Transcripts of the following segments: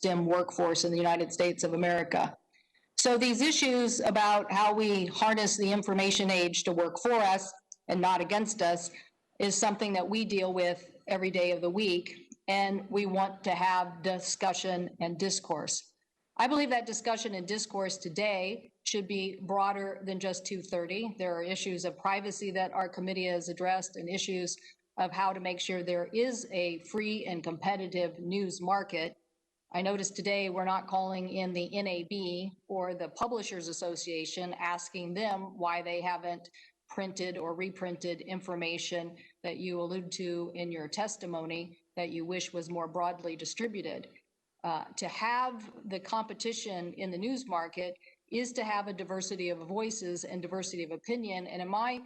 STEM workforce in the United States of America. So these issues about how we harness the information age to work for us and not against us is something that we deal with every day of the week, and we want to have discussion and discourse. I believe that discussion and discourse today should be broader than just 230. There are issues of privacy that our committee has addressed and issues of how to make sure there is a free and competitive news market. I noticed today we're not calling in the NAB or the Publishers Association asking them why they haven't printed or reprinted information that you allude to in your testimony that you wish was more broadly distributed. To have the competition in the news market is to have a diversity of voices and diversity of opinion. And in my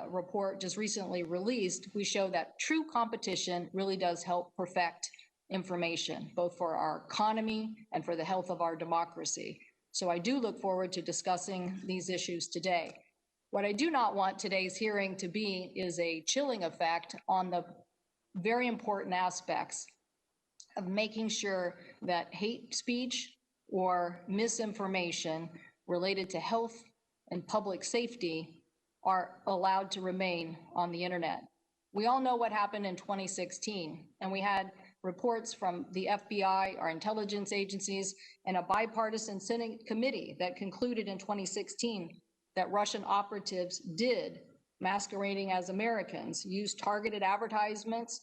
report just recently released, we show that true competition really does help perfect information, both for our economy and for the health of our democracy. So I do look forward to discussing these issues today. What I do not want today's hearing to be is a chilling effect on the very important aspects of making sure that hate speech or misinformation related to health and public safety are allowed to remain on the internet. We all know what happened in 2016, and we had reports from the FBI, our intelligence agencies, and a bipartisan Senate committee that concluded in 2016 that Russian operatives did, masquerading as Americans, use targeted advertisements,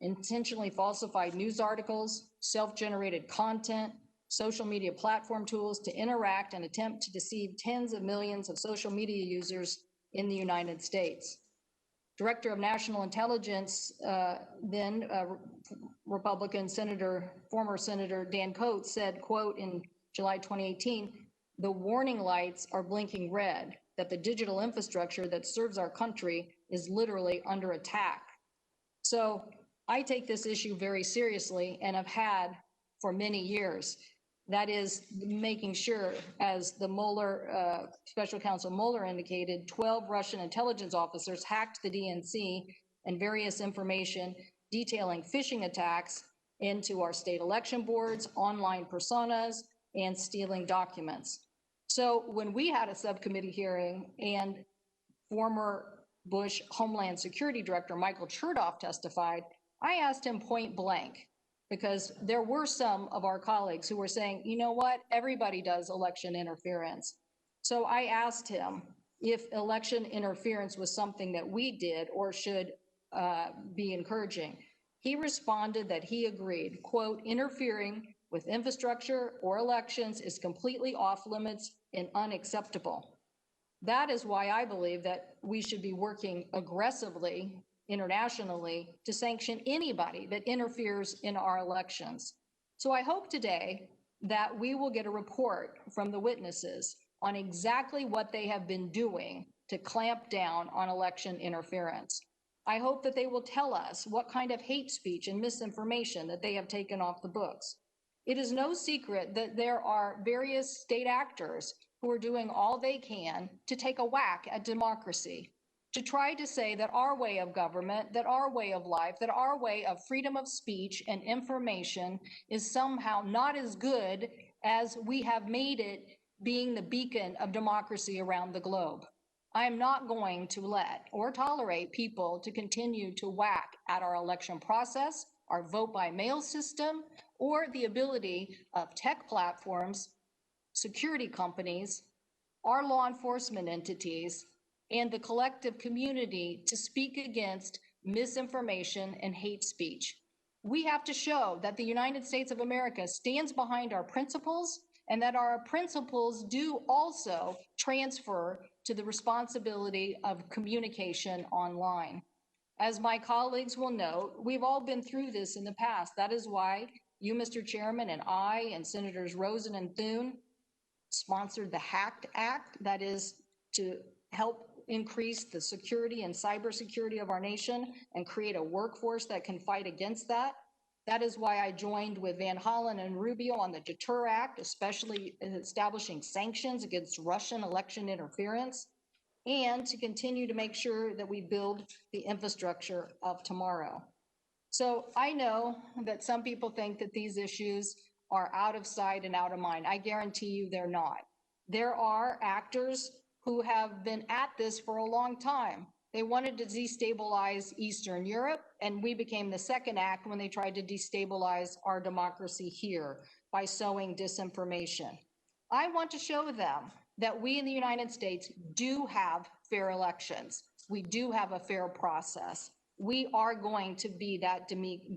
intentionally falsified news articles, self-generated content, social media platform tools to interact and attempt to deceive tens of millions of social media users in the United States. Director of National Intelligence, Republican Senator, former Senator Dan Coates said, quote, in July 2018, "The warning lights are blinking red, that the digital infrastructure that serves our country is literally under attack." So I take this issue very seriously and have had for many years. That is making sure, as the Mueller, Special Counsel Mueller indicated, 12 Russian intelligence officers hacked the DNC and various information detailing phishing attacks into our state election boards, online personas, and stealing documents. So when we had a subcommittee hearing and former Bush Homeland Security Director Michael Chertoff testified, I asked him point blank, because there were some of our colleagues who were saying, you know what, everybody does election interference. So I asked him if election interference was something that we did or should be encouraging. He responded that he agreed, quote, "Interfering with infrastructure or elections is completely off limits and unacceptable." That is why I believe that we should be working aggressively internationally to sanction anybody that interferes in our elections. So I hope today that we will get a report from the witnesses on exactly what they have been doing to clamp down on election interference. I hope that they will tell us what kind of hate speech and misinformation that they have taken off the books. It is no secret that there are various state actors who are doing all they can to take a whack at democracy, to try to say that our way of government, that our way of life, that our way of freedom of speech and information is somehow not as good as we have made it being the beacon of democracy around the globe. I am not going to let or tolerate people to continue to whack at our election process, our vote by mail system, or the ability of tech platforms, security companies, our law enforcement entities, and the collective community to speak against misinformation and hate speech. We have to show that the United States of America stands behind our principles and that our principles do also transfer to the responsibility of communication online. As my colleagues will note, we've all been through this in the past. That is why you, Mr. Chairman, and I, and Senators Rosen and Thune sponsored the HACT Act, that is to help increase the security and cybersecurity of our nation and create a workforce that can fight against that. That is why I joined with Van Hollen and Rubio on the Deter Act, especially in establishing sanctions against Russian election interference, and to continue to make sure that we build the infrastructure of tomorrow. So I know that some people think that these issues are out of sight and out of mind. I guarantee you they're not. There are actors who have been at this for a long time. They wanted to destabilize Eastern Europe, and we became the second act when they tried to destabilize our democracy here by sowing disinformation. I want to show them that we in the United States do have fair elections. We do have a fair process. We are going to be that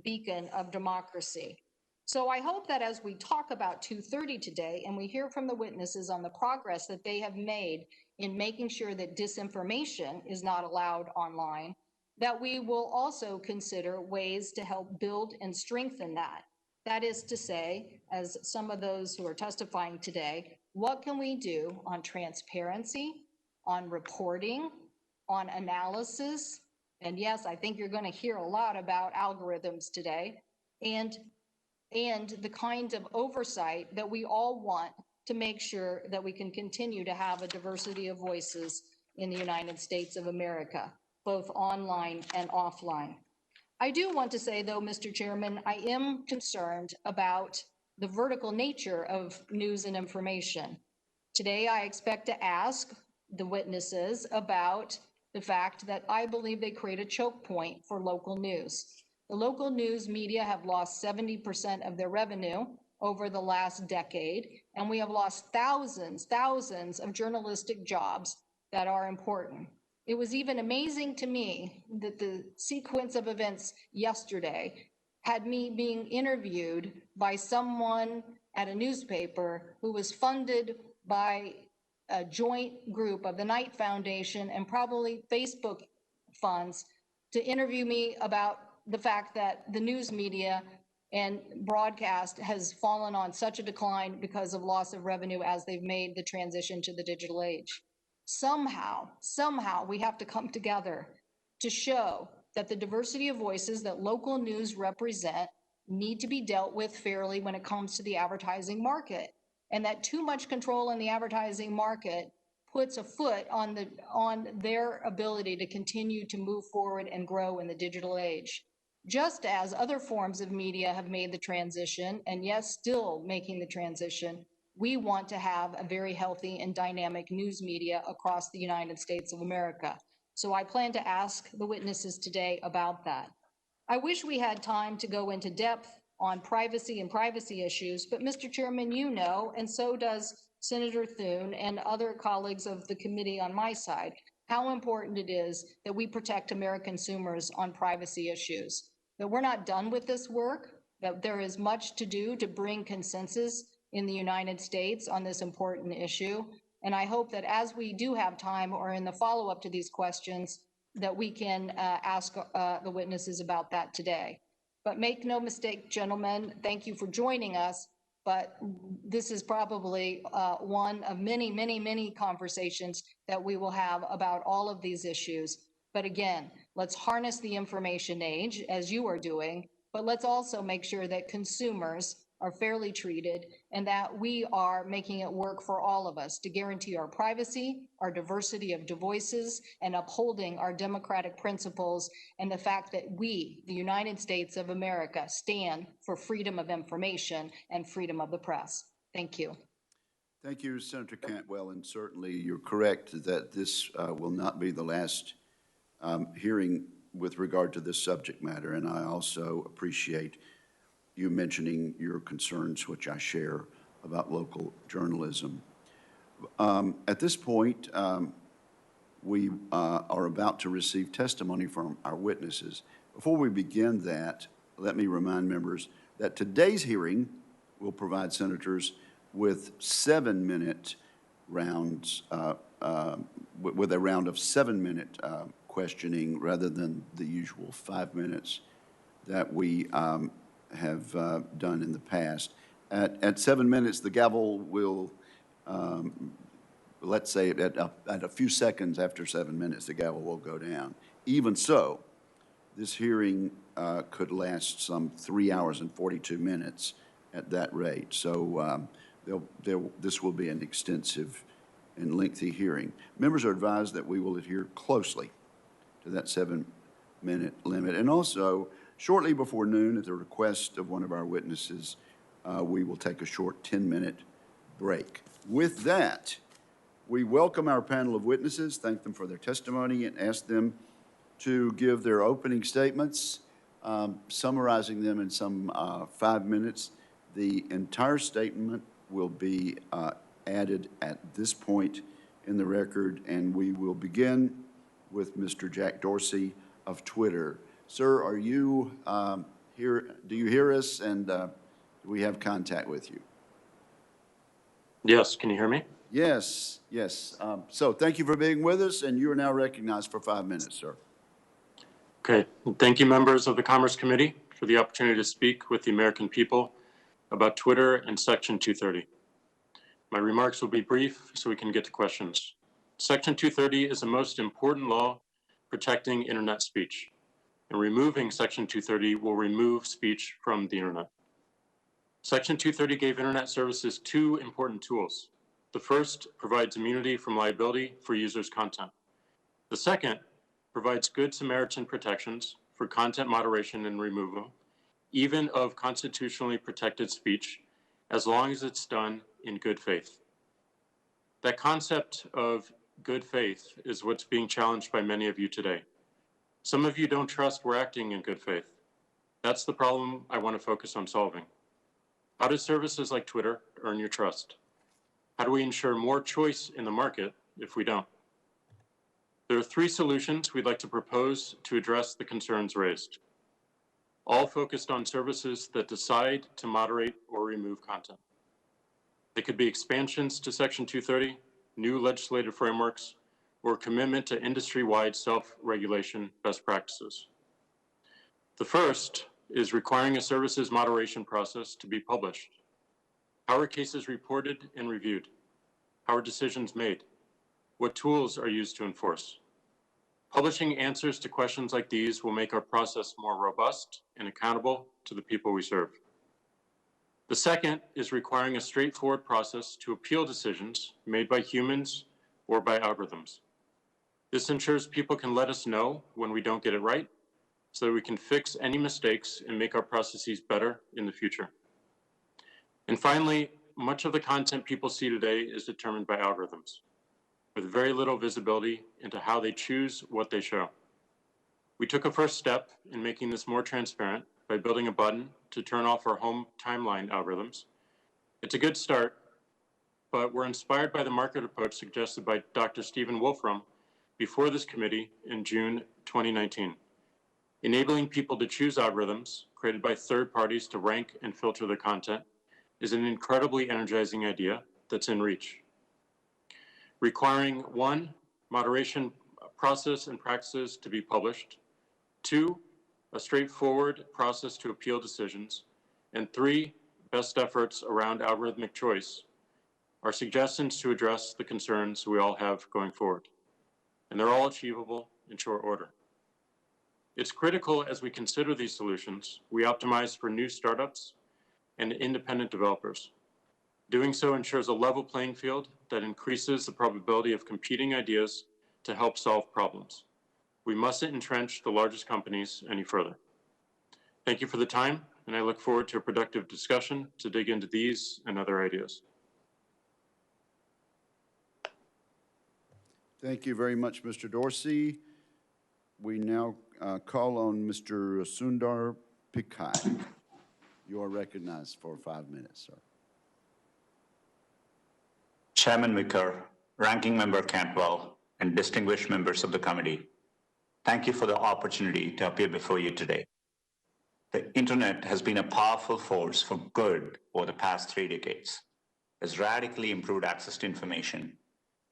beacon of democracy. So I hope that as we talk about 230 today and we hear from the witnesses on the progress that they have made in making sure that disinformation is not allowed online, that we will also consider ways to help build and strengthen that. That is to say, as some of those who are testifying today, what can we do on transparency, on reporting, on analysis? And yes, I think you're going to hear a lot about algorithms today, and the kind of oversight that we all want to make sure that we can continue to have a diversity of voices in the United States of America, both online and offline. I do want to say, though, Mr. Chairman, I am concerned about the vertical nature of news and information. Today, I expect to ask the witnesses about the fact that I believe they create a choke point for local news. The local news media have lost 70% of their revenue over the last decade, and we have lost thousands of journalistic jobs that are important. It was even amazing to me that the sequence of events yesterday had me being interviewed by someone at a newspaper who was funded by a joint group of the Knight Foundation and probably Facebook funds to interview me about the fact that the news media and broadcast has fallen on such a decline because of loss of revenue as they've made the transition to the digital age. Somehow we have to come together to show that the diversity of voices that local news represent need to be dealt with fairly when it comes to the advertising market, and that too much control in the advertising market puts a foot on their ability to continue to move forward and grow in the digital age. Just as other forms of media have made the transition, and yes, still making the transition, we want to have a very healthy and dynamic news media across the United States of America. So I plan to ask the witnesses today about that. I wish we had time to go into depth on privacy and privacy issues, but Mr. Chairman, you know, and so does Senator Thune and other colleagues of the committee on my side, how important it is that we protect American consumers on privacy issues. That we're not done with this work, that there is much to do to bring consensus in the United States on this important issue. And I hope that as we do have time or in the follow-up to these questions, that we can ask the witnesses about that today. But make no mistake, gentlemen, thank you for joining us. But this is probably one of many conversations that we will have about all of these issues. But again, let's harness the information age, as you are doing, but let's also make sure that consumers are fairly treated and that we are making it work for all of us to guarantee our privacy, our diversity of voices, and upholding our democratic principles, and the fact that we, the United States of America, stand for freedom of information and freedom of the press. Thank you. Thank you, Senator Cantwell, and certainly you're correct that this will not be the last hearing with regard to this subject matter, and I also appreciate you mentioning your concerns, which I share, about local journalism. At this point, we are about to receive testimony from our witnesses. Before we begin that, let me remind members that today's hearing will provide senators with 7-minute rounds, with a round of 7-minute questioning rather than the usual 5 minutes that we have done in the past. At 7 minutes, the gavel will, let's say at a few seconds after 7 minutes, the gavel will go down. Even so, this hearing could last some 3 hours and 42 minutes at that rate. So this will be an extensive and lengthy hearing. Members are advised that we will adhere closely to that 7-minute limit. And also, shortly before noon, at the request of one of our witnesses, we will take a short 10-minute break. With that, we welcome our panel of witnesses, thank them for their testimony, and ask them to give their opening statements, summarizing them in some 5 minutes. The entire statement will be added at this point in the record, and we will begin with Mr. Jack Dorsey of Twitter. Sir, are you here? Do you hear us, and do we have contact with you? Yes, can you hear me? Yes, yes. So thank you for being with us, and you are now recognized for 5 minutes, sir. Okay, thank you, members of the Commerce Committee, for the opportunity to speak with the American people about Twitter and Section 230. My remarks will be brief so we can get to questions. Section 230 is the most important law protecting internet speech, and removing Section 230 will remove speech from the internet. Section 230 gave internet services two important tools. The first provides immunity from liability for users' content. The second provides good Samaritan protections for content moderation and removal, even of constitutionally protected speech, as long as it's done in good faith. That concept of good faith is what's being challenged by many of you today. Some of you don't trust we're acting in good faith. That's the problem I want to focus on solving. How do services like Twitter earn your trust? How do we ensure more choice in the market if we don't? There are three solutions we'd like to propose to address the concerns raised, all focused on services that decide to moderate or remove content. They could be expansions to Section 230, new legislative frameworks, or a commitment to industry-wide self-regulation best practices. The first is requiring a services moderation process to be published. How are cases reported and reviewed? How are decisions made? What tools are used to enforce? Publishing answers to questions like these will make our process more robust and accountable to the people we serve. The second is requiring a straightforward process to appeal decisions made by humans or by algorithms. This ensures people can let us know when we don't get it right, so that we can fix any mistakes and make our processes better in the future. And finally, much of the content people see today is determined by algorithms, with very little visibility into how they choose what they show. We took a first step in making this more transparent by building a button to turn off our home timeline algorithms. It's a good start, but we're inspired by the market approach suggested by Dr. Stephen Wolfram before this committee in June 2019. Enabling people to choose algorithms created by third parties to rank and filter their content is an incredibly energizing idea that's in reach. Requiring 1, moderation process and practices to be published, 2, a straightforward process to appeal decisions, and 3, best efforts around algorithmic choice are suggestions to address the concerns we all have going forward. And they're all achievable in short order. It's critical as we consider these solutions, we optimize for new startups and independent developers. Doing so ensures a level playing field that increases the probability of competing ideas to help solve problems. We mustn't entrench the largest companies any further. Thank you for the time, and I look forward to a productive discussion to dig into these and other ideas. Thank you very much, Mr. Dorsey. We now call on Mr. Sundar Pichai. You are recognized for 5 minutes, sir. Chairman Wicker, Ranking Member Cantwell, and distinguished members of the committee, thank you for the opportunity to appear before you today. The internet has been a powerful force for good over the past 3 decades. It has radically improved access to information,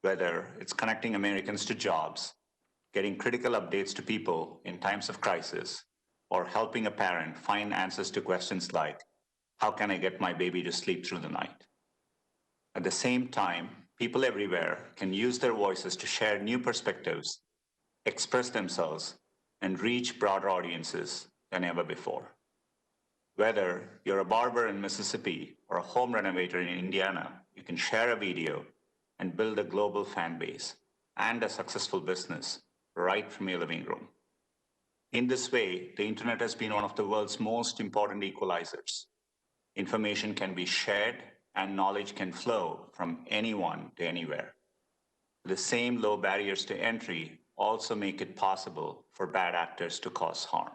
whether it's connecting Americans to jobs, getting critical updates to people in times of crisis, or helping a parent find answers to questions like, how can I get my baby to sleep through the night? At the same time, people everywhere can use their voices to share new perspectives, express themselves, and reach broader audiences than ever before. Whether you're a barber in Mississippi or a home renovator in Indiana, you can share a video and build a global fan base and a successful business right from your living room. In this way, the internet has been one of the world's most important equalizers, information can be shared and knowledge can flow from anyone to anywhere. The same low barriers to entry also make it possible for bad actors to cause harm.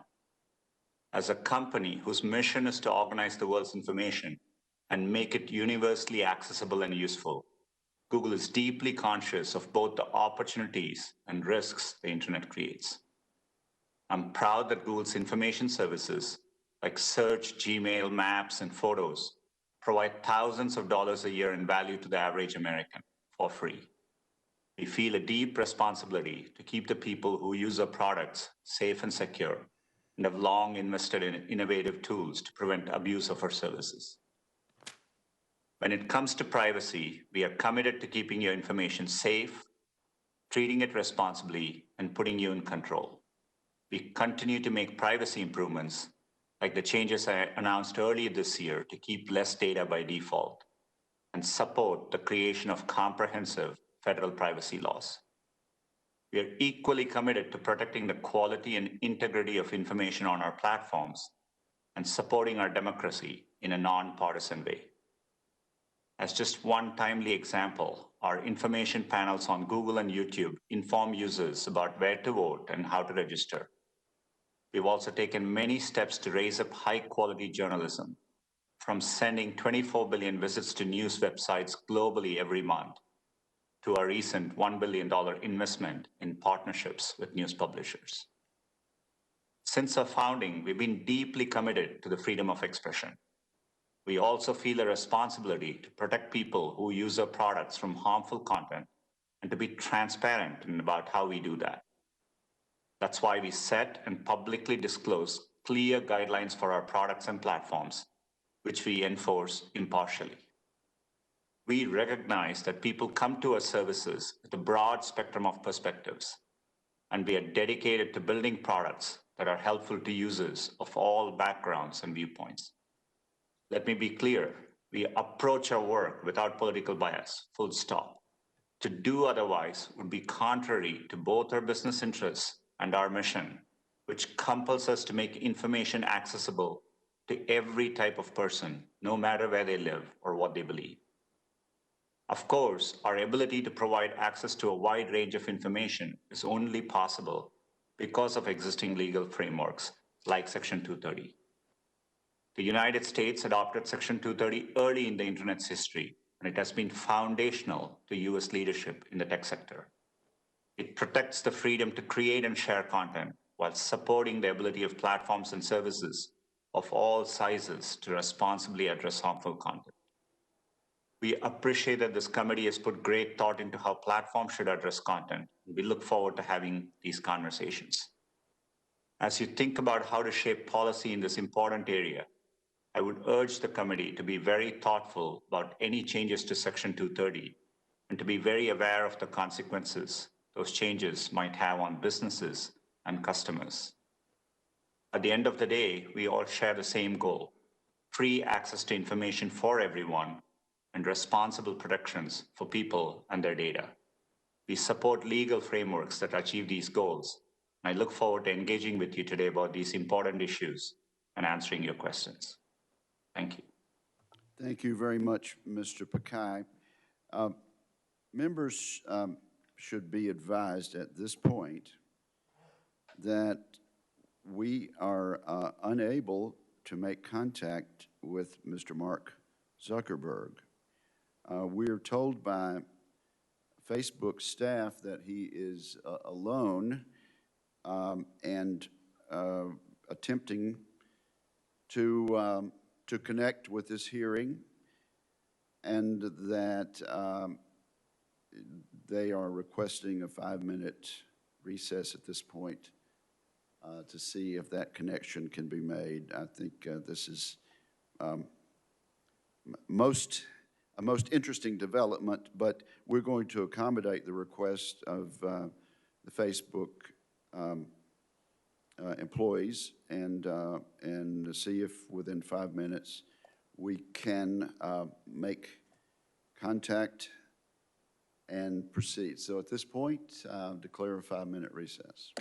As a company whose mission is to organize the world's information and make it universally accessible and useful, Google is deeply conscious of both the opportunities and risks the internet creates. I'm proud that Google's information services like Search, Gmail, Maps, and Photos provide thousands of dollars a year in value to the average American for free. We feel a deep responsibility to keep the people who use our products safe and secure, and have long invested in innovative tools to prevent abuse of our services. When it comes to privacy, we are committed to keeping your information safe, treating it responsibly, and putting you in control. We continue to make privacy improvements, like the changes I announced earlier this year to keep less data by default, and support the creation of comprehensive federal privacy laws. We are equally committed to protecting the quality and integrity of information on our platforms and supporting our democracy in a nonpartisan way. As just one timely example, our information panels on Google and YouTube inform users about where to vote and how to register. We've also taken many steps to raise up high-quality journalism, from sending 24 billion visits to news websites globally every month, to our recent $1 billion investment in partnerships with news publishers. Since our founding, we've been deeply committed to the freedom of expression. We also feel a responsibility to protect people who use our products from harmful content and to be transparent about how we do that. That's why we set and publicly disclose clear guidelines for our products and platforms, which we enforce impartially. We recognize that people come to our services with a broad spectrum of perspectives, and we are dedicated to building products that are helpful to users of all backgrounds and viewpoints. Let me be clear, we approach our work without political bias, full stop. To do otherwise would be contrary to both our business interests and our mission, which compels us to make information accessible to every type of person, no matter where they live or what they believe. Of course, our ability to provide access to a wide range of information is only possible because of existing legal frameworks like Section 230. The United States adopted Section 230 early in the Internet's history, and it has been foundational to US leadership in the tech sector. It protects the freedom to create and share content while supporting the ability of platforms and services of all sizes to responsibly address harmful content. We appreciate that this committee has put great thought into how platforms should address content. We look forward to having these conversations. As you think about how to shape policy in this important area, I would urge the committee to be very thoughtful about any changes to Section 230 and to be very aware of the consequences those changes might have on businesses and customers. At the end of the day, we all share the same goal: free access to information for everyone and responsible protections for people and their data. We support legal frameworks that achieve these goals. I look forward to engaging with you today about these important issues and answering your questions. Thank you. Thank you very much, Mr. Pakai. Members should be advised at this point that we are unable to make contact with Mr. Mark Zuckerberg. We are told by Facebook staff that he is alone and attempting to connect with this hearing, and that they are requesting a 5-minute recess at this point to see if that connection can be made. I think this is a most interesting development, but we're going to accommodate the request of the Facebook employees and see if within 5 minutes we can make contact and proceed. So at this point, declare a 5-minute recess.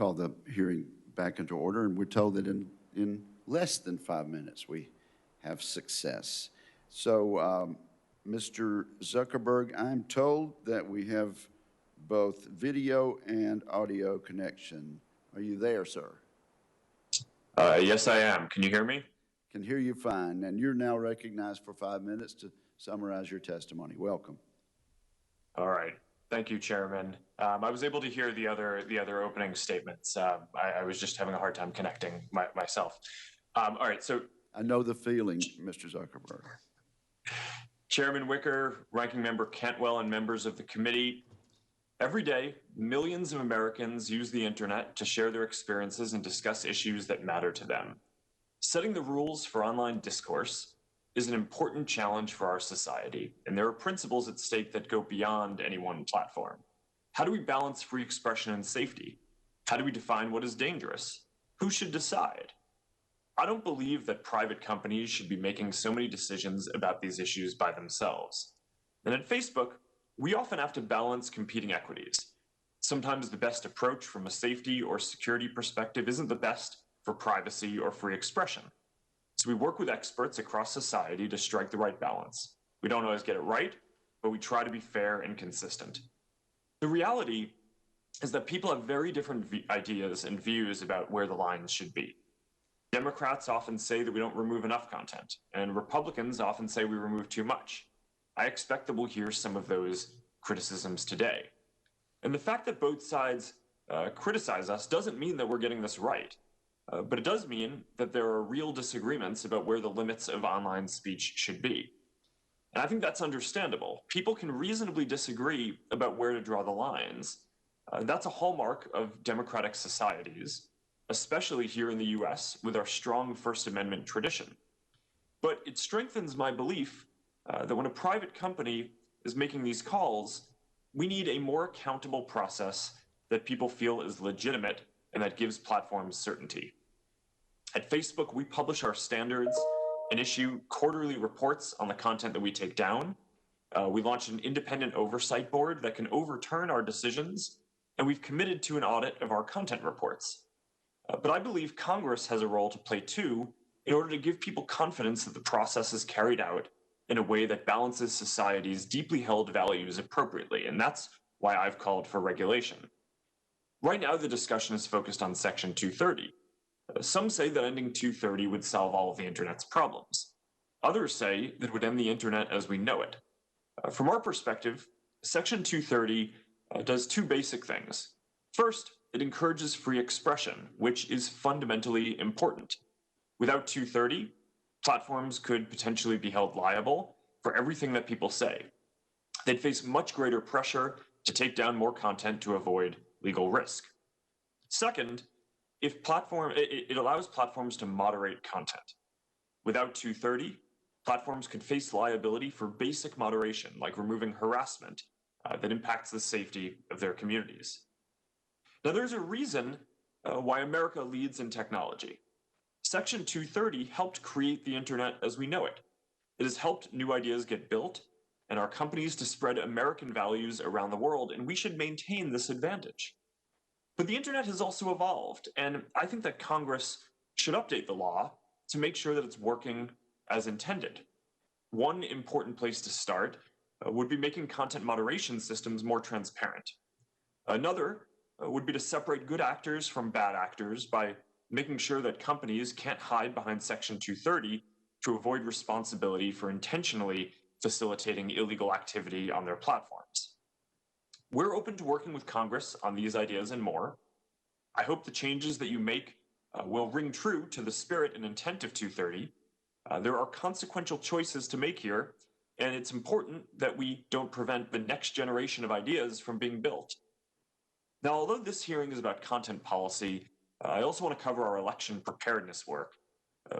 call the hearing back into order, and we're told that in less than 5 minutes we have success. So, Mr. Zuckerberg, I'm told that we have both video and audio connection. Are you there, sir? Yes, I am. Can you hear me? Can hear you fine, and you're now recognized for 5 minutes to summarize your testimony. Welcome. All right. Thank you, Chairman. I was able to hear the other opening statements. I was just having a hard time connecting myself. All right. So I know the feeling, Mr. Zuckerberg. Chairman Wicker, Ranking Member Cantwell, and members of the committee, every day, millions of Americans use the internet to share their experiences and discuss issues that matter to them. Setting the rules for online discourse is an important challenge for our society, and there are principles at stake that go beyond any one platform. How do we balance free expression and safety? How do we define what is dangerous? Who should decide? I don't believe that private companies should be making so many decisions about these issues by themselves. And at Facebook, we often have to balance competing equities. Sometimes the best approach from a safety or security perspective isn't the best for privacy or free expression. So we work with experts across society to strike the right balance. We don't always get it right, but we try to be fair and consistent. The reality is that people have very different ideas and views about where the lines should be. Democrats often say that we don't remove enough content, and Republicans often say we remove too much. I expect that we'll hear some of those criticisms today. And the fact that both sides criticize us doesn't mean that we're getting this right. But it does mean that there are real disagreements about where the limits of online speech should be. And I think that's understandable. People can reasonably disagree about where to draw the lines. That's a hallmark of democratic societies, especially here in the US with our strong First Amendment tradition. But it strengthens my belief that when a private company is making these calls, we need a more accountable process that people feel is legitimate and that gives platforms certainty. At Facebook, we publish our standards and issue quarterly reports on the content that we take down. We launched an independent oversight board that can overturn our decisions, and we've committed to an audit of our content reports. But I believe Congress has a role to play too in order to give people confidence that the process is carried out in a way that balances society's deeply held values appropriately, and that's why I've called for regulation. Right now, the discussion is focused on Section 230. Some say that ending 230 would solve all of the internet's problems. Others say that it would end the internet as we know it. From our perspective, Section 230 does two basic things. First, it encourages free expression, which is fundamentally important. Without 230, platforms could potentially be held liable for everything that people say. They'd face much greater pressure to take down more content to avoid legal risk. Second, it allows platforms to moderate content. Without 230, platforms could face liability for basic moderation, like removing harassment that impacts the safety of their communities. Now, there's a reason why America leads in technology. Section 230 helped create the internet as we know it. It has helped new ideas get built and our companies to spread American values around the world, and we should maintain this advantage. But the internet has also evolved, and I think that Congress should update the law to make sure that it's working as intended. One important place to start would be making content moderation systems more transparent. Another would be to separate good actors from bad actors by making sure that companies can't hide behind Section 230 to avoid responsibility for intentionally facilitating illegal activity on their platforms. We're open to working with Congress on these ideas and more. I hope the changes that you make will ring true to the spirit and intent of 230. There are consequential choices to make here, and it's important that we don't prevent the next generation of ideas from being built. Now, although this hearing is about content policy, I also want to cover our election preparedness work.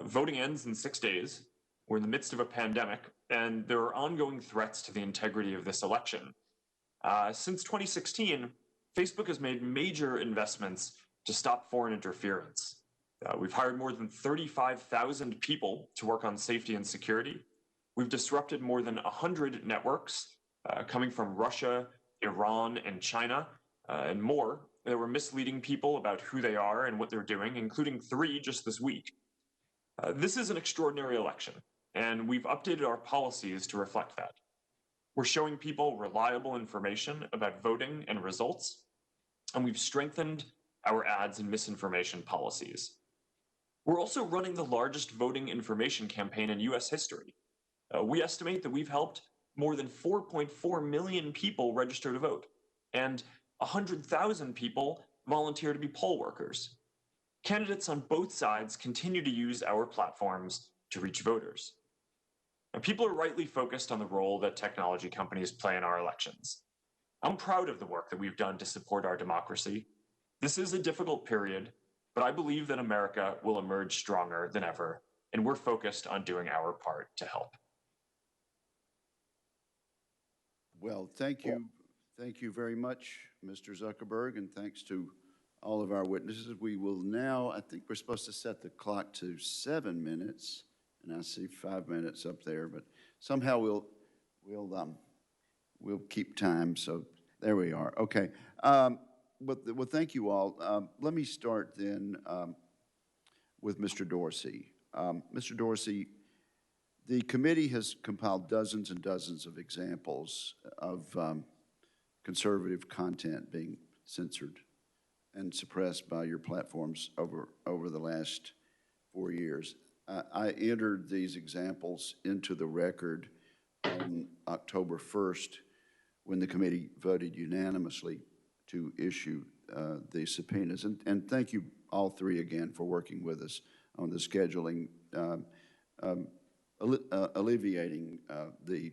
Voting ends in 6 days. We're in the midst of a pandemic, and there are ongoing threats to the integrity of this election. Since 2016, Facebook has made major investments to stop foreign interference. We've hired more than 35,000 people to work on safety and security. We've disrupted more than 100 networks coming from Russia, Iran, and China, and more that were misleading people about who they are and what they're doing, including 3 just this week. This is an extraordinary election, and we've updated our policies to reflect that. We're showing people reliable information about voting and results, and we've strengthened our ads and misinformation policies. We're also running the largest voting information campaign in US history. We estimate that we've helped more than 4.4 million people register to vote, and 100,000 people volunteer to be poll workers. Candidates on both sides continue to use our platforms to reach voters. And people are rightly focused on the role that technology companies play in our elections. I'm proud of the work that we've done to support our democracy. This is a difficult period, but I believe that America will emerge stronger than ever, and we're focused on doing our part to help. Well, thank you. Thank you very much, Mr. Zuckerberg, and thanks to all of our witnesses. We will now, I think we're supposed to set the clock to 7 minutes, and I see 5 minutes up there, but somehow we'll keep time, so there we are. Okay. Well, thank you all. Let me start then with Mr. Dorsey. Mr. Dorsey, the committee has compiled dozens and dozens of examples of conservative content being censored and suppressed by your platforms over the last 4 years. I entered these examples into the record on October 1st when the committee voted unanimously to issue the subpoenas. And thank you all 3 again for working with us on the scheduling, alleviating the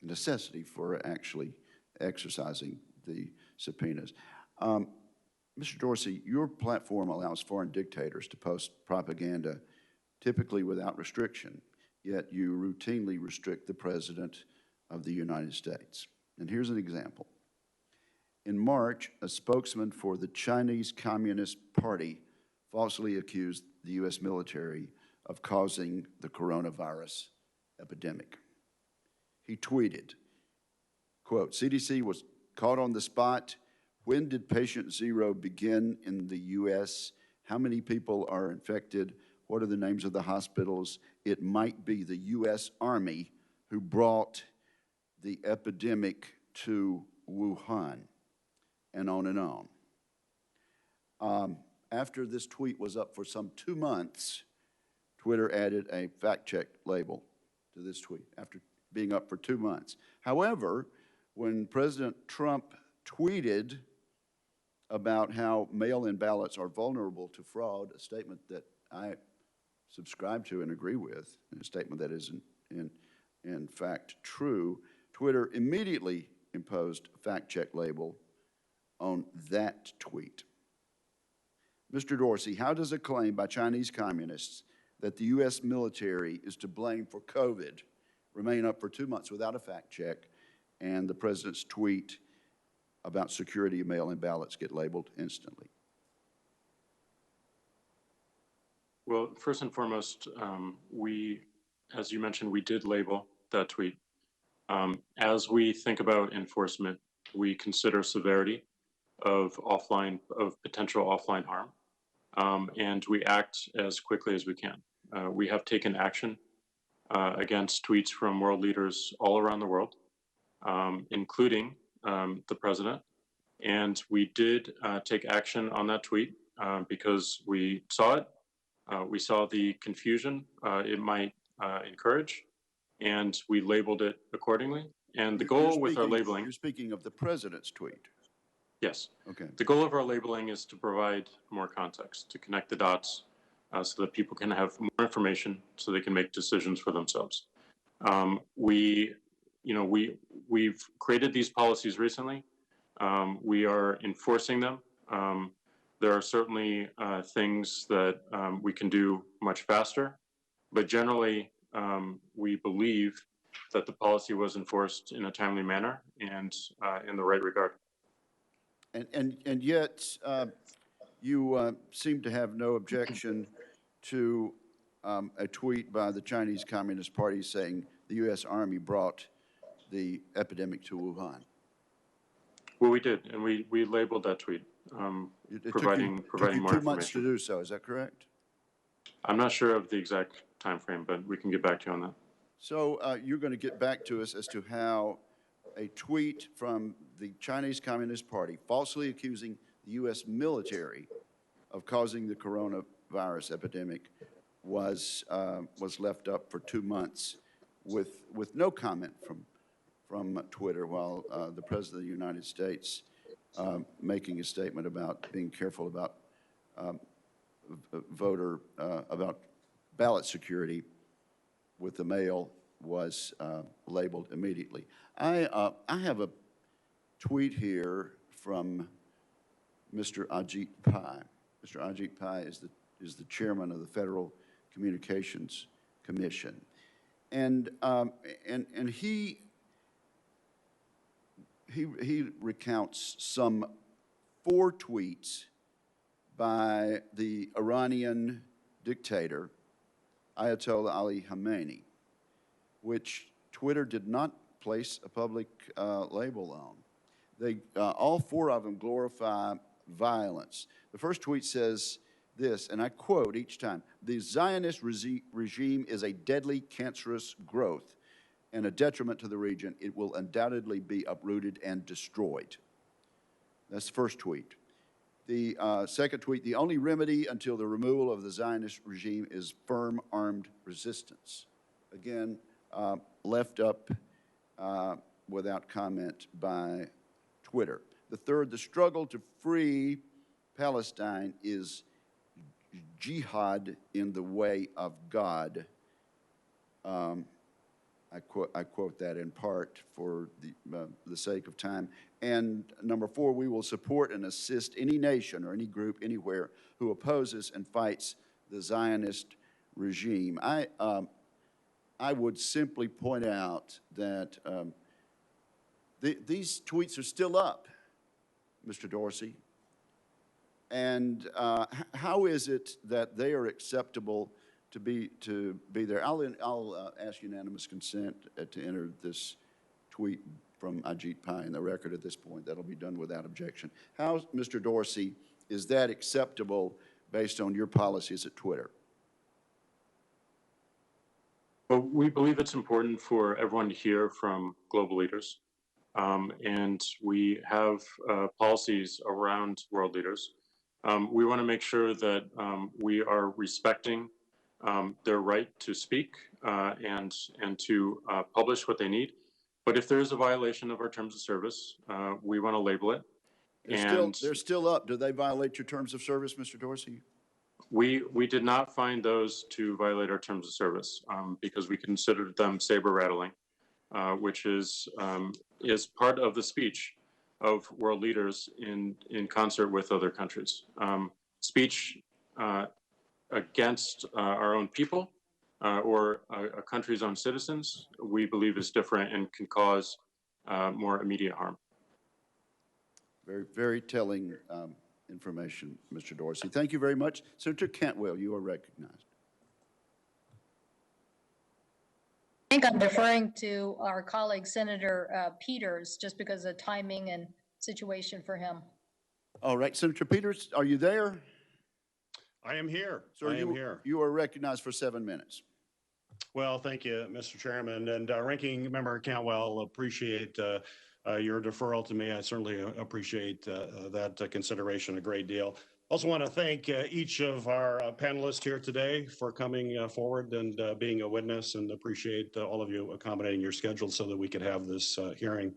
necessity for actually exercising the subpoenas. Mr. Dorsey, your platform allows foreign dictators to post propaganda, typically without restriction, yet you routinely restrict the President of the United States. And here's an example. In March, a spokesman for the Chinese Communist Party falsely accused the U.S. military of causing the coronavirus epidemic. He tweeted, quote, "CDC was caught on the spot. When did patient 0 begin in the U.S.? How many people are infected? What are the names of the hospitals? It might be the U.S. Army who brought the epidemic to Wuhan," and on and on. After this tweet was up for some 2 months, Twitter added a fact-check label to this tweet after being up for 2 months. However, when President Trump tweeted about how mail-in ballots are vulnerable to fraud, a statement that I subscribe to and agree with, a statement that is in fact true, Twitter immediately imposed a fact-check label on that tweet. Mr. Dorsey, how does a claim by Chinese communists that the U.S. military is to blame for COVID remain up for 2 months without a fact check, and the president's tweet about security of mail-in ballots get labeled instantly? Well, first and foremost, as you mentioned, we did label that tweet. As we think about enforcement, we consider severity of potential offline harm, and we act as quickly as we can. We have taken action against tweets from world leaders all around the world, including the president. And we did take action on that tweet because we saw it. We saw the confusion it might encourage, and we labeled it accordingly. And the goal with our labeling— You're speaking of the president's tweet? Yes. Okay. The goal of our labeling is to provide more context, to connect the dots so that people can have more information so they can make decisions for themselves. We've created these policies recently. We are enforcing them. There are certainly things that we can do much faster, but generally we believe that the policy was enforced in a timely manner and in the right regard. And yet you seem to have no objection to a tweet by the Chinese Communist Party saying the U.S. Army brought the epidemic to Wuhan. Well, we did, and we labeled that tweet, It took providing you more 2 months to information. do so, is that correct? I'm not sure of the exact time frame, but we can get back to you on that. So you're going to get back to us as to how a tweet from the Chinese Communist Party falsely accusing the U.S. military of causing the coronavirus epidemic was left up for 2 months with no comment from Twitter, while the President of the United States making a statement about being careful about about ballot security with the mail was labeled immediately. I have a tweet here from Mr. Ajit Pai. Mr. Ajit Pai is the chairman of the Federal Communications Commission, and he recounts some 4 tweets by the Iranian dictator Ayatollah Ali Khamenei, which Twitter did not place a public label on. They all 4 of them glorify violence. The first tweet says this, and I quote each time: "The Zionist regime is a deadly, cancerous growth and a detriment to the region. It will undoubtedly be uprooted and destroyed." That's the first tweet. The second tweet: "The only remedy until the removal of the Zionist regime is firm armed resistance." Again, left up without comment by Twitter. The third: "The struggle to free Palestine is jihad in the way of God." I quote that in part for the sake of time. And number 4, "We will support and assist any nation or any group anywhere who opposes and fights the Zionist regime." I would simply point out that these tweets are still up, Mr. Dorsey. And how is it that they are acceptable to be there? I'll ask unanimous consent to enter this tweet from Ajit Pai in the record at this point. That'll be done without objection. How, Mr. Dorsey, is that acceptable based on your policies at Twitter? Well, we believe it's important for everyone to hear from global leaders. And we have policies around world leaders. We want to make sure that we are respecting their right to speak and to publish what they need. But if there is a violation of our terms of service, we want to label it. They're still up. Do they violate your terms of service, Mr. Dorsey? We did not find those to violate our terms of service because we considered them saber rattling, which is part of the speech of world leaders in concert with other countries. Speech against our own people or a country's own citizens, we believe is different and can cause more immediate harm. Very, very telling information, Mr. Dorsey. Thank you very much. Senator Cantwell, you are recognized. I think I'm deferring to our colleague, Senator Peters, just because of timing and situation for him. All right, Senator Peters, are you there? I am here. Sir, I am here. You are recognized for 7 minutes. Well, thank you, Mr. Chairman. And Ranking Member Cantwell, appreciate your deferral to me. I certainly appreciate that consideration a great deal. Also want to thank each of our panelists here today for coming forward and being a witness, and appreciate all of you accommodating your schedule so that we could have this hearing.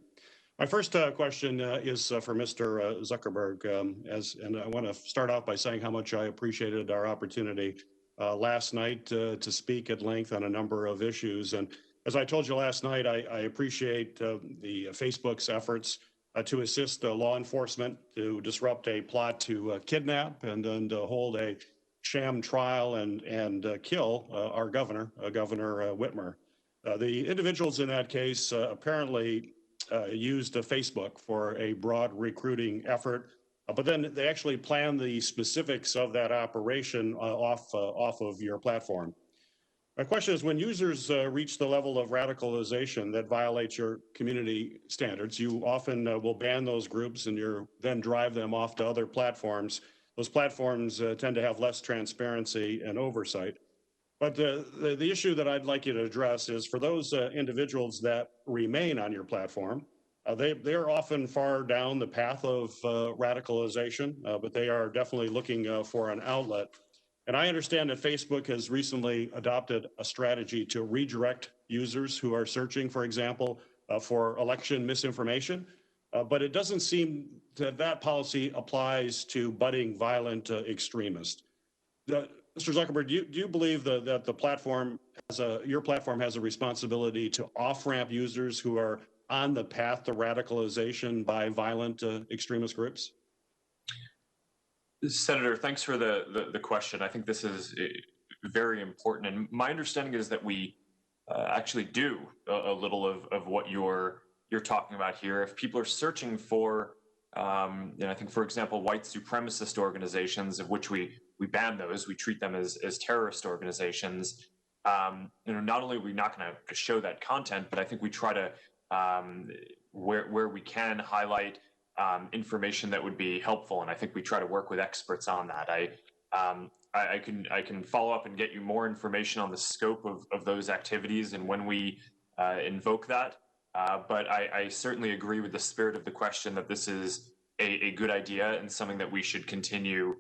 My first question is for Mr. Zuckerberg, and I want to start off by saying how much I appreciated our opportunity last night to speak at length on a number of issues. And as I told you last night, I appreciate the Facebook's efforts to assist law enforcement to disrupt a plot to kidnap and then to hold a sham trial and kill our governor, Governor Whitmer. The individuals in that case apparently used Facebook for a broad recruiting effort, but then they actually planned the specifics of that operation off of your platform. My question is, when users reach the level of radicalization that violates your community standards, you often will ban those groups and you then drive them off to other platforms. Those platforms tend to have less transparency and oversight. But the issue that I'd like you to address is for those individuals that remain on your platform, they're often far down the path of radicalization, but they are definitely looking for an outlet. And I understand that Facebook has recently adopted a strategy to redirect users who are searching, for example, for election misinformation. But it doesn't seem that that policy applies to budding violent extremists. Mr. Zuckerberg, do you believe that the platform your platform has a responsibility to off-ramp users who are on the path to radicalization by violent extremist groups? Senator, thanks for the question. I think this is very important. And my understanding is that we actually do a little of what you're talking about here. If people are searching for, I think, for example, white supremacist organizations, of which we ban those, we treat them as terrorist organizations. Not only are we not going to show that content, but I think we try to, where we can, highlight information that would be helpful, and I think we try to work with experts on that. I can follow up and get you more information on the scope of those activities and when we invoke that. But I certainly agree with the spirit of the question that this is a good idea and something that we should continue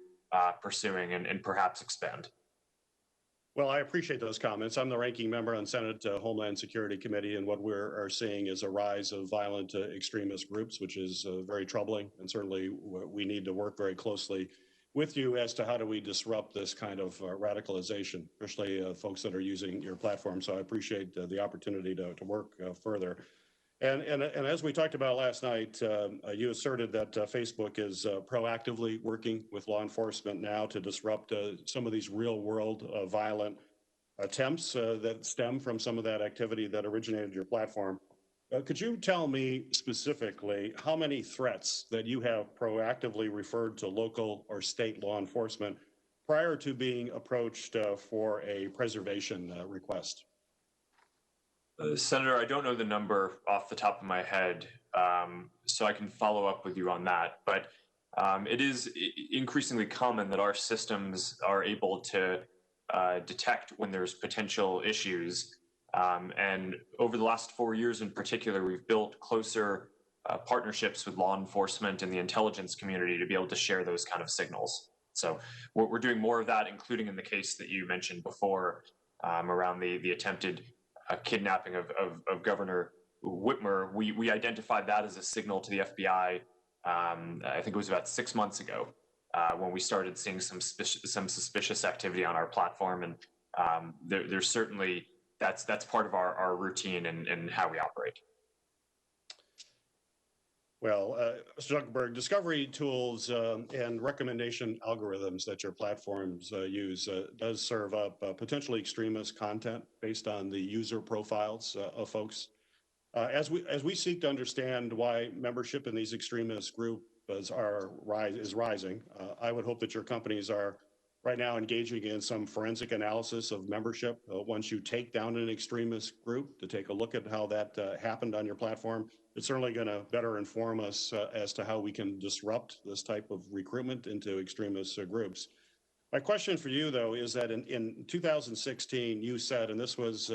pursuing and perhaps expand. Well, I appreciate those comments. I'm the ranking member on Senate Homeland Security Committee, and what we're seeing is a rise of violent extremist groups, which is very troubling. And certainly we need to work very closely with you as to how do we disrupt this kind of radicalization, especially folks that are using your platform. So I appreciate the opportunity to work further. And as we talked about last night, you asserted that Facebook is proactively working with law enforcement now to disrupt some of these real-world violent attempts that stem from some of that activity that originated your platform. Could you tell me specifically how many threats that you have proactively referred to local or state law enforcement prior to being approached for a preservation request? Senator, I don't know the number off the top of my head, so I can follow up with you on that. But it is increasingly common that our systems are able to detect when there's potential issues. And over the last 4 years in particular, we've built closer partnerships with law enforcement and the intelligence community to be able to share those kind of signals. So we're doing more of that, including in the case that you mentioned before around the attempted kidnapping of Governor Whitmer. We identified that as a signal to the FBI. I think it was about 6 months ago when we started seeing some suspicious activity on our platform, and there's certainly that's part of our routine and how we operate. Well, Mr. Zuckerberg, discovery tools and recommendation algorithms that your platforms use does serve up potentially extremist content based on the user profiles of folks. As we seek to understand why membership in these extremist groups is rising, I would hope that your companies are right now engaging in some forensic analysis of membership once you take down an extremist group to take a look at how that happened on your platform. It's certainly going to better inform us as to how we can disrupt this type of recruitment into extremist groups. My question for you, though, is that in 2016, you said, and this was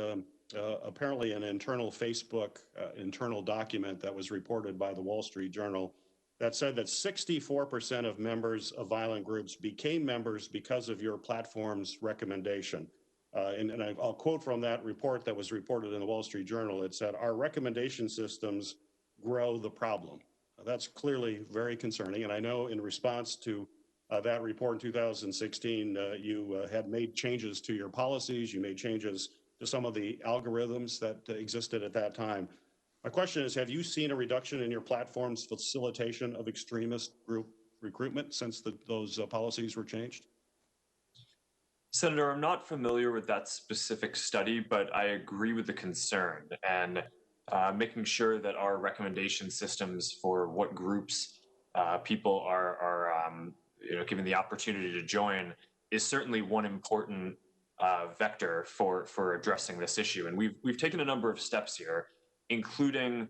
apparently an internal Facebook internal document that was reported by the Wall Street Journal, that said that 64% of members of violent groups became members because of your platform's recommendation. And I'll quote from that report that was reported in the Wall Street Journal. It said, "Our recommendation systems grow the problem." That's clearly very concerning. And I know in response to that report in 2016, you had made changes to your policies. You made changes to some of the algorithms that existed at that time. My question is, have you seen a reduction in your platform's facilitation of extremist group recruitment since those policies were changed? Senator, I'm not familiar with that specific study, but I agree with the concern, and making sure that our recommendation systems for what groups people are given the opportunity to join is certainly one important vector for addressing this issue. And we've taken a number of steps here, including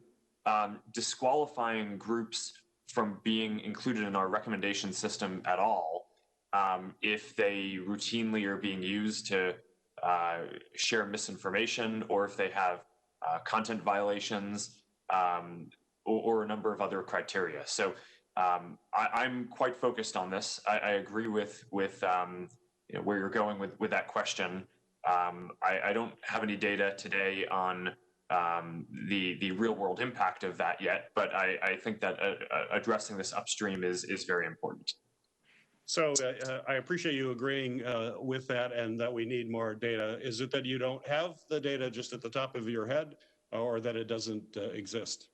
disqualifying groups from being included in our recommendation system at all if they routinely are being used to share misinformation, or if they have content violations, or a number of other criteria. So I'm quite focused on this. I agree with where you're going with that question. I don't have any data today on the real world impact of that yet, but I think that addressing this upstream is very important. So I appreciate you agreeing with that and that we need more data. Is it that you don't have the data just at the top of your head, or that it doesn't exist?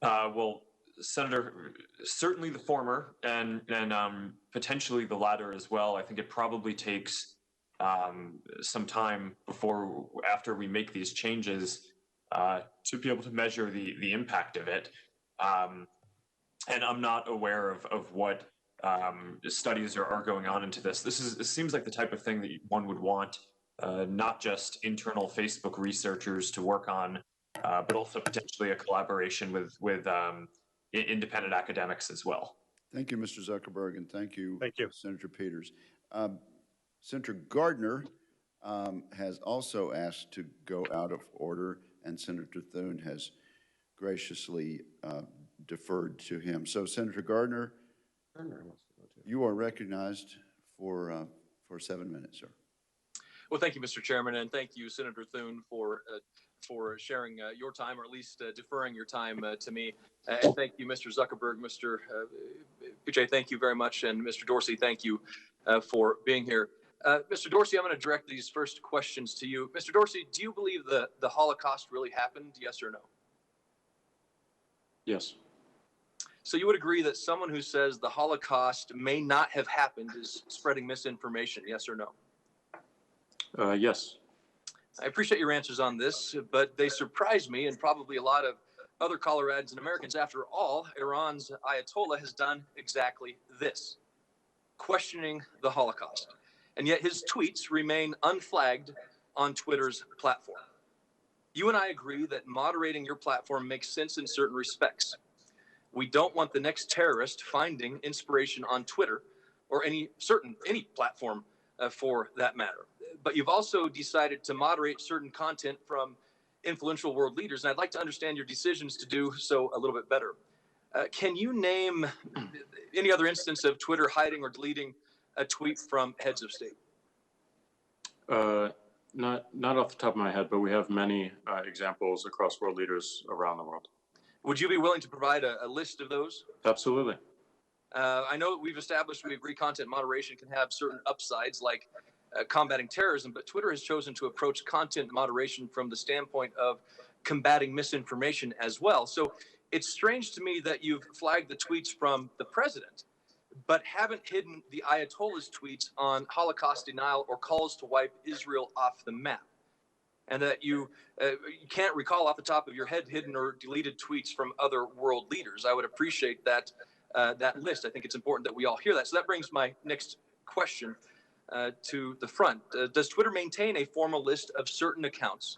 Well, Senator, certainly the former, and potentially the latter as well. I think it probably takes some time after we make these changes to be able to measure the impact of it. And I'm not aware of what studies are going on into this. This seems like the type of thing that one would want not just internal Facebook researchers to work on, but also potentially a collaboration with independent academics as well. Thank you, Mr. Zuckerberg, and thank you, Senator Peters. Senator Gardner has also asked to go out of order, and Senator Thune has graciously deferred to him. So, Senator Gardner, you are recognized for 7 minutes, sir. Well, thank you, Mr. Chairman, and thank you, Senator Thune, for sharing your time, or at least deferring your time to me. And thank you, Mr. Zuckerberg, Mr. PJ, thank you very much, and Mr. Dorsey, thank you for being here. Mr. Dorsey, I'm going to direct these first questions to you. Mr. Dorsey, do you believe the Holocaust really happened, yes or no? Yes. So you would agree that someone who says the Holocaust may not have happened is spreading misinformation, yes or no? Yes. I appreciate your answers on this, but they surprise me and probably a lot of other Coloradans and Americans. After all, Iran's Ayatollah has done exactly this, questioning the Holocaust. And yet his tweets remain unflagged on Twitter's platform. You and I agree that moderating your platform makes sense in certain respects. We don't want the next terrorist finding inspiration on Twitter or any platform for that matter. But you've also decided to moderate certain content from influential world leaders, and I'd like to understand your decisions to do so a little bit better. Can you name any other instance of Twitter hiding or deleting a tweet from heads of state? Not off the top of my head, but we have many examples across world leaders around the world. Would you be willing to provide a list of those? Absolutely. I know we agree content moderation can have certain upsides like combating terrorism, but Twitter has chosen to approach content moderation from the standpoint of combating misinformation as well. So it's strange to me that you've flagged the tweets from the president, but haven't hidden the Ayatollah's tweets on Holocaust denial or calls to wipe Israel off the map. And that you can't recall off the top of your head hidden or deleted tweets from other world leaders. I would appreciate that list. I think it's important that we all hear that. So that brings my next question to the front. Does Twitter maintain a formal list of certain accounts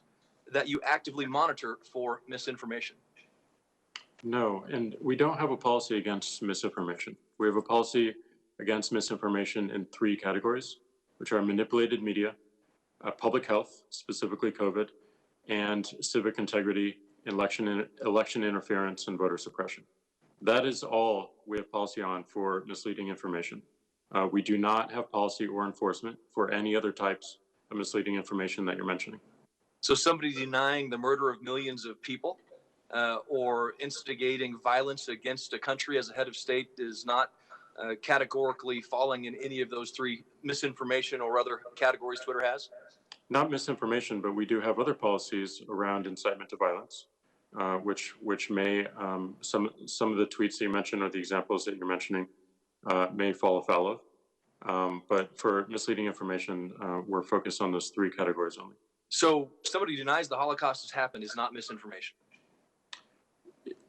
that you actively monitor for misinformation? No, and we don't have a policy against misinformation. We have a policy against misinformation in 3 categories, which are manipulated media, public health, specifically COVID, and civic integrity, election interference, and voter suppression. That is all we have policy on for misleading information. We do not have policy or enforcement for any other types of misleading information that you're mentioning. So somebody denying the murder of millions of people or instigating violence against a country as a head of state is not categorically falling in any of those 3 misinformation or other categories Twitter has? Not misinformation, but we do have other policies around incitement to violence, which may, some of the tweets that you mentioned or the examples that you're mentioning may fall afoul of. But for misleading information, we're focused on those 3 categories only. So somebody who denies the Holocaust has happened is not misinformation?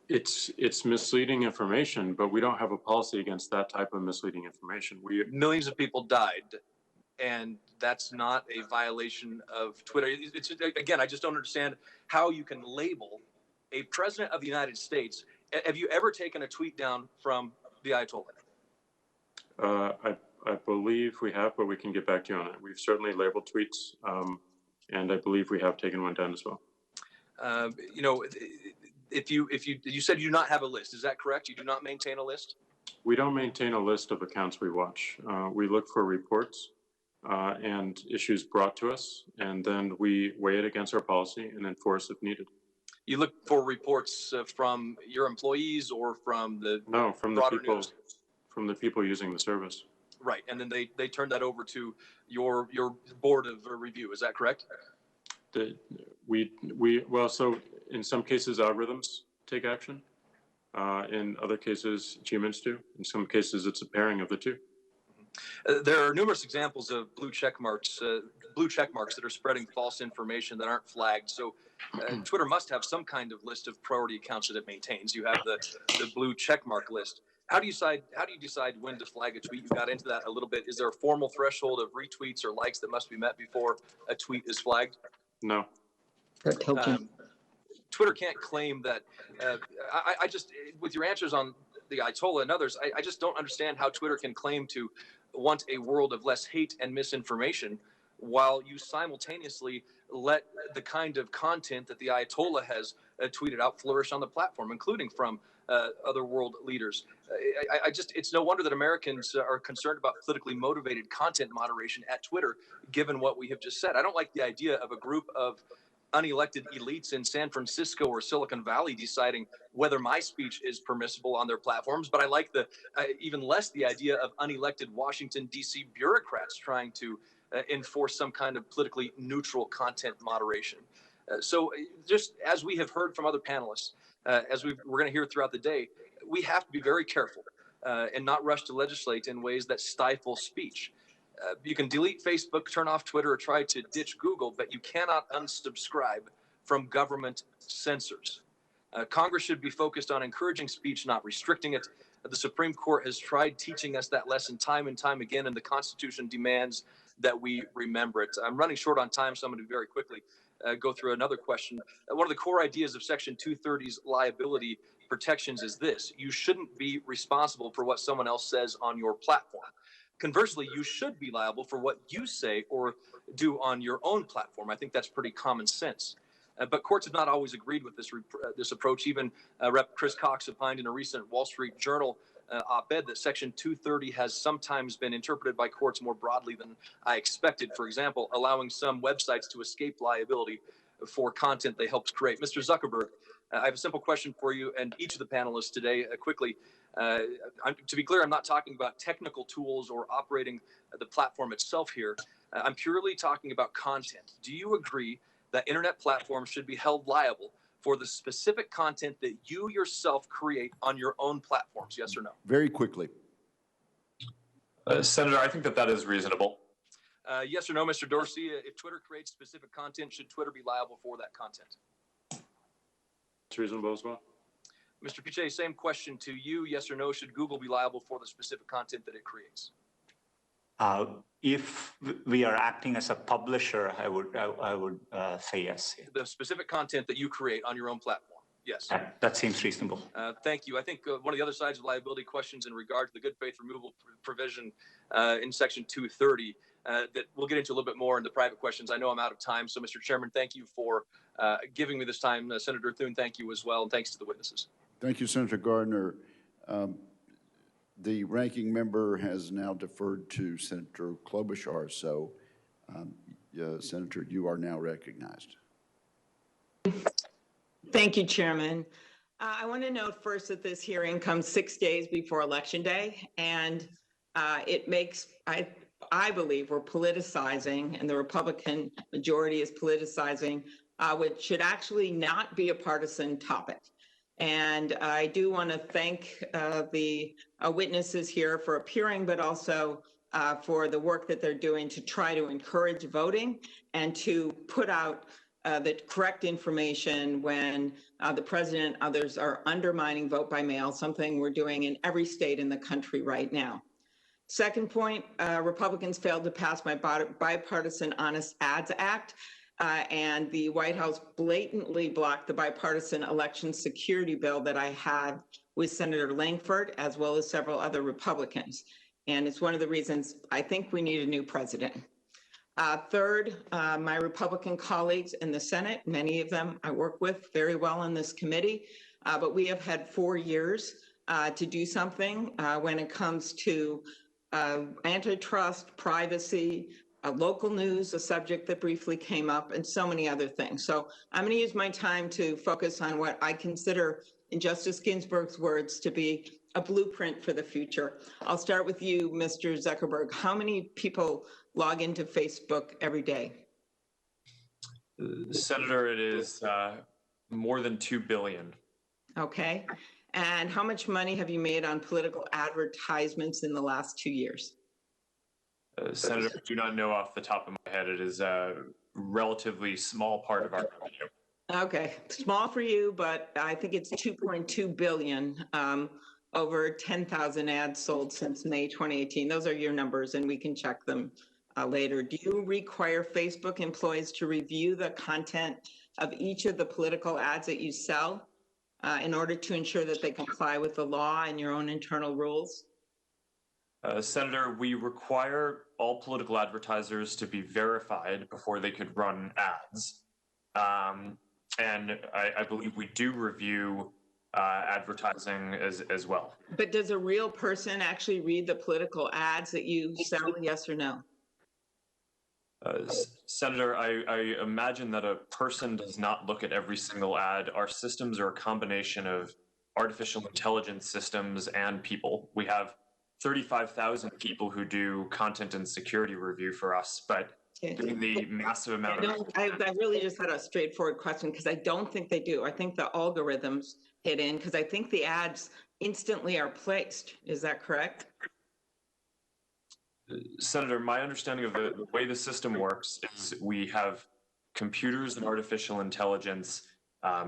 It's misleading information, but we don't have a policy against that type of misleading information. Millions of people died. and that's not a violation of Twitter. It's again, I just don't understand how you can label a president of the United States. Have you ever taken a tweet down from the Ayatollah? I believe we have, but we can get back to you on it. We've certainly labeled tweets, and I believe we have taken one down as well. You know, if you said you do not have a list, is that correct? You do not maintain a list? We don't maintain a list of accounts we watch. We look for reports and issues brought to us, and then we weigh it against our policy and enforce if needed. You look for reports from your employees or from the from broader the people news? From the people using the service. Right, and then they turn that over to your board of review. Is that correct? Well, so in some cases algorithms take action. In other cases, humans do. In some cases, it's a pairing of the two. There are numerous examples of blue check marks that are spreading false information that aren't flagged. So Twitter must have some kind of list of priority accounts that it maintains. You have the blue check mark list. How do you decide when to flag a tweet? You got into that a little bit. Is there a formal threshold of retweets or likes that must be met before a tweet is flagged? No. Twitter can't claim that. I just, with your answers on the Ayatollah and others, I just don't understand how Twitter can claim to want a world of less hate and misinformation while you simultaneously let the kind of content that the Ayatollah has tweeted out flourish on the platform, including from other world leaders. It's no wonder that Americans are concerned about politically motivated content moderation at Twitter, given what we have just said. I don't like the idea of a group of unelected elites in San Francisco or Silicon Valley deciding whether my speech is permissible on their platforms, but I like even less the idea of unelected Washington, D.C. bureaucrats trying to enforce some kind of politically neutral content moderation. So just as we have heard from other panelists, as we're going to hear throughout the day, we have to be very careful and not rush to legislate in ways that stifle speech. You can delete Facebook, turn off Twitter, or try to ditch Google, but you cannot unsubscribe from government censors. Congress should be focused on encouraging speech, not restricting it. The Supreme Court has tried teaching us that lesson time and time again, and the Constitution demands that we remember it. I'm running short on time, so I'm going to very quickly go through another question. One of the core ideas of Section 230's liability protections is this: you shouldn't be responsible for what someone else says on your platform. Conversely, you should be liable for what you say or do on your own platform. I think that's pretty common sense. But courts have not always agreed with this approach. Even Rep. Chris Cox opined in a recent Wall Street Journal op-ed that Section 230 has sometimes been interpreted by courts more broadly than I expected. For example, allowing some websites to escape liability for content they helped create. Mr. Zuckerberg, I have a simple question for you and each of the panelists today quickly. To be clear, I'm not talking about technical tools or operating the platform itself here. I'm purely talking about content. Do you agree that internet platforms should be held liable for the specific content that you yourself create on your own platforms? Yes or no? Very quickly. Senator, I think that is reasonable. Yes or no, Mr. Dorsey? If Twitter creates specific content, should Twitter be liable for that content? It's reasonable as well. Mr. Piche, same question to you. Yes or no, should Google be liable for the specific content that it creates? If we are acting as a publisher, I would say yes. The specific content that you create on your own platform. Yes. That seems reasonable. Thank you. I think one of the other sides of liability questions in regard to the good faith removal provision in Section 230 that we'll get into a little bit more in the private questions. I know I'm out of time. So, Mr. Chairman, thank you for giving me this time. Senator Thune, thank you as well. And thanks to the witnesses. Thank you, Senator Gardner. The ranking member has now deferred to Senator Klobuchar, so Senator, you are now recognized. Thank you, Chairman. I want to note first that this hearing comes 6 days before Election Day, and it makes, I believe we're politicizing, and the Republican majority is politicizing, which should actually not be a partisan topic. And I do want to thank the witnesses here for appearing, but also for the work that they're doing to try to encourage voting and to put out the correct information when the president and others are undermining vote by mail, something we're doing in every state in the country right now. Second point, Republicans failed to pass my bipartisan Honest Ads Act, and the White House blatantly blocked the bipartisan election security bill that I had with Senator Langford, as well as several other Republicans. And it's one of the reasons I think we need a new president. Third, my Republican colleagues in the Senate, many of them I work with very well in this committee, but we have had 4 years to do something when it comes to antitrust, privacy, local news, a subject that briefly came up, and so many other things. So I'm going to use my time to focus on what I consider, in Justice Ginsburg's words, to be a blueprint for the future. I'll start with you, Mr. Zuckerberg. How many people log into Facebook every day? Senator, it is more than 2 billion. Okay. And how much money have you made on political advertisements in the last 2 years? Senator, I do not know off the top of my head. It is a relatively small part of our revenue. Okay, small for you, but I think it's 2.2 billion, over 10,000 ads sold since May 2018. Those are your numbers, and we can check them later. Do you require Facebook employees to review the content of each of the political ads that you sell in order to ensure that they comply with the law and your own internal rules? Senator, we require all political advertisers to be verified before they could run ads. And I believe we do review advertising as well. But does a real person actually read the political ads that you sell, yes or no? Senator, I imagine that a person does not look at every single ad. Our systems are a combination of artificial intelligence systems and people. We have 35,000 people who do content and security review for us, but given the massive amount of... I really just had a straightforward question because I don't think they do. I think the algorithms hit in because I think the ads instantly are placed. Is that correct? Senator, my understanding of the way the system works is we have computers and artificial intelligence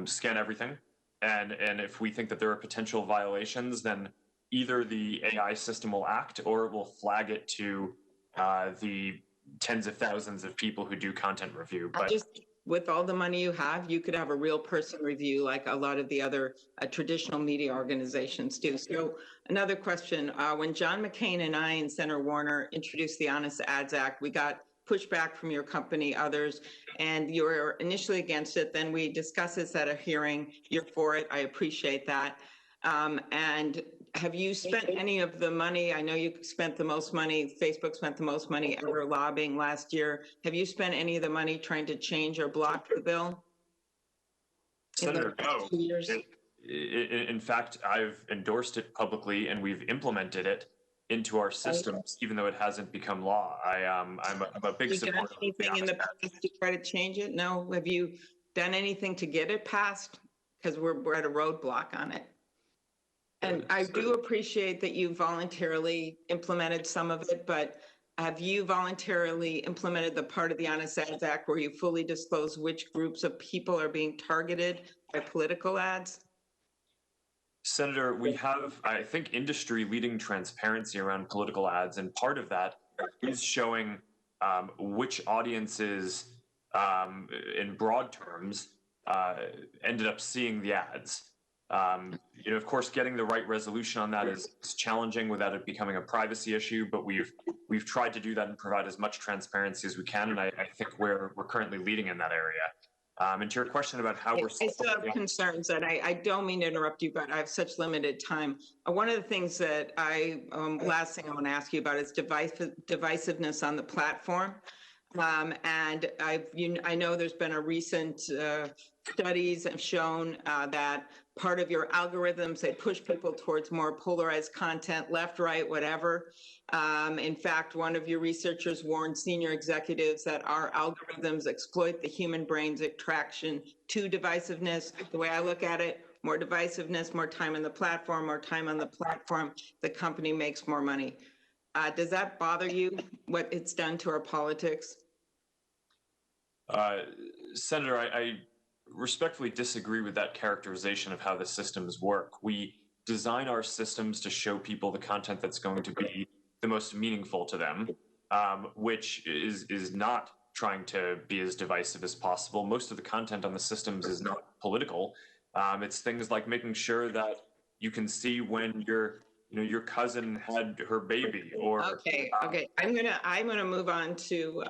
scan everything. And if we think that there are potential violations, then either the AI system will act or it will flag it to the tens of thousands of people who do content review. But just with all the money you have, you could have a real person review like a lot of the other traditional media organizations do. So another question, when John McCain and I and Senator Warner introduced the Honest Ads Act, we got pushback from your company, others, and you were initially against it. Then we discussed this at a hearing. You're for it. I appreciate that. And have you spent any of the money? I know you spent the most money, Facebook spent the most money ever lobbying last year. Have you spent any of the money trying to change or block the bill? Senator, no. In fact, I've endorsed it publicly and we've implemented it into our systems, even though it hasn't become law. I'm a big supporter. Have you done anything in the past to try to change it? No. Have you done anything to get it passed? Because we're at a roadblock on it. And I do appreciate that you voluntarily implemented some of it, but have you voluntarily implemented the part of the Honest Ads Act where you fully disclose which groups of people are being targeted by political ads? Senator, we have, I think, industry-leading transparency around political ads, and part of that is showing which audiences, in broad terms, ended up seeing the ads. Of course, getting the right resolution on that is challenging without it becoming a privacy issue, but we've tried to do that and provide as much transparency as we can, and I think we're currently leading in that area. And to your question about how we're... I still have concerns, and I don't mean to interrupt you, but I have such limited time. One of the things that last thing I want to ask you about is divisiveness on the platform. And I know there's been a recent studies have shown that part of your algorithms, they push people towards more polarized content, left, right, whatever. In fact, one of your researchers warned senior executives that our algorithms exploit the human brain's attraction to divisiveness. The way I look at it, more divisiveness, more time on the platform, more time on the platform, the company makes more money. Does that bother you, what it's done to our politics? Senator, I respectfully disagree with that characterization of how the systems work. We design our systems to show people the content that's going to be the most meaningful to them, which is not trying to be as divisive as possible. Most of the content on the systems is not political. It's things like making sure that you can see when your cousin had her baby, or Okay. I'm gonna move on to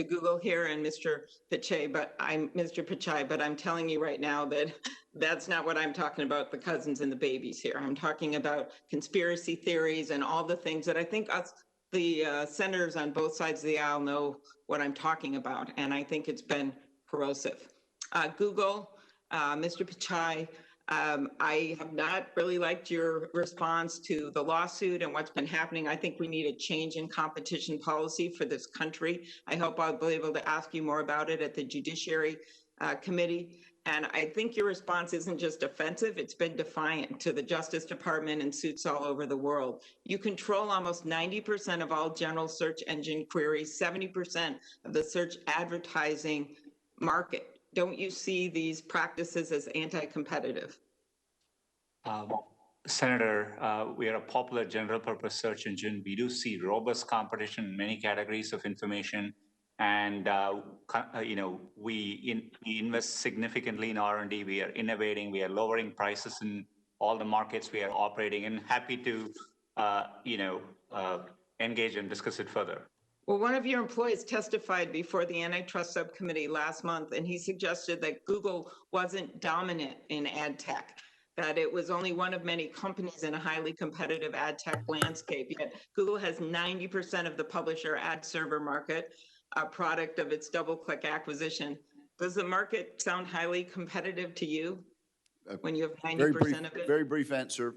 Google here and Mr. Pichai, but I'm telling you right now that that's not what I'm talking about, the cousins and the babies here. I'm talking about conspiracy theories and all the things that I think the senators on both sides of the aisle know what I'm talking about, and I think it's been corrosive. Google, Mr. Pichai, I have not really liked your response to the lawsuit and what's been happening. I think we need a change in competition policy for this country. I hope I'll be able to ask you more about it at the Judiciary Committee. And I think your response isn't just offensive, it's been defiant to the Justice Department and suits all over the world. You control almost 90% of all general search engine queries, 70% of the search advertising market. Don't you see these practices as anti-competitive? Senator, we are a popular general purpose search engine. We do see robust competition in many categories of information. And, we invest significantly in R&D. We are innovating. We are lowering prices in all the markets we are operating in. Happy to, engage and discuss it further. Well, one of your employees testified before the antitrust subcommittee last month, and he suggested that Google wasn't dominant in ad tech, that it was only one of many companies in a highly competitive ad tech landscape. Yet Google has 90% of the publisher ad server market, a product of its DoubleClick acquisition. Does the market sound highly competitive to you when you have 90% of it? Very brief answer.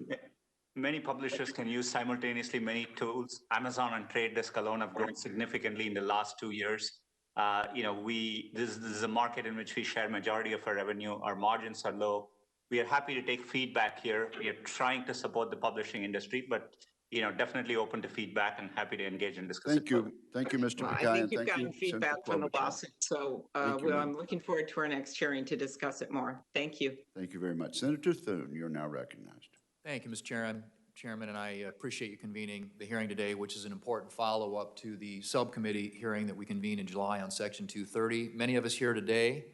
Many publishers can use simultaneously many tools. Amazon and Trade Desk alone have grown significantly in the last 2 years. This is a market in which we share majority of our revenue. Our margins are low. We are happy to take feedback here. We are trying to support the publishing industry, but definitely open to feedback and happy to engage and discuss. Thank you, Mr. Well, Pichai, I think and you've thank gotten you, feedback Senator from the Klobuchar. lawsuit, so Thank you, ma'am. I'm looking forward to our next hearing to discuss it more. Thank you. Thank you very much. Senator Thune, you're now recognized. Thank you, Mr. Chairman, and I appreciate you convening the hearing today, which is an important follow-up to the subcommittee hearing that we convened in July on Section 230. Many of us here today,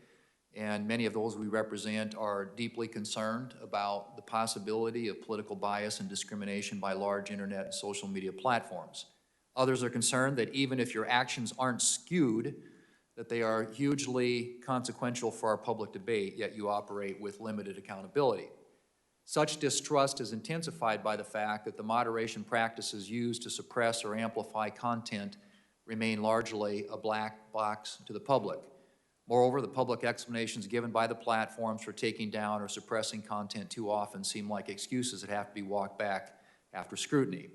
and many of those we represent, are deeply concerned about the possibility of political bias and discrimination by large internet and social media platforms. Others are concerned that even if your actions aren't skewed, that they are hugely consequential for our public debate, yet you operate with limited accountability. Such distrust is intensified by the fact that the moderation practices used to suppress or amplify content remain largely a black box to the public. Moreover, the public explanations given by the platforms for taking down or suppressing content too often seem like excuses that have to be walked back after scrutiny.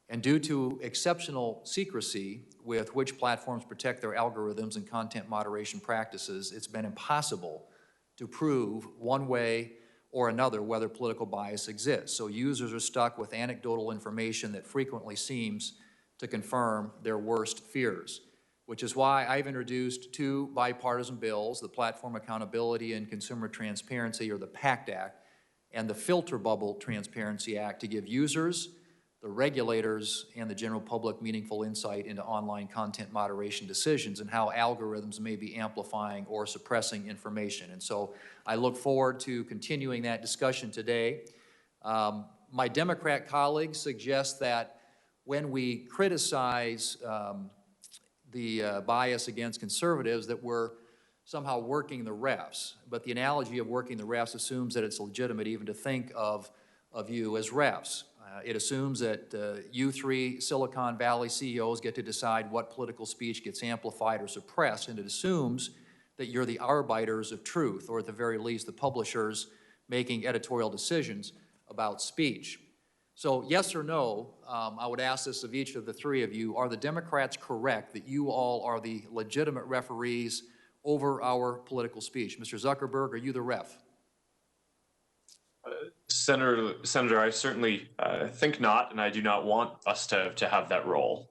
And due to exceptional secrecy with which platforms protect their algorithms and content moderation practices, it's been impossible to prove one way or another whether political bias exists. So users are stuck with anecdotal information that frequently seems to confirm their worst fears, which is why I've introduced two bipartisan bills, the Platform Accountability and Consumer Transparency, or the PACT Act, and the Filter Bubble Transparency Act, to give users, the regulators, and the general public meaningful insight into online content moderation decisions and how algorithms may be amplifying or suppressing information. And so I look forward to continuing that discussion today. My Democrat colleagues suggest that when we criticize the bias against conservatives, that we're somehow working the refs. But the analogy of working the refs assumes that it's legitimate even to think of you as refs. It assumes that you three Silicon Valley CEOs get to decide what political speech gets amplified or suppressed, and it assumes that you're the arbiters of truth, or at the very least, the publishers making editorial decisions about speech. So yes or no, I would ask this of each of the three of you, are the Democrats correct that you all are the legitimate referees over our political speech? Mr. Zuckerberg, are you the ref? Senator, I certainly think not, and I do not want us to have that role.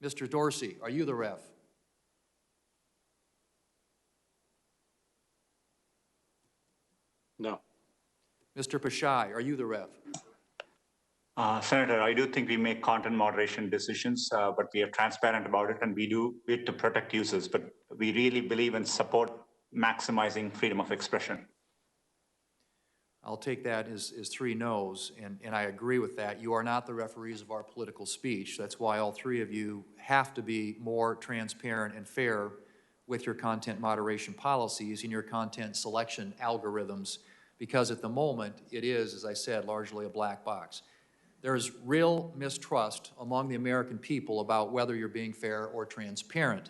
Mr. Dorsey, are you the ref? No. Mr. Pichai, are you the ref? Senator, I do think we make content moderation decisions, but we are transparent about it and we do it to protect users, but we really believe and support maximizing freedom of expression. I'll take that as three no's, and I agree with that. You are not the referees of our political speech. That's why all three of you have to be more transparent and fair with your content moderation policies and your content selection algorithms, because at the moment, it is, as I said, largely a black box. There's real mistrust among the American people about whether you're being fair or transparent.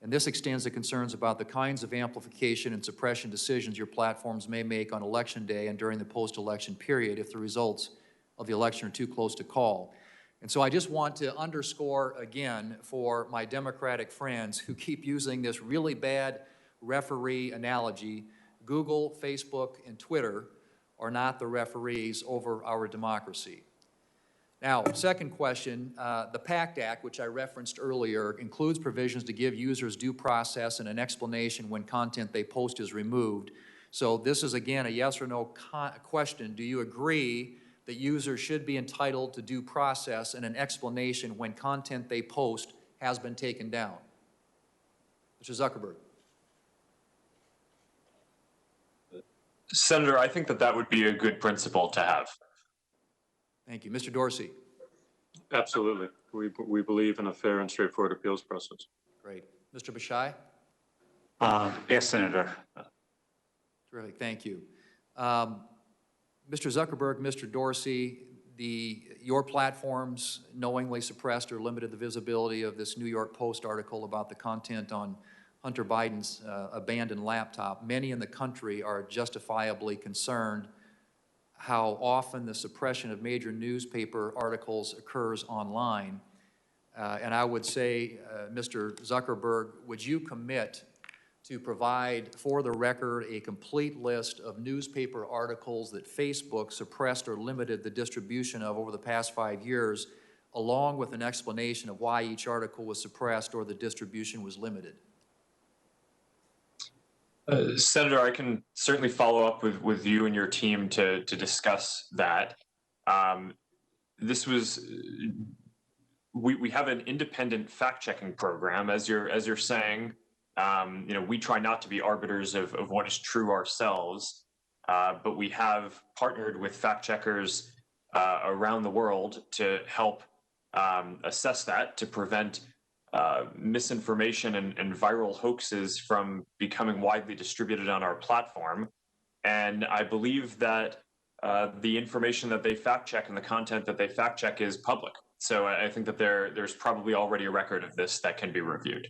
And this extends to concerns about the kinds of amplification and suppression decisions your platforms may make on Election Day and during the post-election period if the results of the election are too close to call. And so I just want to underscore again for my Democratic friends who keep using this really bad referee analogy, Google, Facebook, and Twitter are not the referees over our democracy. Now, second question, the PACT Act, which I referenced earlier, includes provisions to give users due process and an explanation when content they post is removed. So this is, again, a yes or no question. Do you agree that users should be entitled to due process and an explanation when content they post has been taken down? Mr. Zuckerberg. Senator, I think that that would be a good principle to have. Thank you. Mr. Dorsey. Absolutely. We believe in a fair and straightforward appeals process. Great. Mr. Bashai? Yes, Senator. Terrific. Thank you. Mr. Zuckerberg, Mr. Dorsey, your platforms knowingly suppressed or limited the visibility of this New York Post article about the content on Hunter Biden's abandoned laptop. Many in the country are justifiably concerned how often the suppression of major newspaper articles occurs online. And I would say, Mr. Zuckerberg, would you commit to provide for the record a complete list of newspaper articles that Facebook suppressed or limited the distribution of over the past 5 years, along with an explanation of why each article was suppressed or the distribution was limited? Senator, I can certainly follow up with you and your team to discuss that. This was, we have an independent fact-checking program, as you're saying. We try not to be arbiters of what is true ourselves, but we have partnered with fact-checkers around the world to help assess that, to prevent misinformation and viral hoaxes from becoming widely distributed on our platform. And I believe that the information that they fact check and the content that they fact check is public. So I think that there's probably already a record of this that can be reviewed.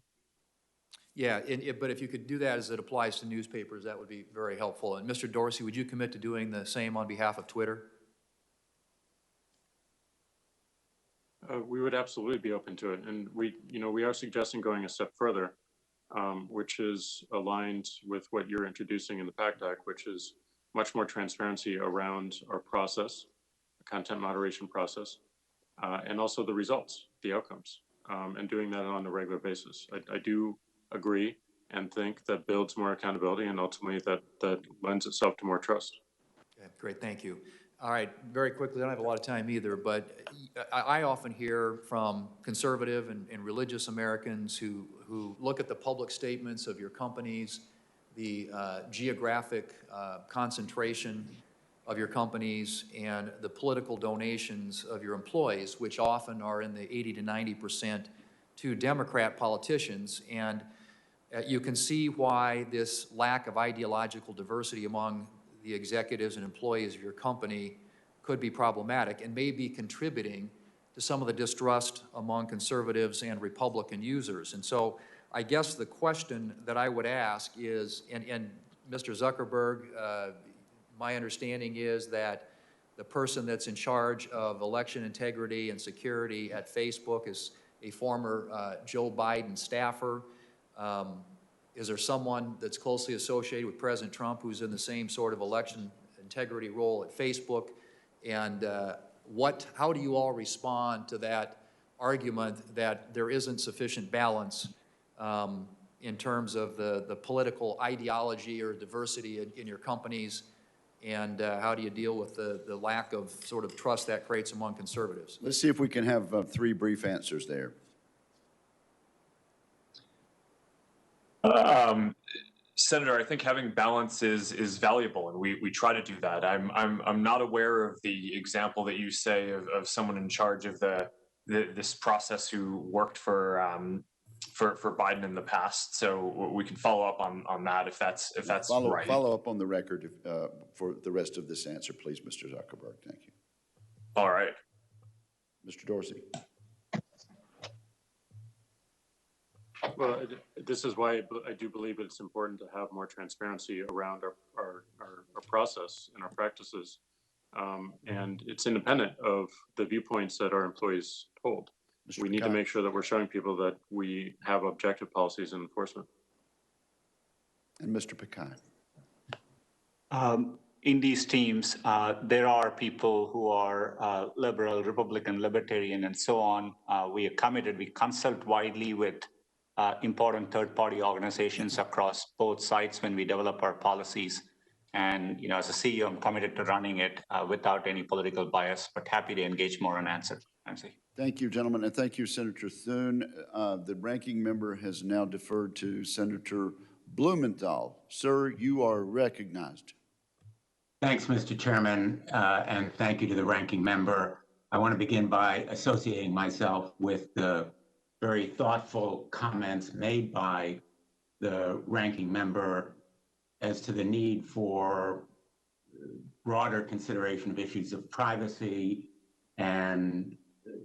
Yeah, but if you could do that as it applies to newspapers, that would be very helpful. And Mr. Dorsey, would you commit to doing the same on behalf of Twitter? We would absolutely be open to it. And we are suggesting going a step further, which is aligned with what you're introducing in the PACT Act, which is much more transparency around our process, the content moderation process, and also the results, the outcomes, and doing that on a regular basis. I do agree and think that builds more accountability and ultimately that lends itself to more trust. Okay, great, thank you. All right, very quickly, I don't have a lot of time either, but I often hear from conservative and religious Americans who look at the public statements of your companies, the geographic concentration of your companies, and the political donations of your employees, which often are in the 80 to 90% to Democrat politicians. And you can see why this lack of ideological diversity among the executives and employees of your company could be problematic and may be contributing to some of the distrust among conservatives and Republican users. And so I guess the question that I would ask is, and Mr. Zuckerberg, my understanding is that the person that's in charge of election integrity and security at Facebook is a former Joe Biden staffer. Is there someone that's closely associated with President Trump who's in the same sort of election integrity role at Facebook? And how do you all respond to that argument that there isn't sufficient balance in terms of the political ideology or diversity in your companies And how do you deal with the lack of sort of trust that creates among conservatives? Let's see if we can have three brief answers there. Senator, I think having balance is valuable, and we try to do that. I'm not aware of the example that you say of someone in charge of this process who worked for Biden in the past. So we can follow up on that if that's right. Follow up on the record for the rest of this answer, please, Mr. Zuckerberg. Thank you. All right. Mr. Dorsey. Well, this is why I do believe it's important to have more transparency around our process and our practices. And it's independent of the viewpoints that our employees hold. We need to make sure that we're showing people that we have objective policies and enforcement. And Mr. Pecan. In these teams, there are people who are liberal, Republican, libertarian, and so on. We are committed. We consult widely with important third-party organizations across both sides when we develop our policies. And as a CEO, I'm committed to running it without any political bias, but happy to engage more on answer. Nancy. Thank you, gentlemen, and thank you, Senator Thune. The ranking member has now deferred to Senator Blumenthal. Sir, you are recognized. Thanks, Mr. Chairman, and thank you to the ranking member. I want to begin by associating myself with the very thoughtful comments made by the ranking member as to the need for broader consideration of issues of privacy and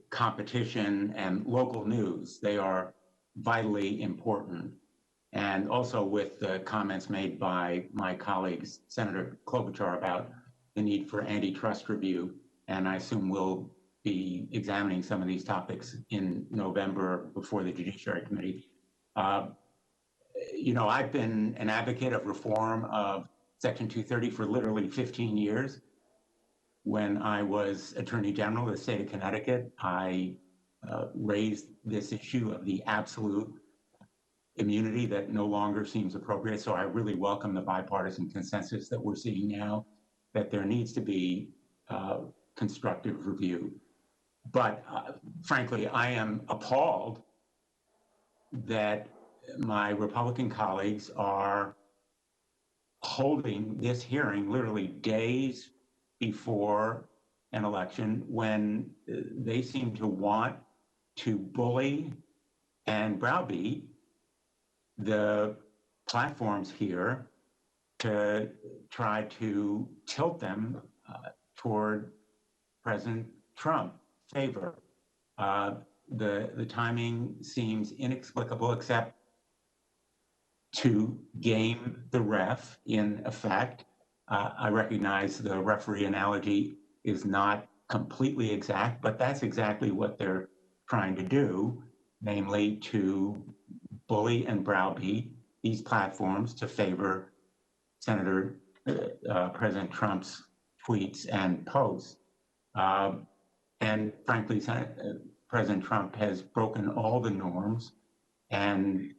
competition and local news. They are vitally important. And also with the comments made by my colleagues, Senator Klobuchar, about the need for antitrust review. And I assume we'll be examining some of these topics in November before the Judiciary Committee. I've been an advocate of reform of Section 230 for literally 15 years. When I was Attorney General of the state of Connecticut, I raised this issue of the absolute immunity that no longer seems appropriate. So I really welcome the bipartisan consensus that we're seeing now, that there needs to be constructive review. But frankly, I am appalled that my Republican colleagues are holding this hearing literally days before an election when they seem to want to bully and browbeat the platforms here to try to tilt them toward President Trump favor. The timing seems inexplicable, except to game the ref in effect. I recognize the referee analogy is not completely exact, but that's exactly what they're trying to do, namely to bully and browbeat these platforms to favor President Trump's tweets and posts. And frankly, President Trump has broken all the norms, and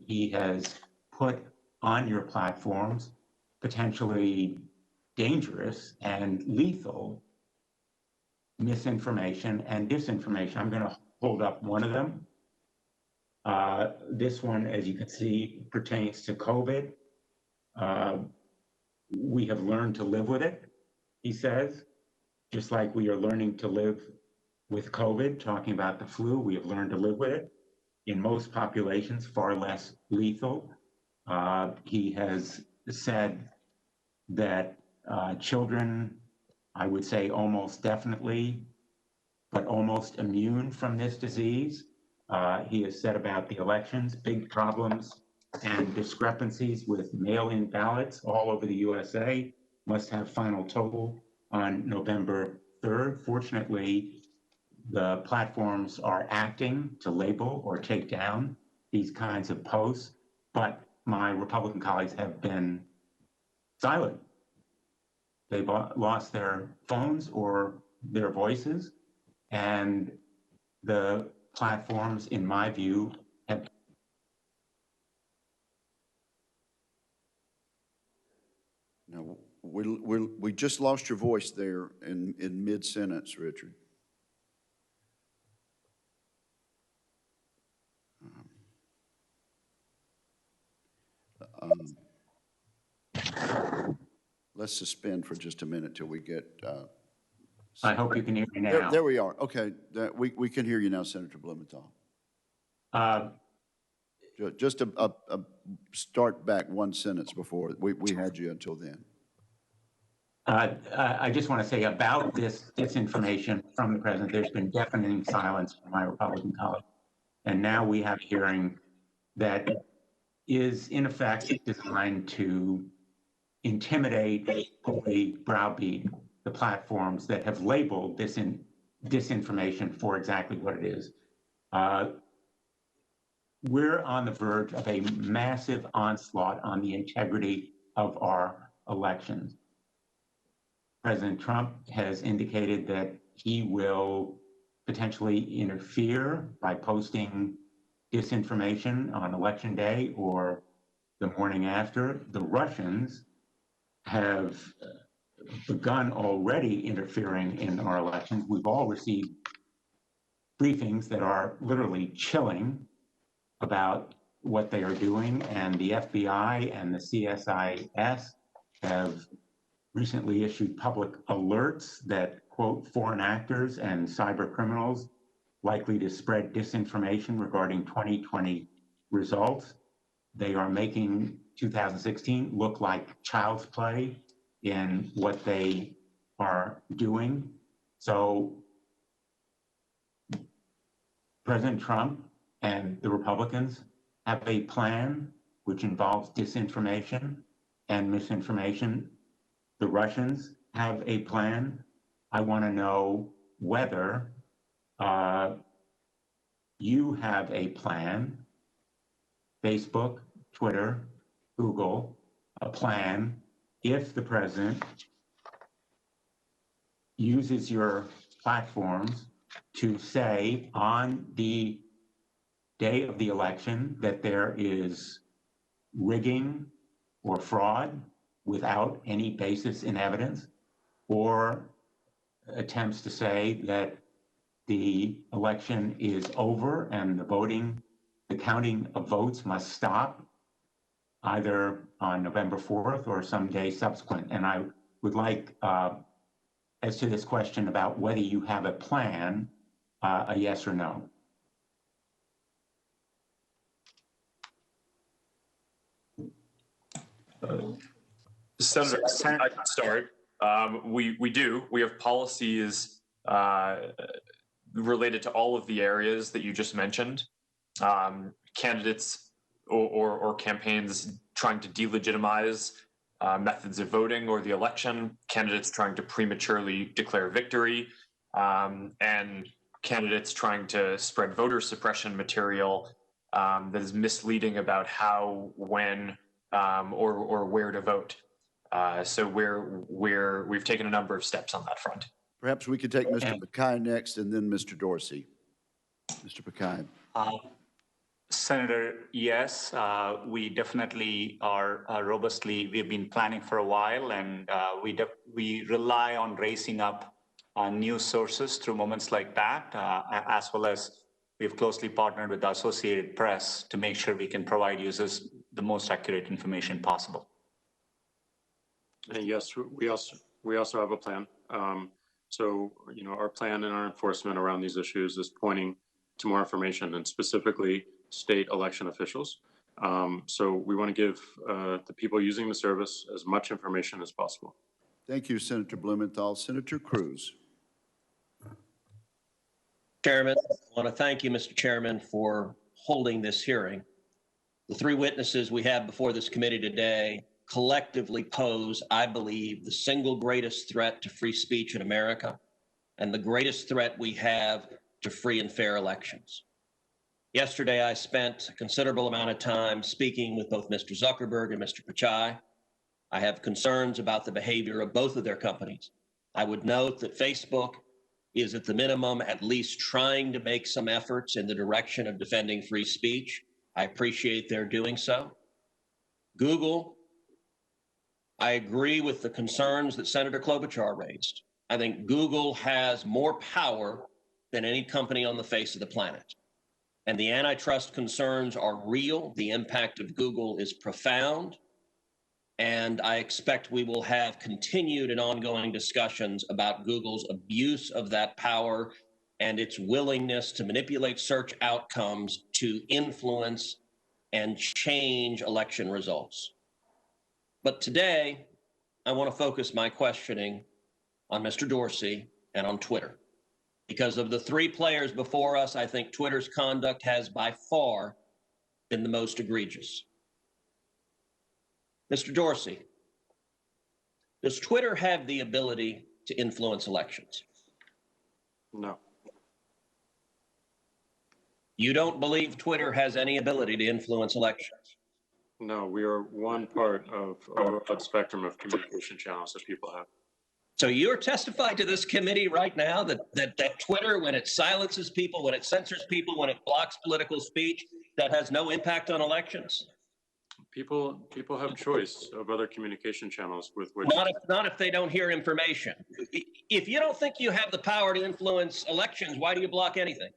he has put on your platforms potentially dangerous and lethal misinformation and disinformation. I'm going to hold up one of them. This one, as you can see, pertains to COVID. We have learned to live with it, he says, just like we are learning to live with COVID, talking about the flu. We have learned to live with it. In most populations, far less lethal. He has said that children, I would say almost definitely, but almost immune from this disease. He has said about the elections, big problems and discrepancies with mail-in ballots all over the USA, must have final total on November 3rd. Fortunately, the platforms are acting to label or take down these kinds of posts, but my Republican colleagues have been silent. They've lost their phones or their voices, and the platforms, in my view, have. No, We just lost your voice there in mid-sentence, Richard. Let's suspend for just a minute till we get. I hope you can hear me now. There we are. Okay, we can hear you now, Senator Blumenthal. Just a start back one sentence before. We had you until then. I just want to say about this disinformation from the president, there's been deafening silence from my Republican colleagues. And now we have a hearing that is in effect designed to intimidate, fully browbeat the platforms that have labeled disinformation for exactly what it is. We're on the verge of a massive onslaught on the integrity of our elections. President Trump has indicated that he will potentially interfere by posting disinformation on election day or the morning after. The Russians have begun already interfering in our elections. We've all received briefings that are literally chilling about what they are doing, and the FBI and the CSIS have recently issued public alerts that quote foreign actors and cyber criminals likely to spread disinformation regarding 2020 results. They are making 2016 look like child's play in what they are doing. So President Trump and the Republicans have a plan which involves disinformation and misinformation. The Russians have a plan. I want to know whether you have a plan, Facebook, Twitter, Google, a plan if the president uses your platforms to say on the day of the election that there is rigging or fraud without any basis in evidence, or attempts to say that the election is over and the counting of votes must stop either on November 4th or some day subsequent. And I would like, as to this question about whether you have a plan, a yes or no. Senator, I can start. We do. We have policies related to all of the areas that you just mentioned. Candidates or campaigns trying to delegitimize methods of voting or the election, candidates trying to prematurely declare victory, and candidates trying to spread voter suppression material that is misleading about how, when, or where to vote. So we've taken a number of steps on that front. Perhaps we could take Mr. Pakai next and then Mr. Dorsey. Mr. Pakai. Senator, yes, we definitely are we've been planning for a while, and we rely on raising up news sources through moments like that, as well as we've closely partnered with the Associated Press to make sure we can provide users the most accurate information possible. And yes, we also have a plan. So, our plan and our enforcement around these issues is pointing to more information, and specifically state election officials. So we want to give the people using the service as much information as possible. Thank you, Senator Blumenthal. Senator Cruz. Chairman, I want to thank you, Mr. Chairman, for holding this hearing. The three witnesses we have before this committee today collectively pose, I believe, the single greatest threat to free speech in America and the greatest threat we have to free and fair elections. Yesterday, I spent a considerable amount of time speaking with both Mr. Zuckerberg and Mr. Pichai. I have concerns about the behavior of both of their companies. I would note that Facebook is at the minimum at least trying to make some efforts in the direction of defending free speech. I appreciate their doing so. Google I agree with the concerns that Senator Klobuchar raised. I think Google has more power than any company on the face of the planet. And the antitrust concerns are real. The impact of Google is profound. And I expect we will have continued and ongoing discussions about Google's abuse of that power and its willingness to manipulate search outcomes to influence and change election results. But today, I want to focus my questioning on Mr. Dorsey and on Twitter. Because of the three players before us, I think Twitter's conduct has by far been the most egregious. Mr. Dorsey, does Twitter have the ability to influence elections? No. You don't believe Twitter has any ability to influence elections? No, we are one part of a broad spectrum of communication channels that people have. So you're testifying to this committee right now that Twitter, when it silences people, when it censors people, when it blocks political speech, that has no impact on elections? People have choice of other communication channels with which. Not if they don't hear information. If you don't think you have the power to influence elections, why do you block anything?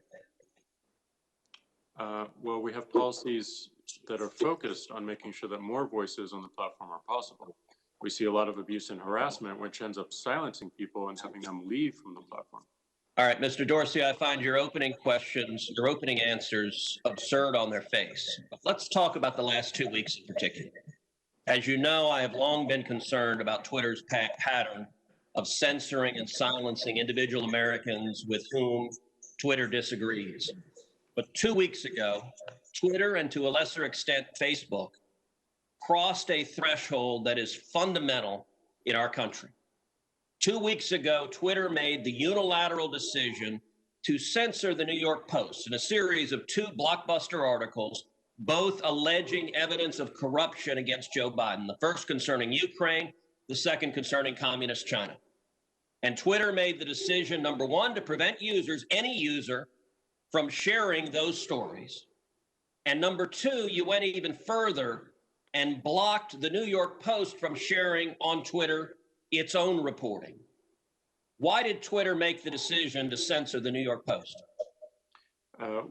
Well, we have policies that are focused on making sure that more voices on the platform are possible. We see a lot of abuse and harassment, which ends up silencing people and having them leave from the platform. All right, Mr. Dorsey, I find your opening questions, your opening answers absurd on their face. Let's talk about the last 2 weeks in particular. As you know, I have long been concerned about Twitter's pattern of censoring and silencing individual Americans with whom Twitter disagrees. But 2 weeks ago, Twitter, and to a lesser extent, Facebook, crossed a threshold that is fundamental in our country. 2 weeks ago, Twitter made the unilateral decision to censor the New York Post in a series of 2 blockbuster articles, both alleging evidence of corruption against Joe Biden, the first concerning Ukraine, the second concerning communist China. And Twitter made the decision, number one, to prevent users, any user, from sharing those stories. And number two, you went even further and blocked the New York Post from sharing on Twitter its own reporting. Why did Twitter make the decision to censor the New York Post?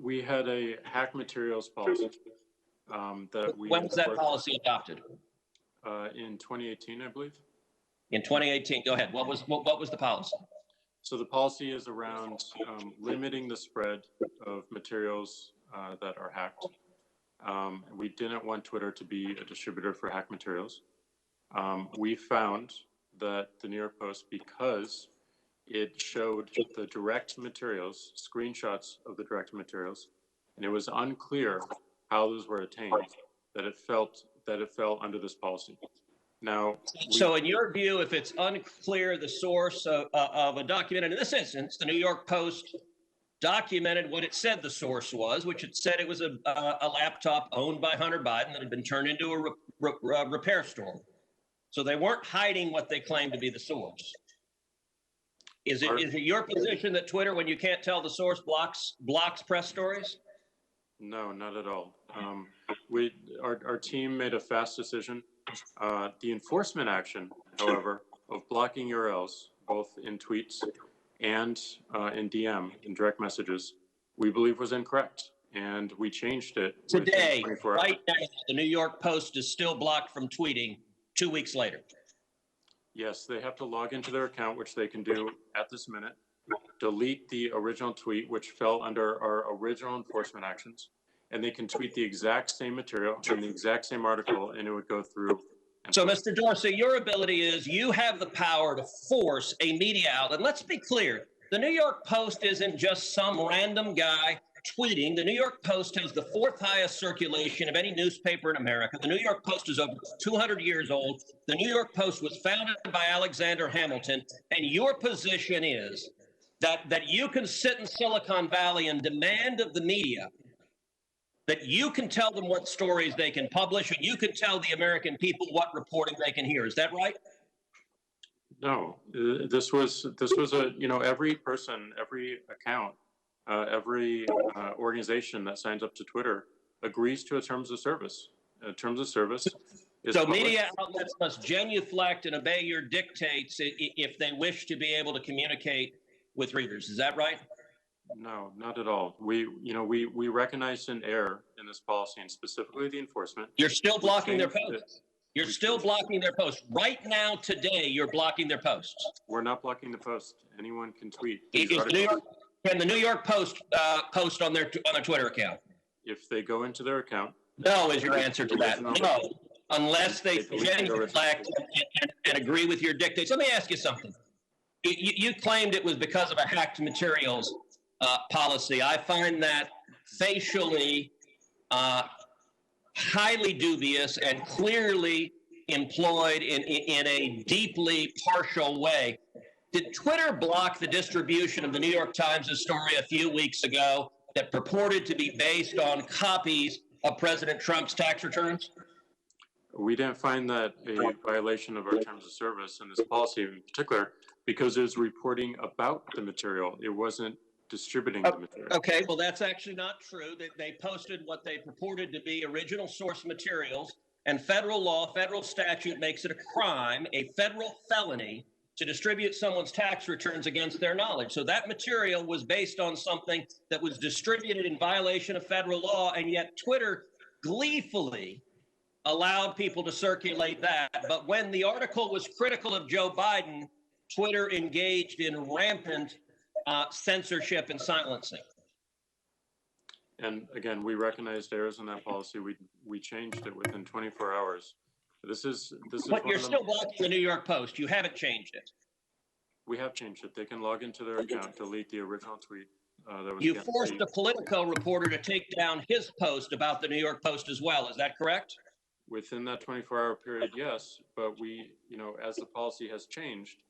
We had a hack materials policy that we. When was that policy adopted? In 2018, I believe. In 2018, go ahead. What was the policy? So the policy is around limiting the spread of materials that are hacked. We didn't want Twitter to be a distributor for hack materials. We found that the New York Post, because it showed the direct materials, screenshots of the direct materials, and it was unclear how those were attained, that it fell under this policy. Now, so in your view, if it's unclear the source of a document, and in this instance, the New York Post documented what it said the source was, which it said it was a laptop owned by Hunter Biden that had been turned into a repair store. So they weren't hiding what they claimed to be the source. Is it your position that Twitter, when you can't tell the source, blocks press stories? No, not at all. Our team made a fast decision. The enforcement action, however, of blocking URLs, both in tweets and in DM, in direct messages, we believe was incorrect. And we changed it. Today, right now, the New York Post is still blocked from tweeting 2 weeks later. Yes, they have to log into their account, which they can do at this minute, delete the original tweet, which fell under our original enforcement actions, and they can tweet the exact same material in the exact same article, and it would go through. So, Mr. Dorsey, your ability is you have the power to force a media outlet. Let's be clear. The New York Post isn't just some random guy tweeting. The New York Post has the 4th highest circulation of any newspaper in America. The New York Post is over 200 years old. The New York Post was founded by Alexander Hamilton. And your position is that you can sit in Silicon Valley and demand of the media that you can tell them what stories they can publish, and you can tell the American people what reporting they can hear. Is that right? No, this was every person, every account, every organization that signs up to Twitter agrees to a terms of service. Terms of service So media outlets must genuflect and obey your dictates if they wish to be able to communicate with readers. Is that right? No, not at all. We recognized an error in this policy and specifically the enforcement. You're still blocking their changed posts. You're still blocking their posts. Right now, today, you're blocking their posts. We're not blocking the post. Anyone can tweet. Can the New York Post post on their Twitter account? If they go into their account. No is your answer to that. No, unless they genuflect and agree with your dictates. Let me ask you something. You claimed it was because of a hacked materials policy. I find that facially highly dubious and clearly employed in a deeply partial way. Did Twitter block the distribution of the New York Times' story a few weeks ago that purported to be based on copies of President Trump's tax returns? We didn't find that a violation of our terms of service and this policy in particular because it was reporting about the material. It wasn't distributing the material. Okay, well, that's actually not true. They posted what they purported to be original source materials, and federal law, federal statute makes it a crime, a federal felony, to distribute someone's tax returns against their knowledge. So that material was based on something that was distributed in violation of federal law, and yet Twitter gleefully allowed people to circulate that. But when the article was critical of Joe Biden, Twitter engaged in rampant censorship and silencing. And again, we recognized errors in that policy. We changed it within 24 hours. This is. But you're still blocking the New York Post. You haven't changed it. We have changed it. They can log into their account, delete the original tweet. That was you forced a Politico reporter to take down his post about the New York Post as well. Is that correct? Within that 24-hour period, yes. But we, as the policy has changed,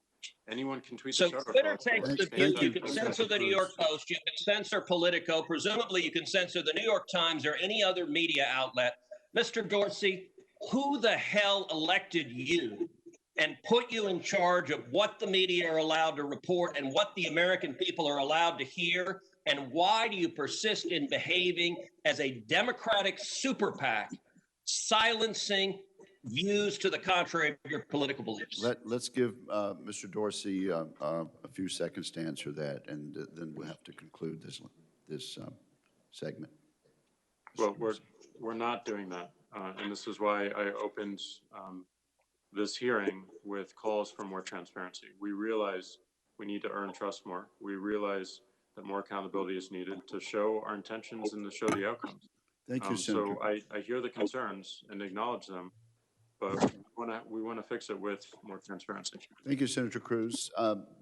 anyone can tweet. So Twitter takes the view you can censor the New York Post, you can censor Politico, presumably you can censor the New York Times or any other media outlet. Mr. Dorsey, who the hell elected you and put you in charge of what the media are allowed to report and what the American people are allowed to hear? And why do you persist in behaving as a Democratic super PAC, silencing views to the contrary of your political beliefs? Let's give Mr. Dorsey a few seconds to answer that, and then we'll have to conclude this segment. Well, we're not doing that, and this is why I opened this hearing with calls for more transparency. We realize we need to earn trust more. We realize that more accountability is needed to show our intentions and to show the outcomes. Thank you, Senator. So I hear the concerns and acknowledge them, but we want to fix it with more transparency. Thank you, Senator Cruz.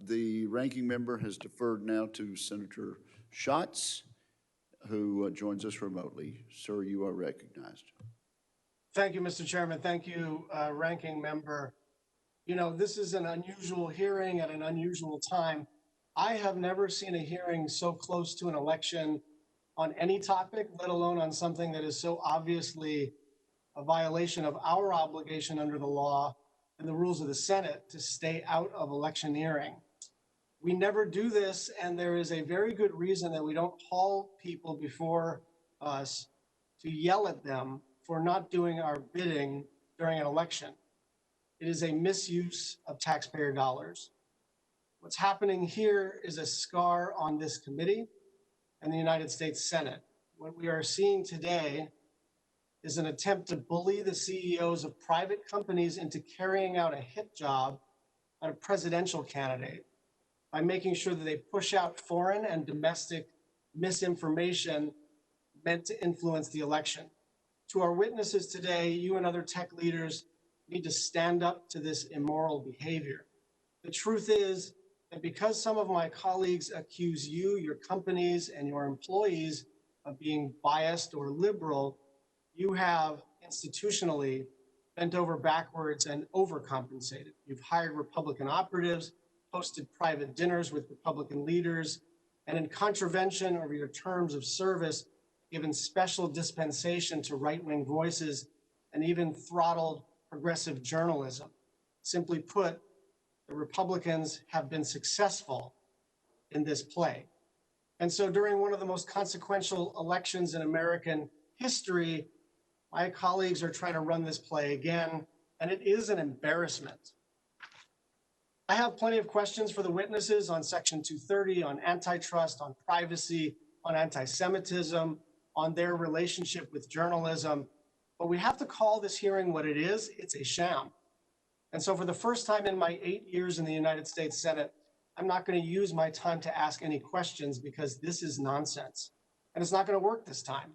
The ranking member has deferred now to Senator Schatz, who joins us remotely. Sir, you are recognized. Thank you, Mr. Chairman. Thank you, ranking member. This is an unusual hearing at an unusual time. I have never seen a hearing so close to an election on any topic, let alone on something that is so obviously a violation of our obligation under the law and the rules of the Senate to stay out of electioneering. We never do this, and there is a very good reason that we don't haul people before us to yell at them for not doing our bidding during an election. It is a misuse of taxpayer dollars. What's happening here is a scar on this committee and the United States Senate. What we are seeing today is an attempt to bully the CEOs of private companies into carrying out a hit job on a presidential candidate by making sure that they push out foreign and domestic misinformation meant to influence the election. To our witnesses today, you and other tech leaders need to stand up to this immoral behavior. The truth is that because some of my colleagues accuse you, your companies, and your employees of being biased or liberal, you have institutionally bent over backwards and overcompensated. You've hired Republican operatives, hosted private dinners with Republican leaders, and in contravention of your terms of service, given special dispensation to right-wing voices and even throttled progressive journalism. Simply put, the Republicans have been successful in this play. And so during one of the most consequential elections in American history, My colleagues are trying to run this play again, and it is an embarrassment. I have plenty of questions for the witnesses on Section 230, on antitrust, on privacy, on anti-Semitism, on their relationship with journalism, but we have to call this hearing what it is. It's a sham. And so for the first time in my 8 years in the United States Senate, I'm not going to use my time to ask any questions because this is nonsense. And it's not going to work this time.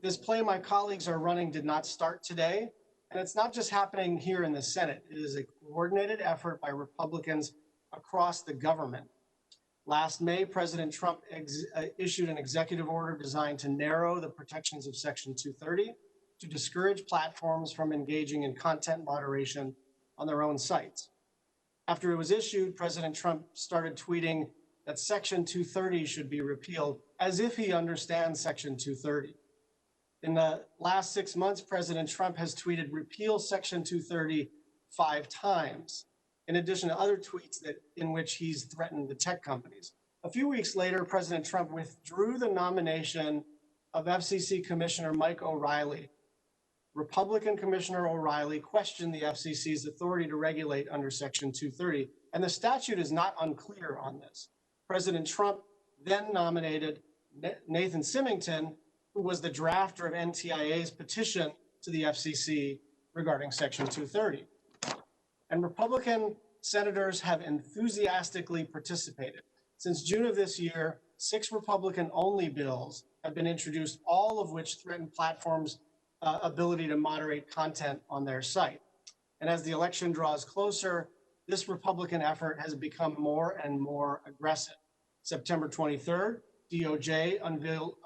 This play my colleagues are running did not start today. And it's not just happening here in the Senate. It is a coordinated effort by Republicans across the government. Last May, President Trump issued an executive order designed to narrow the protections of Section 230 to discourage platforms from engaging in content moderation on their own sites. After it was issued, President Trump started tweeting that Section 230 should be repealed, as if he understands Section 230. In the last 6 months, President Trump has tweeted repeal Section 230 5 times, in addition to other tweets in which he's threatened the tech companies. A few weeks later, President Trump withdrew the nomination of FCC Commissioner Mike O'Reilly. Republican Commissioner O'Reilly questioned the FCC's authority to regulate under Section 230, and the statute is not unclear on this. President Trump then nominated Nathan Symington, who was the drafter of NTIA's petition to the FCC regarding Section 230. And Republican senators have enthusiastically participated. Since June of this year, 6 Republican-only bills have been introduced, all of which threaten platforms' ability to moderate content on their site. And as the election draws closer, this Republican effort has become more and more aggressive. September 23rd, DOJ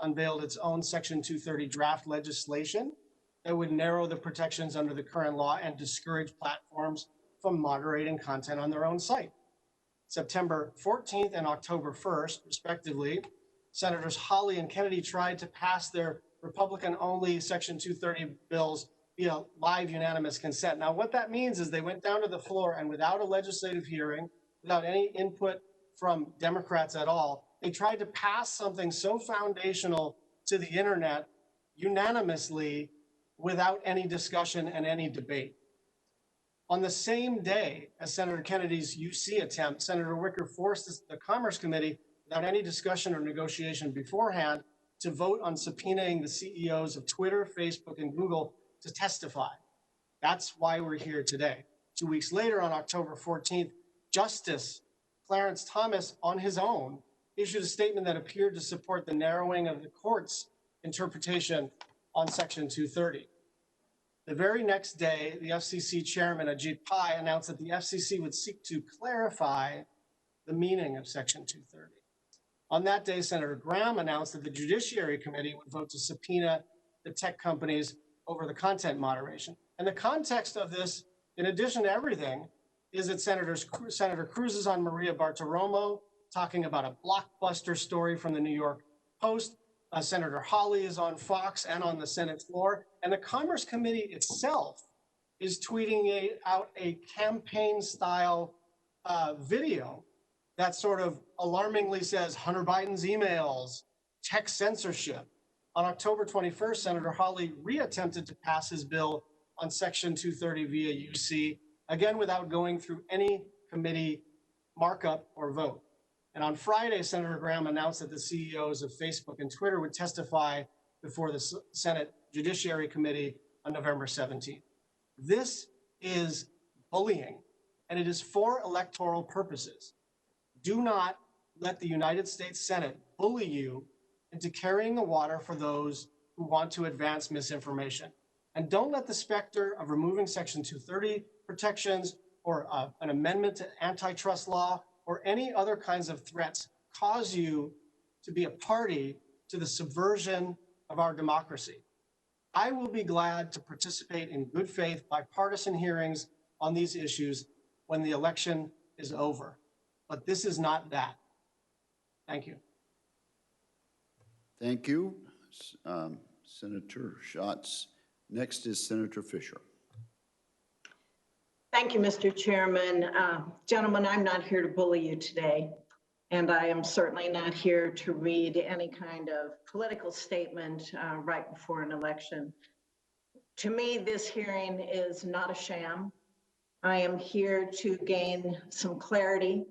unveiled its own Section 230 draft legislation that would narrow the protections under the current law and discourage platforms from moderating content on their own site. September 14th and October 1st, respectively, Senators Hawley and Kennedy tried to pass their Republican-only Section 230 bills via live unanimous consent. Now, what that means is they went down to the floor and without a legislative hearing, without any input from Democrats at all, they tried to pass something so foundational to the internet unanimously without any discussion and any debate. On the same day as Senator Kennedy's UC attempt, Senator Wicker forced the Commerce Committee, without any discussion or negotiation beforehand, to vote on subpoenaing the CEOs of Twitter, Facebook, and Google to testify. That's why we're here today. 2 weeks later, on October 14th, Justice Clarence Thomas, on his own, issued a statement that appeared to support the narrowing of the court's interpretation on Section 230. The very next day, the FCC chairman, Ajit Pai, announced that the FCC would seek to clarify the meaning of Section 230. On that day, Senator Graham announced that the Judiciary Committee would vote to subpoena the tech companies over the content moderation. And the context of this, in addition to everything, is that Senator Cruz is on Maria Bartiromo talking about a blockbuster story from the New York Post. Senator Hawley is on Fox and on the Senate floor. And the Commerce Committee itself is tweeting out a campaign-style video that sort of alarmingly says Hunter Biden's emails, tech censorship. On October 21st, Senator Hawley reattempted to pass his bill on Section 230 via UC, again without going through any committee markup or vote. And on Friday, Senator Graham announced that the CEOs of Facebook and Twitter would testify before the Senate Judiciary Committee on November 17th. This is bullying, and it is for electoral purposes. Do not let the United States Senate bully you into carrying the water for those who want to advance misinformation. And don't let the specter of removing Section 230 protections or an amendment to antitrust law or any other kinds of threats cause you to be a party to the subversion of our democracy. I will be glad to participate in good faith bipartisan hearings on these issues when the election is over. But this is not that. Thank you. Thank you, Senator Schatz. Next is Senator Fisher. Thank you, Mr. Chairman. Gentlemen, I'm not here to bully you today, and I am certainly not here to read any kind of political statement right before an election. To me, this hearing is not a sham. I am here to gain some clarity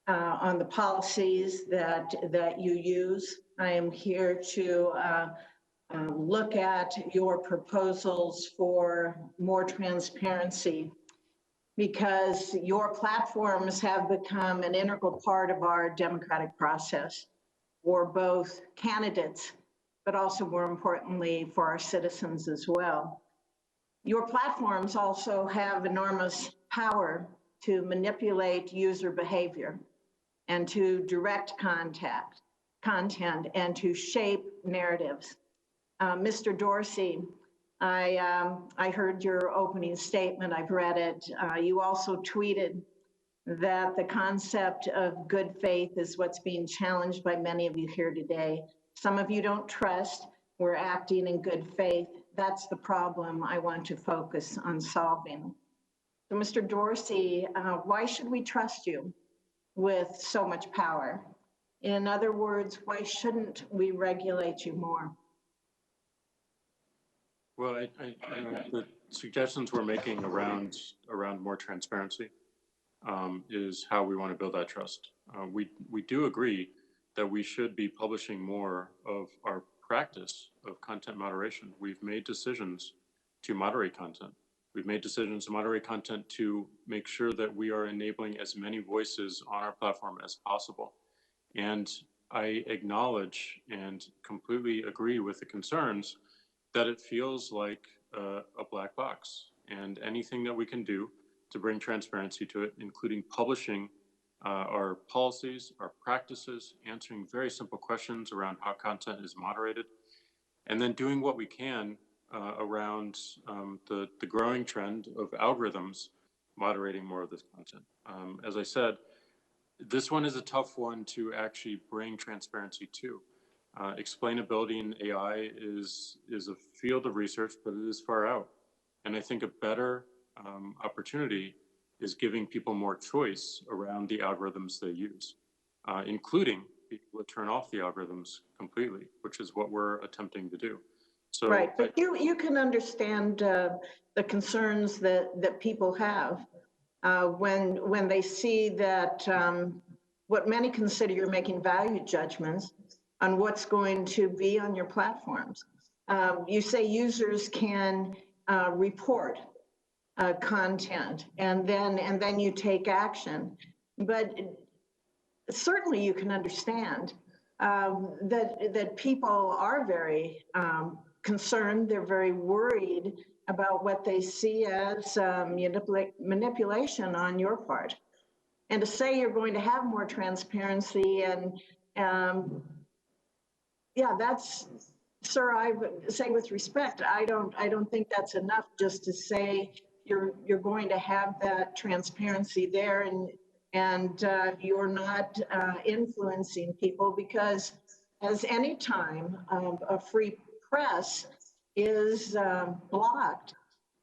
on the policies that you use. I am here to look at your proposals for more transparency, because your platforms have become an integral part of our democratic process for both candidates, but also more importantly for our citizens as well. Your platforms also have enormous power to manipulate user behavior and to direct content and to shape narratives. Mr. Dorsey, I heard your opening statement. I've read it. You also tweeted that the concept of good faith is what's being challenged by many of you here today. Some of you don't trust we're acting in good faith. That's the problem I want to focus on solving. So, Mr. Dorsey, why should we trust you with so much power? In other words, why shouldn't we regulate you more? Well, the suggestions we're making around more transparency is how we want to build that trust. We do agree that we should be publishing more of our practice of content moderation. We've made decisions to moderate content. We've made decisions to moderate content to make sure that we are enabling as many voices on our platform as possible. And I acknowledge and completely agree with the concerns that it feels like a black box, and anything that we can do to bring transparency to it, including publishing our policies, our practices, answering very simple questions around how content is moderated, and then doing what we can around the growing trend of algorithms moderating more of this content. As I said, this one is a tough one to actually bring transparency to. Explainability in AI is a field of research, but it is far out. And I think a better opportunity is giving people more choice around the algorithms they use, including people to turn off the algorithms completely, which is what we're attempting to do. So, right, but you can understand the concerns that people have when they see that what many consider you're making value judgments on what's going to be on your platforms. You say users can report content and then you take action, but certainly you can understand that people are very concerned. They're very worried about what they see as manipulation on your part. And to say you're going to have more transparency and yeah, that's, sir, I would say with respect, I don't think that's enough just to say you're going to have that transparency there and you're not influencing people, because as any time a free press is blocked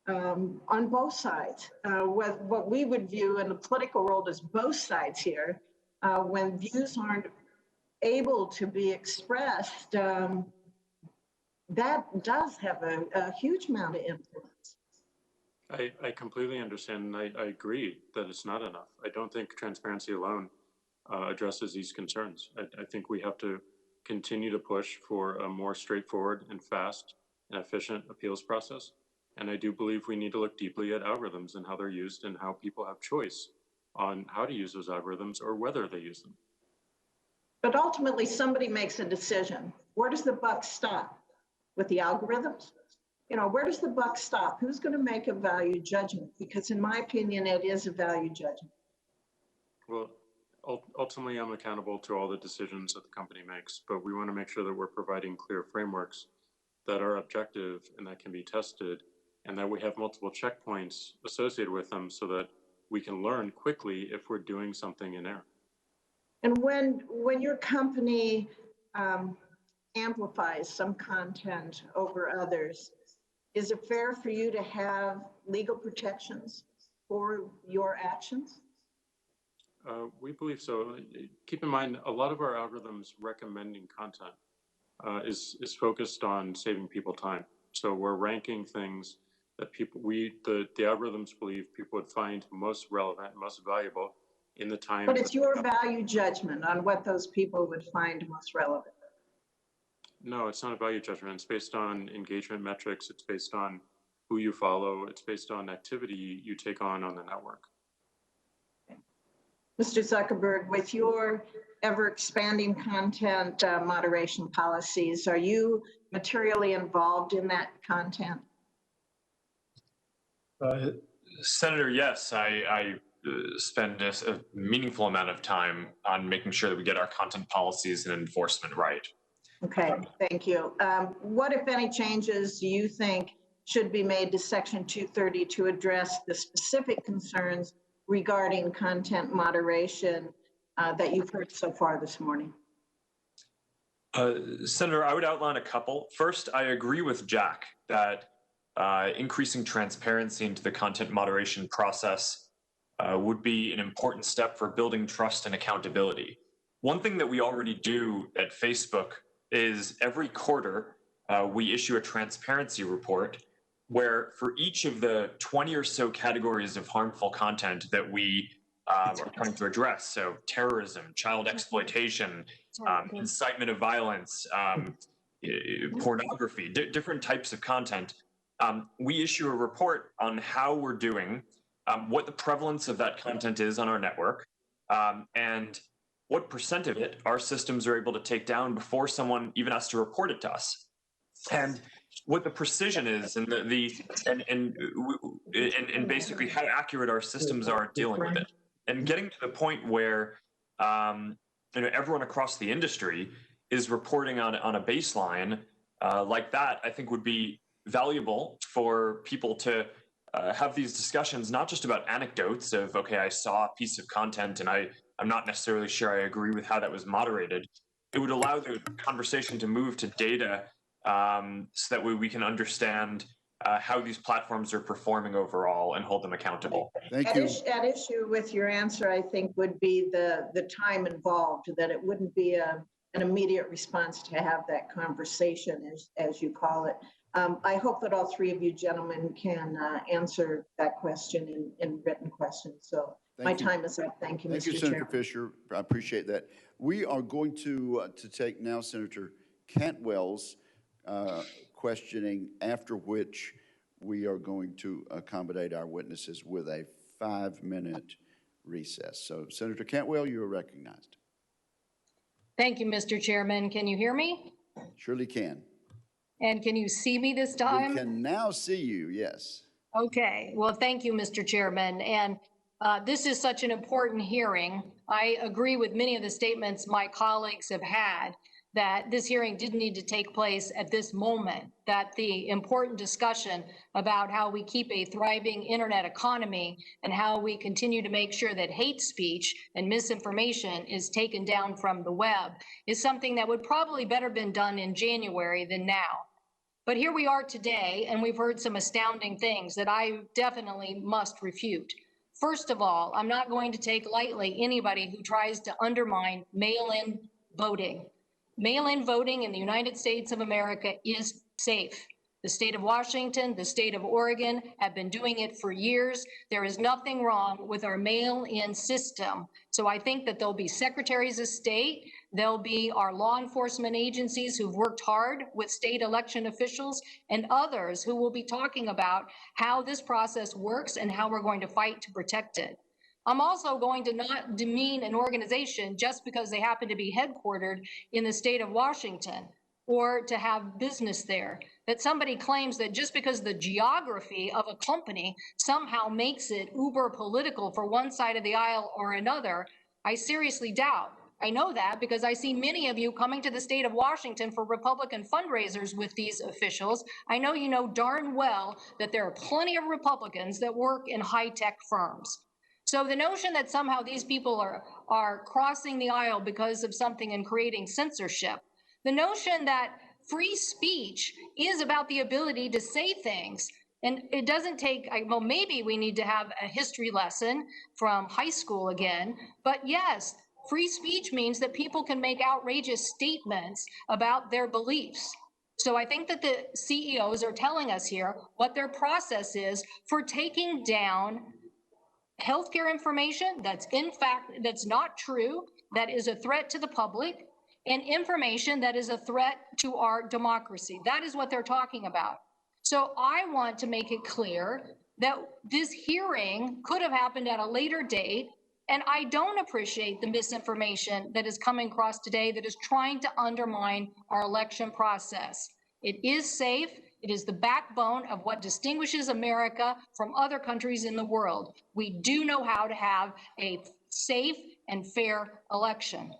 on both sides. What we would view in the political world as both sides here, when views aren't able to be expressed, that does have a huge amount of influence. I completely understand, and I agree that it's not enough. I don't think transparency alone addresses these concerns. I think we have to continue to push for a more straightforward and fast and efficient appeals process. And I do believe we need to look deeply at algorithms and how they're used and how people have choice on how to use those algorithms or whether they use them. But ultimately, somebody makes a decision. Where does the buck stop? With the algorithms? You know, where does the buck stop? Who's going to make a value judgment? Because in my opinion, it is a value judgment. Well, ultimately, I'm accountable to all the decisions that the company makes, but we want to make sure that we're providing clear frameworks that are objective and that can be tested, and that we have multiple checkpoints associated with them so that we can learn quickly if we're doing something in error. And when your company amplifies some content over others, is it fair for you to have legal protections for your actions? We believe so. Keep in mind, a lot of our algorithms recommending content is focused on saving people time. So we're ranking things that the algorithms believe people would find most relevant, most valuable in the time. But it's your value judgment on what those people would find most relevant. No, it's not a value judgment. It's based on engagement metrics. It's based on who you follow. It's based on activity you take on the network. Mr. Zuckerberg, with your ever-expanding content moderation policies, are you materially involved in that content? Senator, yes, I spend a meaningful amount of time on making sure that we get our content policies and enforcement right. Okay, thank you. What, if any, changes do you think should be made to Section 230 to address the specific concerns regarding content moderation that you've heard so far this morning? Senator, I would outline a couple. First, I agree with Jack that increasing transparency into the content moderation process would be an important step for building trust and accountability. One thing that we already do at Facebook is every quarter we issue a transparency report where for each of the 20 or so categories of harmful content that we are trying to address, so terrorism, child exploitation, incitement of violence, pornography, different types of content, we issue a report on how we're doing, what the prevalence of that content is on our network, and what % of it our systems are able to take down before someone even has to report it to us, and what the precision is, and and basically how accurate our systems are at dealing with it, and getting to the point where everyone across the industry is reporting on a baseline like that. I think would be valuable for people to have these discussions, not just about anecdotes of, okay, I saw a piece of content and I'm not necessarily sure I agree with how that was moderated. It would allow the conversation to move to data so that way we can understand how these platforms are performing overall and hold them accountable. Thank you. At issue with your answer, I think, would be the time involved, that it wouldn't be an immediate response to have that conversation, as you call it. I hope that all three of you gentlemen can answer that question in written questions. So my time is up. Thank you, Mr. Chair. Thank you, Senator Fisher. I appreciate that. We are going to take now Senator Cantwell's questioning, after which we are going to accommodate our witnesses with a 5-minute recess. So, Senator Cantwell, you are recognized. Thank you, Mr. Chairman. Can you hear me? Surely can. And can you see me this time? We can now see you, yes. Okay, well, thank you, Mr. Chairman. And this is such an important hearing. I agree with many of the statements my colleagues have had, that this hearing didn't need to take place at this moment, that the important discussion about how we keep a thriving internet economy and how we continue to make sure that hate speech and misinformation is taken down from the web is something that would probably better been done in January than now. But here we are today, and we've heard some astounding things that I definitely must refute. First of all, I'm not going to take lightly anybody who tries to undermine mail-in voting. Mail-in voting in the United States of America is safe. The state of Washington, the state of Oregon have been doing it for years. There is nothing wrong with our mail-in system. So I think that there'll be secretaries of state, there'll be our law enforcement agencies who've worked hard with state election officials, and others who will be talking about how this process works and how we're going to fight to protect it. I'm also going to not demean an organization just because they happen to be headquartered in the state of Washington or to have business there. That somebody claims that just because the geography of a company somehow makes it uber political for one side of the aisle or another, I seriously doubt. I know that because I see many of you coming to the state of Washington for Republican fundraisers with these officials. I know you know darn well that there are plenty of Republicans that work in high-tech firms. So the notion that somehow these people are crossing the aisle because of something and creating censorship, the notion that free speech is about the ability to say things, and it doesn't take, well, maybe we need to have a history lesson from high school again, but yes, free speech means that people can make outrageous statements about their beliefs. So I think that the CEOs are telling us here what their process is for taking down healthcare information that's in fact, that's not true, that is a threat to the public, and information that is a threat to our democracy. That is what they're talking about. So I want to make it clear that this hearing could have happened at a later date, and I don't appreciate the misinformation that is coming across today that is trying to undermine our election process. It is safe. It is the backbone of what distinguishes America from other countries in the world. We do know how to have a safe and fair election.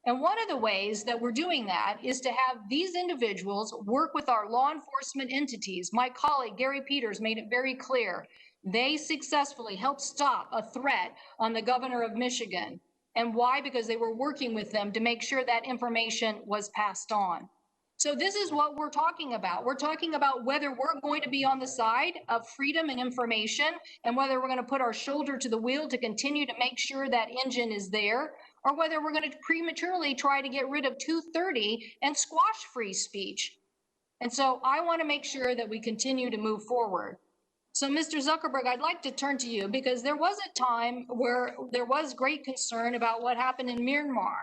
And one of the ways that we're doing that is to have these individuals work with our law enforcement entities. My colleague, Gary Peters, made it very clear. They successfully helped stop a threat on the governor of Michigan. And why? Because they were working with them to make sure that information was passed on. So this is what we're talking about. We're talking about whether we're going to be on the side of freedom and information, and whether we're going to put our shoulder to the wheel to continue to make sure that engine is there, or whether we're going to prematurely try to get rid of 230 and squash free speech. And so I want to make sure that we continue to move forward. So Mr. Zuckerberg, I'd like to turn to you, because there was a time where there was great concern about what happened in Myanmar,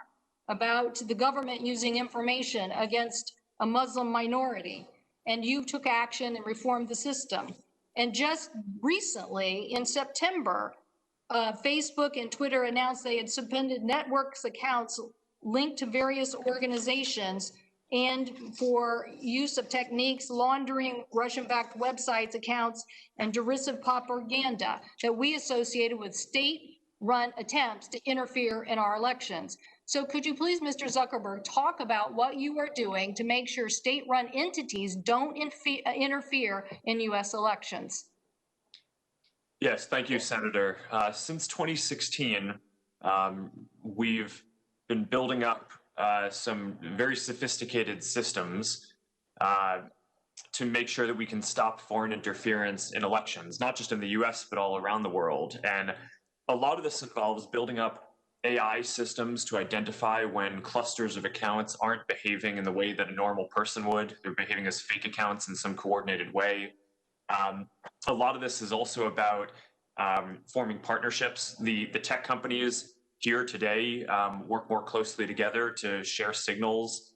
about the government using information against a Muslim minority, and you took action and reformed the system. And just recently, in September, Facebook and Twitter announced they had suspended networks accounts linked to various organizations and for use of techniques laundering Russian-backed websites, accounts, and derisive propaganda that we associated with state-run attempts to interfere in our elections. So could you please, Mr. Zuckerberg, talk about what you are doing to make sure state-run entities don't interfere in U.S. elections? Yes, thank you, Senator. Since 2016, we've been building up some very sophisticated systems to make sure that we can stop foreign interference in elections, not just in the US, but all around the world. And a lot of this involves building up AI systems to identify when clusters of accounts aren't behaving in the way that a normal person would. They're behaving as fake accounts in some coordinated way. A lot of this is also about forming partnerships. The tech companies here today work more closely together to share signals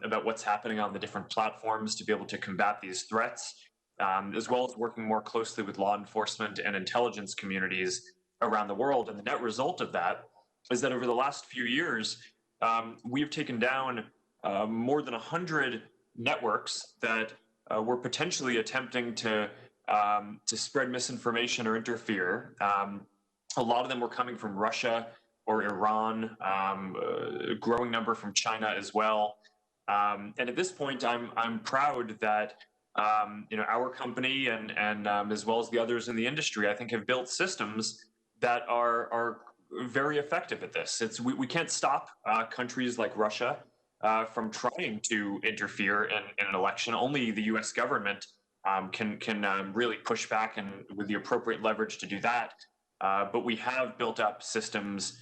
about what's happening on the different platforms to be able to combat these threats, as well as working more closely with law enforcement and intelligence communities around the world. And the net result of that is that over the last few years, we've taken down more than 100 networks that were potentially attempting to spread misinformation or interfere. A lot of them were coming from Russia or Iran, a growing number from China as well. And at this point, I'm proud that our company and as well as the others in the industry, I think, have built systems that are very effective at this. We can't stop countries like Russia from trying to interfere in an election. Only the U.S. government can really push back and with the appropriate leverage to do that. But we have built up systems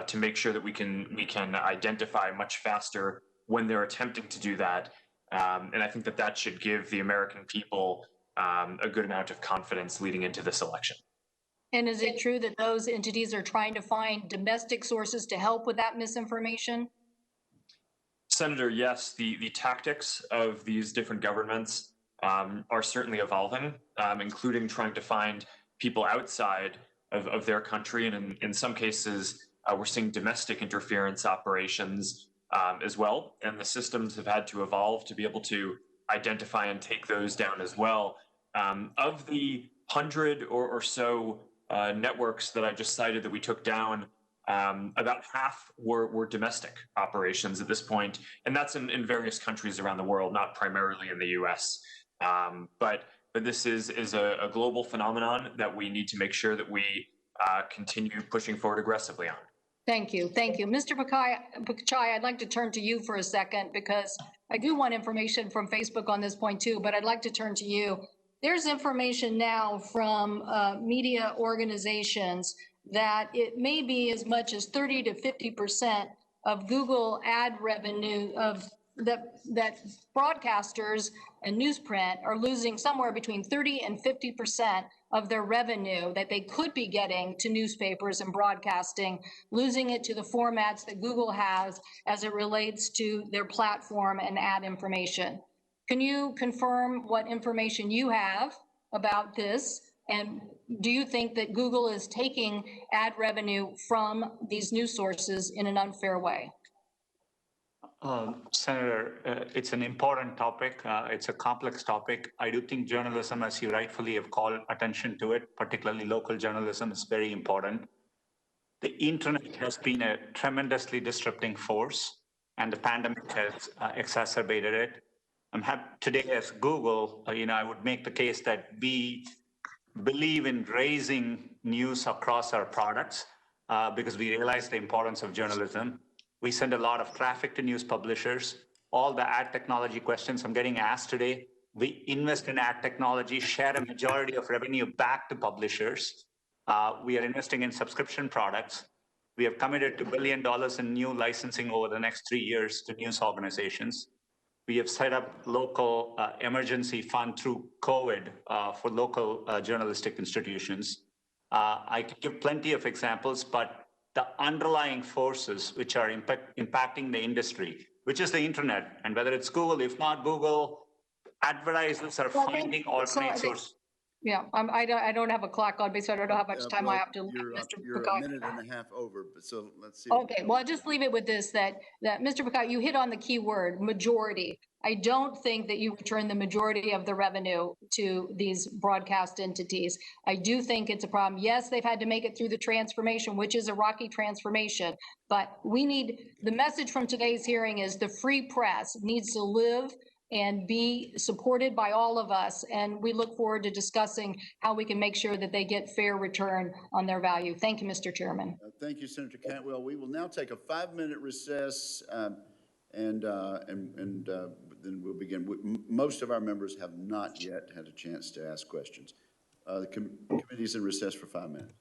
to make sure that we can identify much faster when they're attempting to do that. And I think that should give the American people a good amount of confidence leading into this election. And is it true that those entities are trying to find domestic sources to help with that misinformation? Senator, yes, the tactics of these different governments are certainly evolving, including trying to find people outside of their country. And in some cases, we're seeing domestic interference operations as well. And the systems have had to evolve to be able to identify and take those down as well. Of the 100 or so networks that I just cited that we took down, about half were domestic operations at this point, and that's in various countries around the world, not primarily in the U.S. But this is a global phenomenon that we need to make sure that we continue pushing forward aggressively on. Thank you. Thank you. Mr. Pichai, I'd like to turn to you for a second, because I do want information from Facebook on this point too, but I'd like to turn to you. There's information now from media organizations that it may be as much as 30 to 50% of Google ad revenue, of that broadcasters and newsprint are losing somewhere between 30 and 50% of their revenue that they could be getting to newspapers and broadcasting, losing it to the formats that Google has as it relates to their platform and ad information. Can you confirm what information you have about this? And do you think that Google is taking ad revenue from these news sources in an unfair way? Senator, it's an important topic. It's a complex topic. I do think journalism, as you rightfully have called attention to it, particularly local journalism, is very important. The internet has been a tremendously disrupting force, and the pandemic has exacerbated it. I'm happy today as Google, I would make the case that we believe in raising news across our products because we realize the importance of journalism. We send a lot of traffic to news publishers. All the ad technology questions I'm getting asked today, we invest in ad technology, share a majority of revenue back to publishers. We are investing in subscription products. We have committed $2 billion in new licensing over the next 3 years to news organizations. We have set up local emergency fund through COVID for local journalistic institutions. I could give plenty of examples, but the underlying forces which are impacting the industry, which is the internet, and whether it's Google, if not Google, advertisers are finding alternate sources. Yeah, I don't have a clock on me, so I don't know how much time I have to. You're a minute and a half over, but so let's see. Okay, well, I'll just leave it with this, that Mr. Picott, you hit on the key word, majority. I don't think that you return the majority of the revenue to these broadcast entities. I do think it's a problem. Yes, they've had to make it through the transformation, which is a rocky transformation, but the message from today's hearing is the free press needs to live and be supported by all of us. And we look forward to discussing how we can make sure that they get fair return on their value. Thank you, Mr. Chairman. Thank you, Senator Cantwell. We will now take a 5-minute recess and then we'll begin. Most of our members have not yet had a chance to ask questions. The committee's in recess for 5 minutes.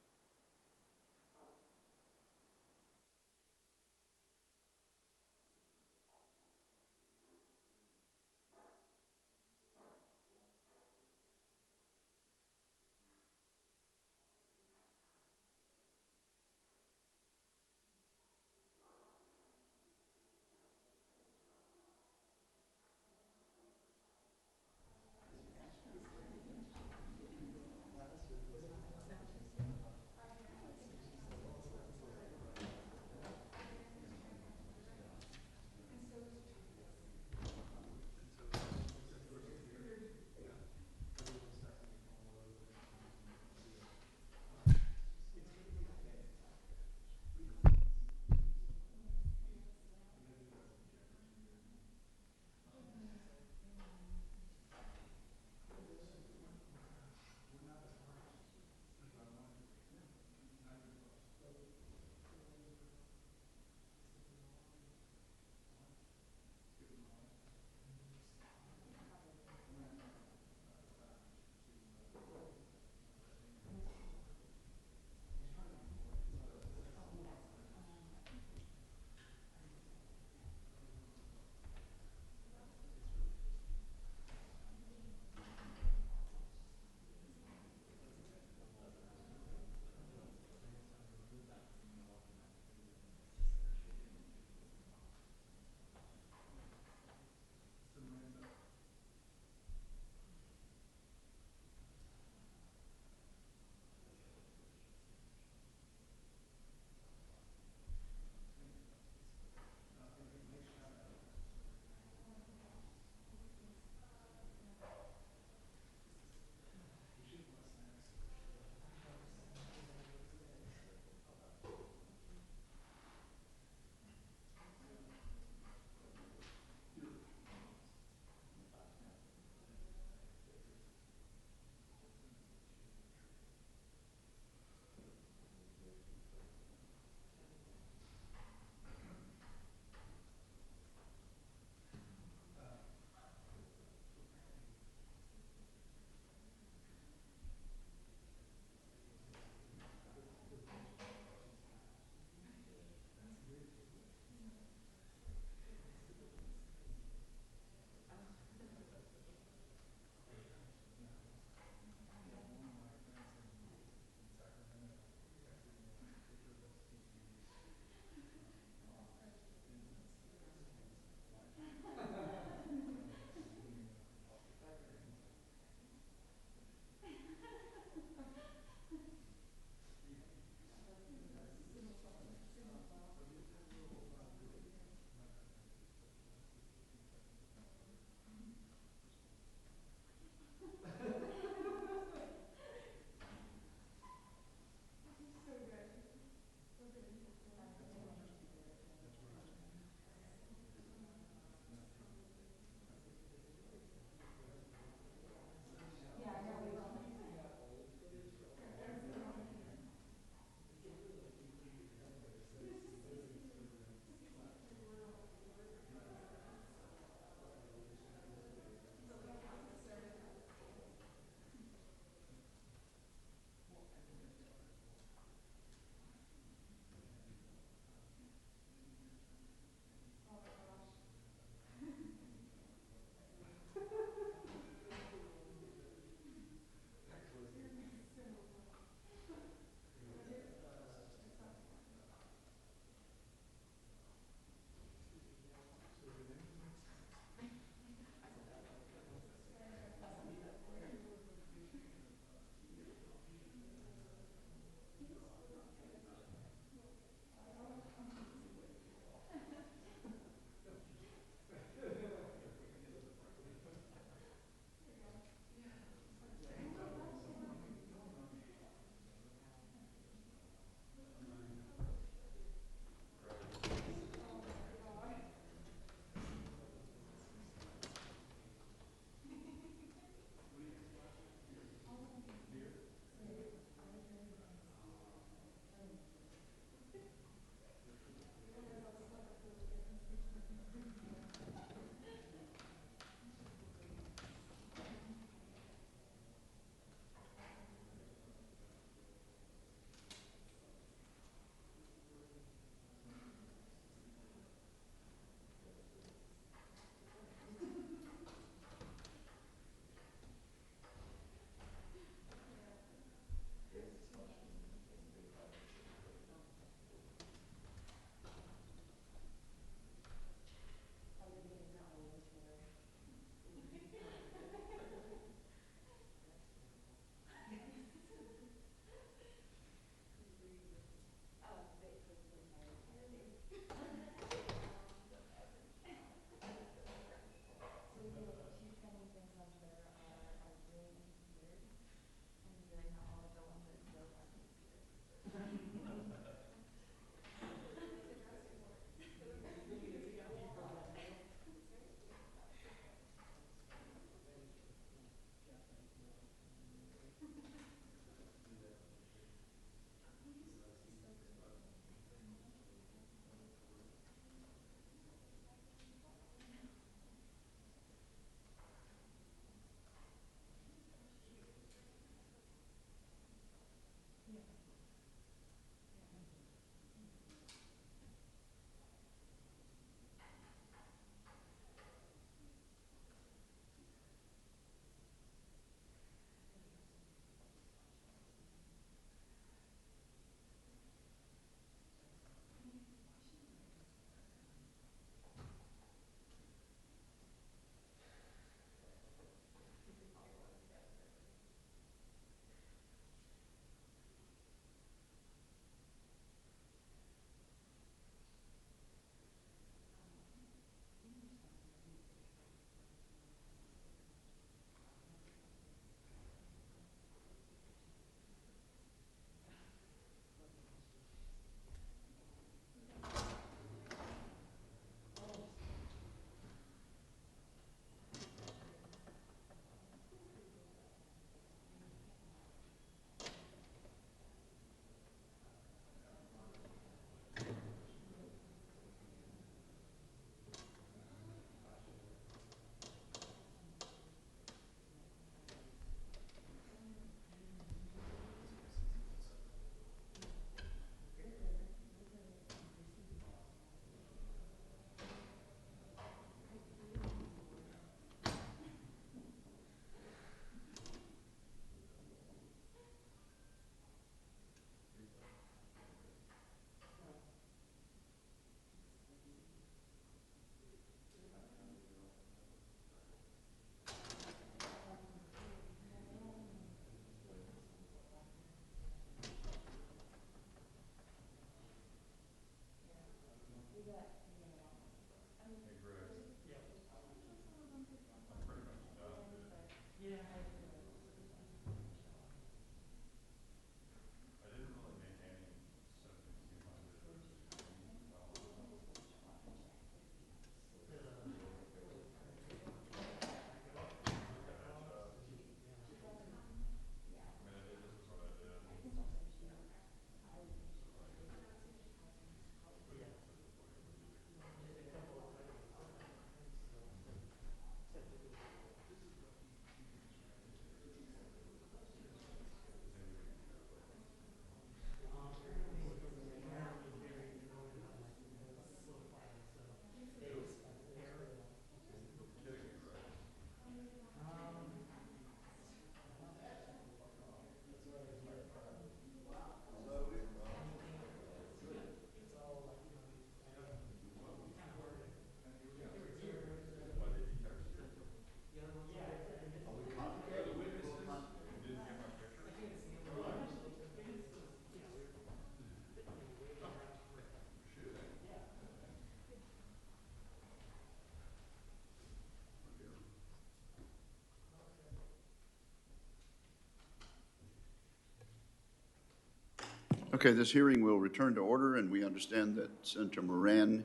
Okay, this hearing will return to order, and we understand that Senator Moran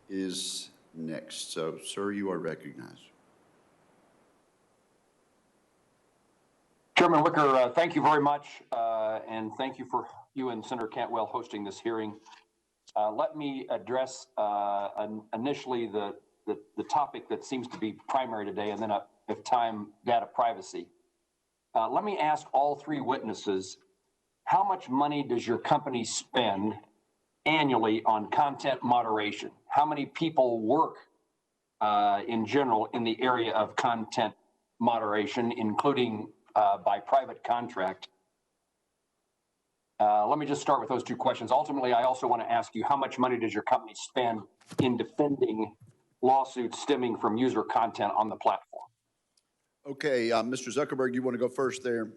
is next. So, sir, you are recognized. Chairman Wicker, thank you very much, and thank you for you and Senator Cantwell hosting this hearing. Let me address initially the topic that seems to be primary today, and then, if time, data privacy. Let me ask all three witnesses, how much money does your company spend annually on content moderation? How many people work in general in the area of content moderation, including by private contract? Let me just start with those two questions. Ultimately, I also want to ask you, how much money does your company spend in defending lawsuits stemming from user content on the platform? Okay, Mr. Zuckerberg, you want to go first there?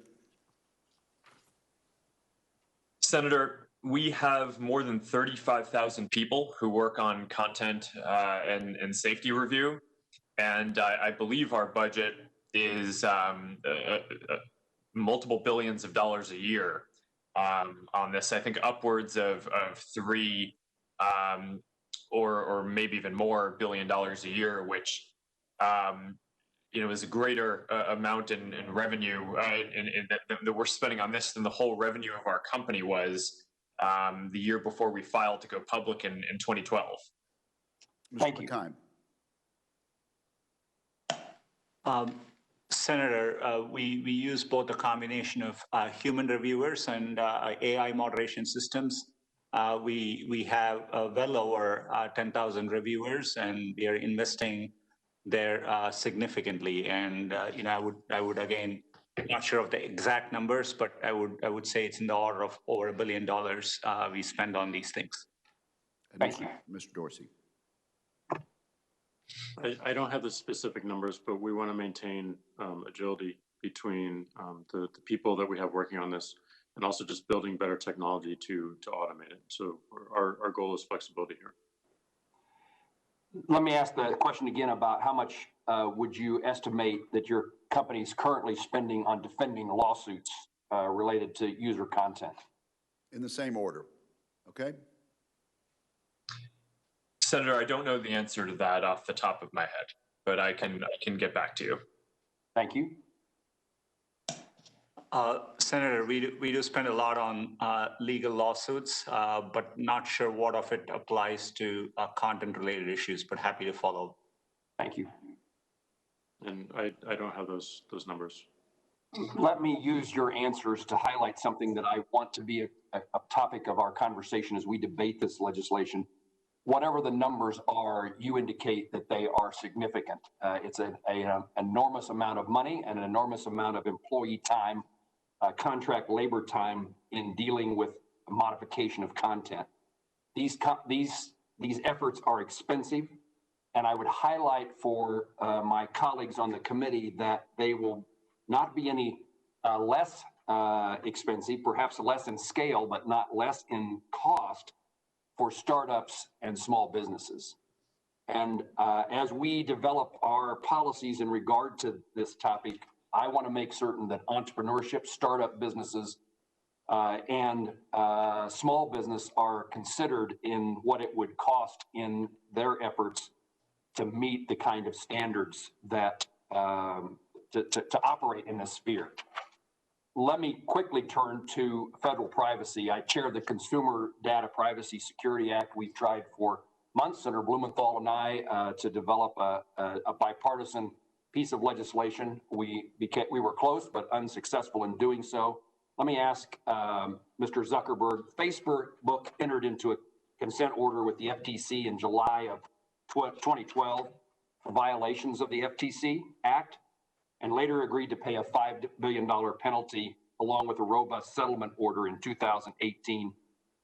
Senator, we have more than 35,000 people who work on content and safety review. And I believe our budget is multiple billions of dollars a year on this. I think upwards of $3 or maybe even more $1 billion a year, which is a greater amount in revenue that we're spending on this than the whole revenue of our company was the year before we filed to go public in 2012. Thank you. Senator, we use both a combination of human reviewers and AI moderation systems. We have well over 10,000 reviewers, and we are investing there significantly. And I would again, not sure of the exact numbers, but I would say it's in the order of over $1 billion we spend on these things. Thank you, Mr. Dorsey. I don't have the specific numbers, but we want to maintain agility between the people that we have working on this, and also just building better technology to automate it. So our goal is flexibility here. Let me ask the question again about how much would you estimate that your company is currently spending on defending lawsuits related to user content? In the same order, okay? Senator, I don't know the answer to that off the top of my head, but I can get back to you. Thank you. Senator, we do spend a lot on legal lawsuits, but not sure what of it applies to content-related issues, but happy to follow. Thank you. And I don't have those numbers. Let me use your answers to highlight something that I want to be a topic of our conversation as we debate this legislation. Whatever the numbers are, you indicate that they are significant. It's an enormous amount of money and an enormous amount of employee time, contract labor time in dealing with modification of content. These efforts are expensive, and I would highlight for my colleagues on the committee that they will not be any less expensive, perhaps less in scale, but not less in cost for startups and small businesses. And as we develop our policies in regard to this topic, I want to make certain that entrepreneurship, startup businesses, and small business are considered in what it would cost in their efforts to meet the kind of standards that to operate in this sphere. Let me quickly turn to federal privacy. I chair the Consumer Data Privacy Security Act. We've tried for months, Senator Blumenthal and I, to develop a bipartisan piece of legislation. We were close, but unsuccessful in doing so. Let me ask Mr. Zuckerberg. Facebook entered into a consent order with the FTC in July of 2012 for violations of the FTC Act, and later agreed to pay a $5 billion penalty along with a robust settlement order in 2018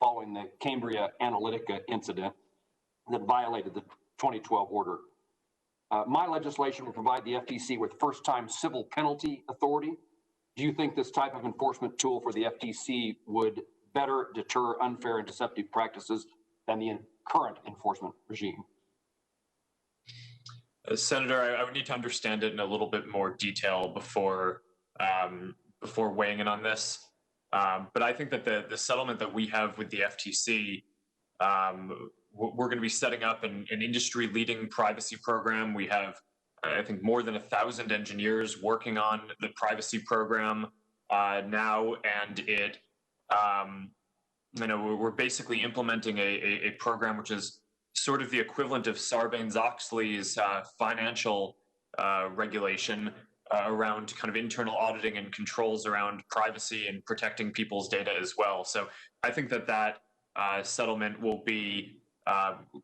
following the Cambridge Analytica incident that violated the 2012 order. My legislation will provide the FTC with first-time civil penalty authority. Do you think this type of enforcement tool for the FTC would better deter unfair and deceptive practices than the current enforcement regime? Senator, I would need to understand it in a little bit more detail before weighing in on this. But I think that the settlement that we have with the FTC, we're going to be setting up an industry-leading privacy program. We have, I think, more than 1,000 engineers working on the privacy program now, and it, we're basically implementing a program which is sort of the equivalent of Sarbanes-Oxley's financial regulation around kind of internal auditing and controls around privacy and protecting people's data as well. So I think that settlement will be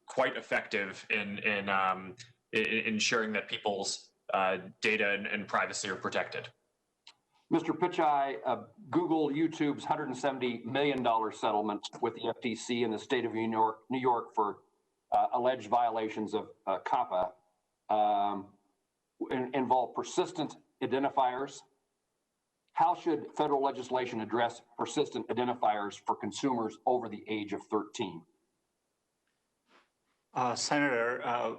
quite effective in ensuring that people's data and privacy are protected. Mr. Pichai, Google, YouTube's $170 million settlement with the FTC in the state of New York for alleged violations of COPPA involve persistent identifiers. How should federal legislation address persistent identifiers for consumers over the age of 13? Senator,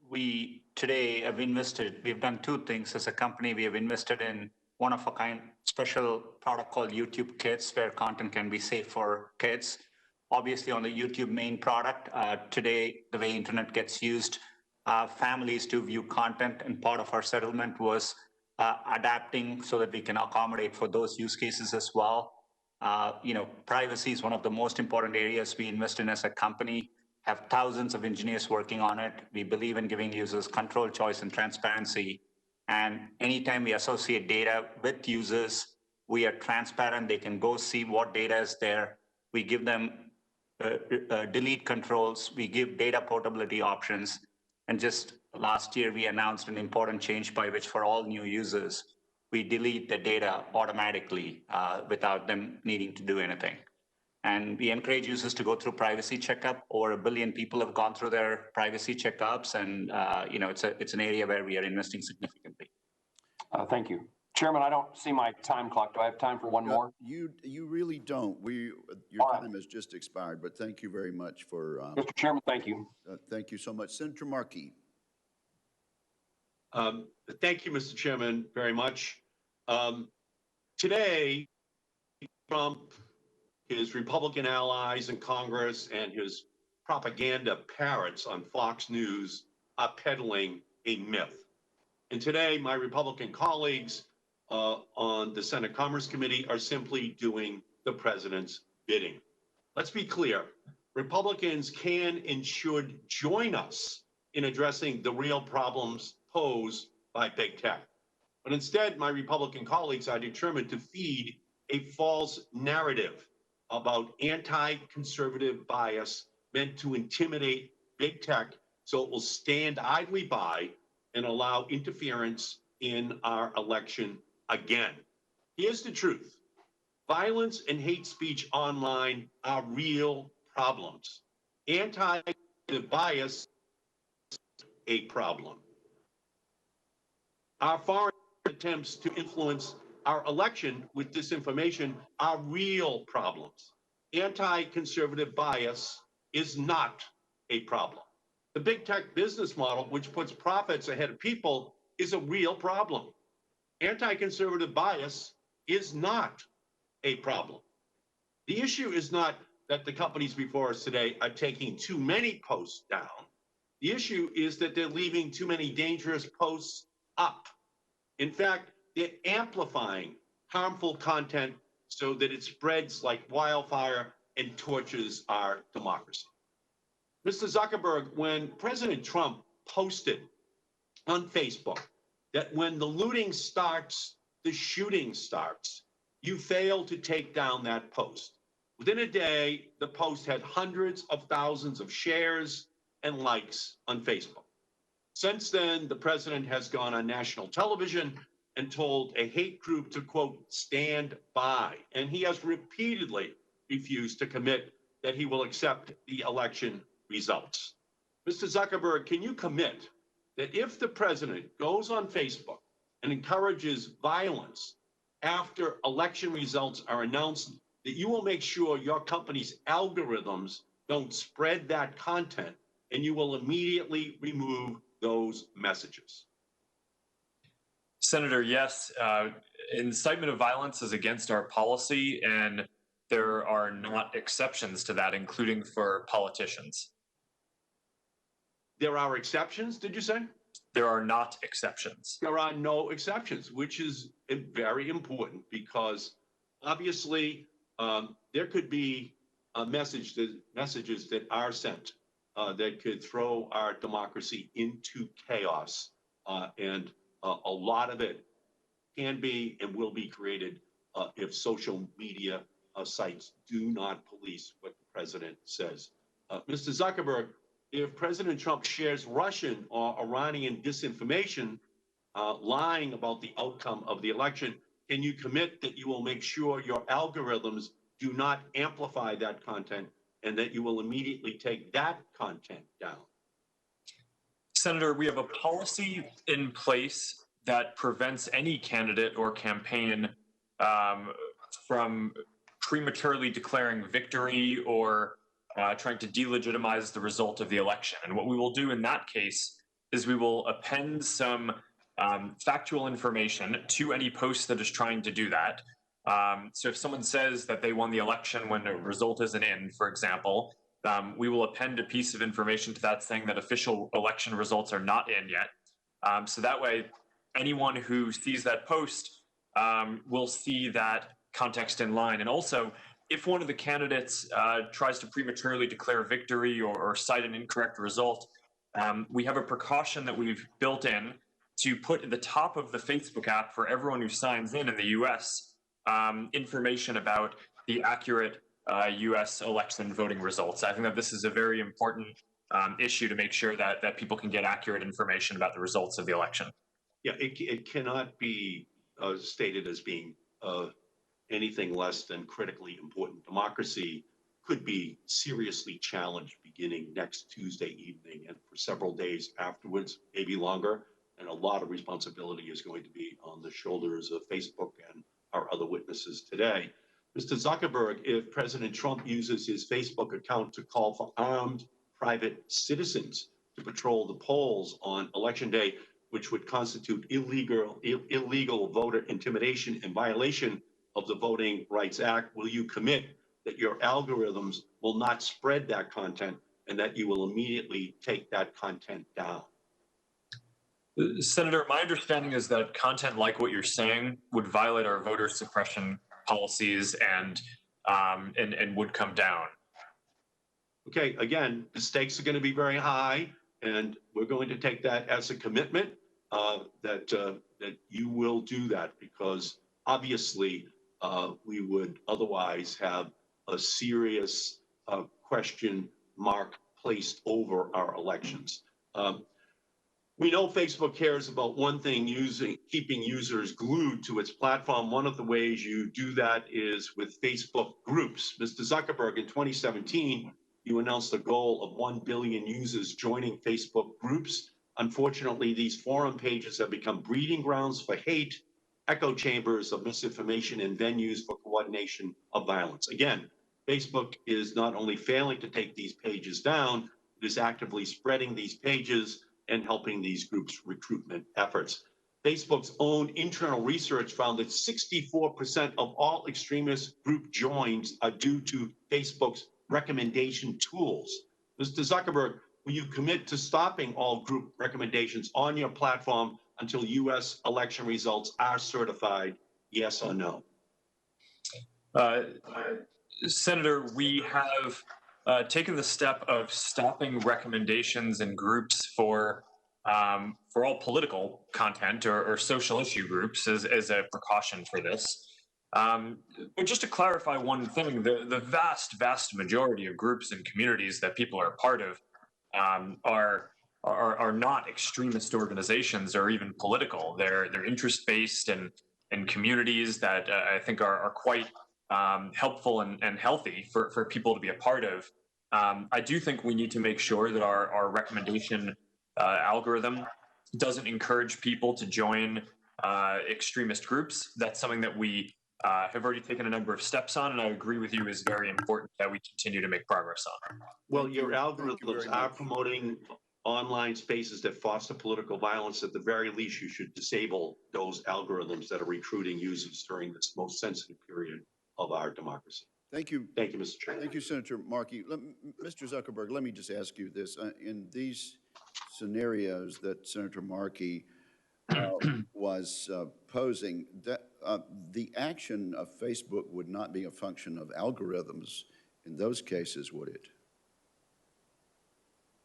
we today have invested, we've done two things as a company. We have invested in one-of-a-kind special product called YouTube Kids, where content can be safe for kids. Obviously, on the YouTube main product, today, the way internet gets used, families do view content, and part of our settlement was adapting so that we can accommodate for those use cases as well. Privacy is one of the most important areas we invest in as a company, have thousands of engineers working on it. We believe in giving users control, choice, and transparency. And anytime we associate data with users, we are transparent. They can go see what data is there. We give them delete controls. We give data portability options. And just last year, we announced an important change by which for all new users, we delete the data automatically without them needing to do anything. And we encourage users to go through privacy checkup. Over 1 billion people have gone through their privacy checkups, and it's an area where we are investing significantly. Thank you. Chairman, I don't see my time clock. Do I have time for one more? You really don't. Your time has just expired, but thank you very much for... Mr. Chairman, thank you. Thank you so much. Senator Markey. Thank you, Mr. Chairman, very much. Today, Trump, his Republican allies in Congress, and his propaganda parrots on Fox News are peddling a myth. And today, my Republican colleagues on the Senate Commerce Committee are simply doing the president's bidding. Let's be clear. Republicans can and should join us in addressing the real problems posed by big tech. But instead, my Republican colleagues are determined to feed a false narrative about anti-conservative bias meant to intimidate big tech so it will stand idly by and allow interference in our election again. Here's the truth. Violence and hate speech online are real problems. Anti-conservative bias is a problem. Our foreign attempts to influence our election with disinformation are real problems. Anti-conservative bias is not a problem. The big tech business model, which puts profits ahead of people, is a real problem. Anti-conservative bias is not a problem. The issue is not that the companies before us today are taking too many posts down. The issue is that they're leaving too many dangerous posts up. In fact, they're amplifying harmful content so that it spreads like wildfire and torches our democracy. Mr. Zuckerberg, when President Trump posted on Facebook that when the looting starts, the shooting starts, you failed to take down that post. Within a day, the post had hundreds of thousands of shares and likes on Facebook. Since then, the president has gone on national television and told a hate group to, quote, stand by. And he has repeatedly refused to commit that he will accept the election results. Mr. Zuckerberg, can you commit that if the president goes on Facebook and encourages violence after election results are announced, that you will make sure your company's algorithms don't spread that content and you will immediately remove those messages? Senator, yes. incitement of violence is against our policy, and there are not exceptions to that, including for politicians. There are exceptions, did you say? There are not exceptions. There are no exceptions, which is very important because obviously there could be messages that are sent that could throw our democracy into chaos. And a lot of it can be and will be created if social media sites do not police what the president says. Mr. Zuckerberg, if President Trump shares Russian or Iranian disinformation, lying about the outcome of the election, can you commit that you will make sure your algorithms do not amplify that content and that you will immediately take that content down? Senator, we have a policy in place that prevents any candidate or campaign from prematurely declaring victory or trying to delegitimize the result of the election. And what we will do in that case is we will append some factual information to any post that is trying to do that. So if someone says that they won the election when a result isn't in, for example, we will append a piece of information to that saying that official election results are not in yet. So that way, anyone who sees that post will see that context in line. And also, if one of the candidates tries to prematurely declare victory or cite an incorrect result, we have a precaution that we've built in to put at the top of the Facebook app for everyone who signs in the US information about the accurate US election voting results. I think that this is a very important issue to make sure that people can get accurate information about the results of the election. Yeah, it cannot be stated as being anything less than critically important. Democracy could be seriously challenged beginning next Tuesday evening and for several days afterwards, maybe longer. And a lot of responsibility is going to be on the shoulders of Facebook and our other witnesses today. Mr. Zuckerberg, if President Trump uses his Facebook account to call for armed private citizens to patrol the polls on Election Day, which would constitute illegal voter intimidation in violation of the Voting Rights Act, will you commit that your algorithms will not spread that content and that you will immediately take that content down? Senator, my understanding is that content like what you're saying would violate our voter suppression policies and would come down. Okay, again, the stakes are going to be very high, and we're going to take that as a commitment that you will do that, because obviously we would otherwise have a serious question mark placed over our elections. We know Facebook cares about one thing, keeping users glued to its platform. One of the ways you do that is with Facebook groups. Mr. Zuckerberg, in 2017, you announced a goal of 1 billion users joining Facebook groups. Unfortunately, these forum pages have become breeding grounds for hate, echo chambers of misinformation, and venues for coordination of violence. Again, Facebook is not only failing to take these pages down, it is actively spreading these pages and helping these groups' recruitment efforts. Facebook's own internal research found that 64% of all extremist group joins are due to Facebook's recommendation tools. Mr. Zuckerberg, will you commit to stopping all group recommendations on your platform until US election results are certified, yes or no? Senator, we have taken the step of stopping recommendations in groups for all political content or social issue groups as a precaution for this. But just to clarify one thing, the vast majority of groups and communities that people are a part of are not extremist organizations or even political. They're interest-based and communities that I think are quite helpful and healthy for people to be a part of. I do think we need to make sure that our recommendation algorithm doesn't encourage people to join extremist groups. That's something that we have already taken a number of steps on, and I agree with you, is very important that we continue to make progress on. Well, your algorithms are promoting online spaces that foster political violence, at the very least, you should disable those algorithms that are recruiting users during this most sensitive period of our democracy. Thank you. Thank you, Mr. Chairman. Thank you, Senator Markey. Mr. Zuckerberg, let me just ask you this. In these scenarios that Senator Markey was posing, that the action of Facebook would not be a function of algorithms in those cases, would it?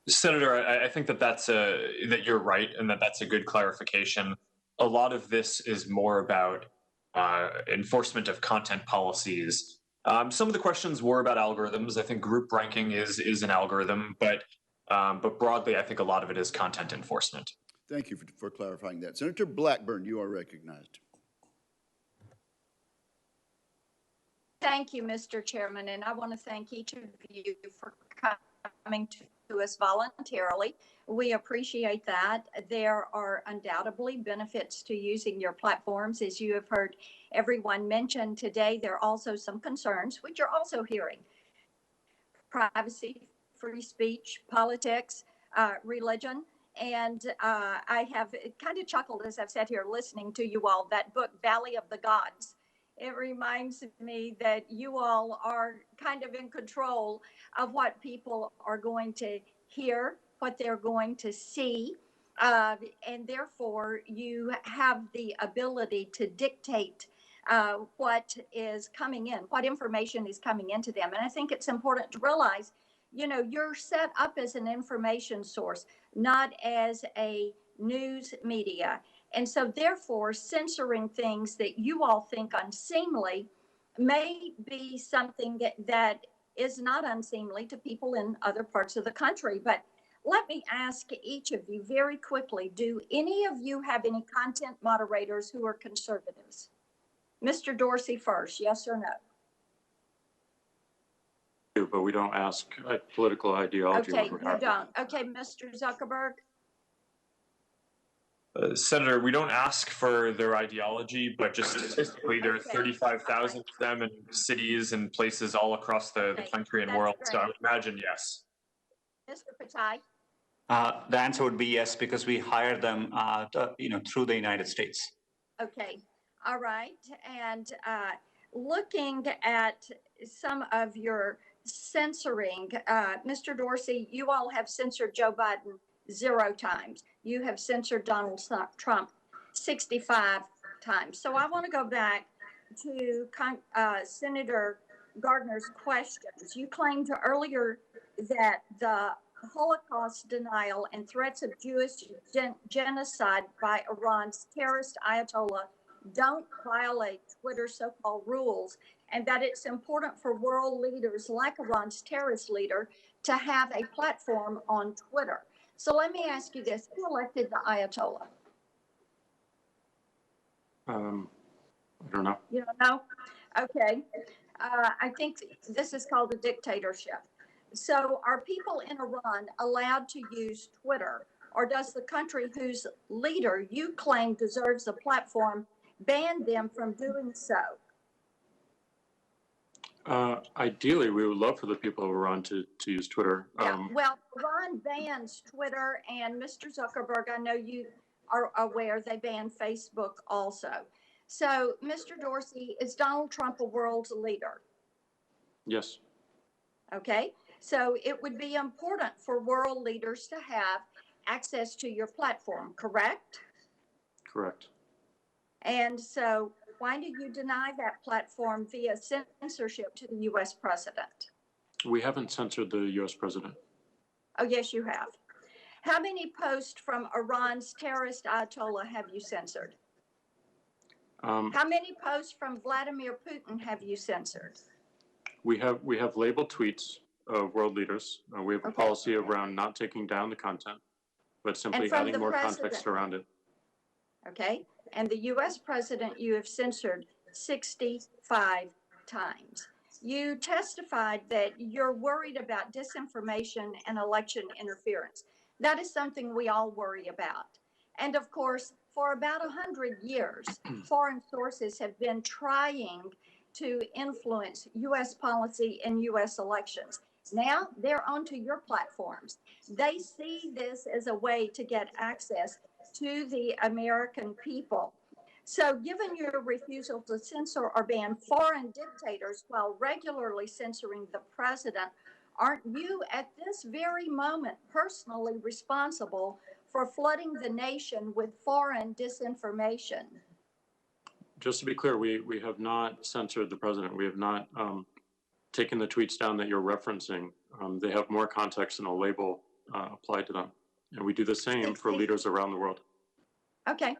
Senator, I think that you're right, and that's a good clarification. A lot of this is more about enforcement of content policies. Some of the questions were about algorithms. I think group ranking is an algorithm, but broadly, I think a lot of it is content enforcement. Thank you for clarifying that. Senator Blackburn, you are recognized. Thank you, Mr. Chairman, and I want to thank each of you for coming to us voluntarily. We appreciate that. There are undoubtedly benefits to using your platforms. As you have heard everyone mention today, there are also some concerns, which you're also hearing. Privacy, free speech, politics, religion. And I have kind of chuckled as I've sat here listening to you all, that book, Valley of the Gods. It reminds me that you all are kind of in control of what people are going to hear, what they're going to see, and therefore you have the ability to dictate what is coming in, what information is coming into them. And I think it's important to realize, you know, you're set up as an information source, not as a news media. And so therefore, censoring things that you all think unseemly may be something that is not unseemly to people in other parts of the country. But let me ask each of you very quickly, do any of you have any content moderators who are conservatives? Mr. Dorsey first, yes or no? But we don't ask political ideology. Okay, you don't. Okay, Mr. Zuckerberg? Senator, we don't ask for their ideology, but just statistically, there are 35,000 of them in cities and places all across the country and world. So I would imagine yes. Mr. Patai? The answer would be yes, because we hire them, through the United States. Okay, all right. And looking at some of your censoring, Mr. Dorsey, you all have censored Joe Biden 0 times. You have censored Donald Trump 65 times. So I want to go back to Senator Gardner's questions. You claimed earlier that the Holocaust denial and threats of Jewish genocide by Iran's terrorist Ayatollah don't violate Twitter's so-called rules, and that it's important for world leaders like Iran's terrorist leader to have a platform on Twitter. So let me ask you this, who elected the Ayatollah? I don't know. You don't know? Okay. I think this is called a dictatorship. So are people in Iran allowed to use Twitter, or does the country whose leader you claim deserves a platform ban them from doing so? Ideally, we would love for the people of Iran to use Twitter. Well, Iran bans Twitter, and Mr. Zuckerberg, I know you are aware they ban Facebook also. So, Mr. Dorsey, is Donald Trump a world leader? Yes. Okay, so it would be important for world leaders to have access to your platform, correct? Correct. And so why do you deny that platform via censorship to the U.S. president? We haven't censored the U.S. president. Oh, yes, you have. How many posts from Iran's terrorist Ayatollah have you censored? How many posts from Vladimir Putin have you censored? We have labeled tweets of world leaders. We have a policy around not taking down the content, but simply adding more context around it. Okay. And the U.S. president you have censored 65 times. You testified that you're worried about disinformation and election interference. That is something we all worry about. And of course, for about 100 years, foreign sources have been trying to influence U.S. policy and U.S. elections. Now they're onto your platforms. They see this as a way to get access to the American people. So given your refusal to censor or ban foreign dictators while regularly censoring the president, aren't you at this very moment personally responsible for flooding the nation with foreign disinformation? Just to be clear, we have not censored the president. We have not taken the tweets down that you're referencing. They have more context and a label applied to them. And we do the same for leaders around the world. Okay.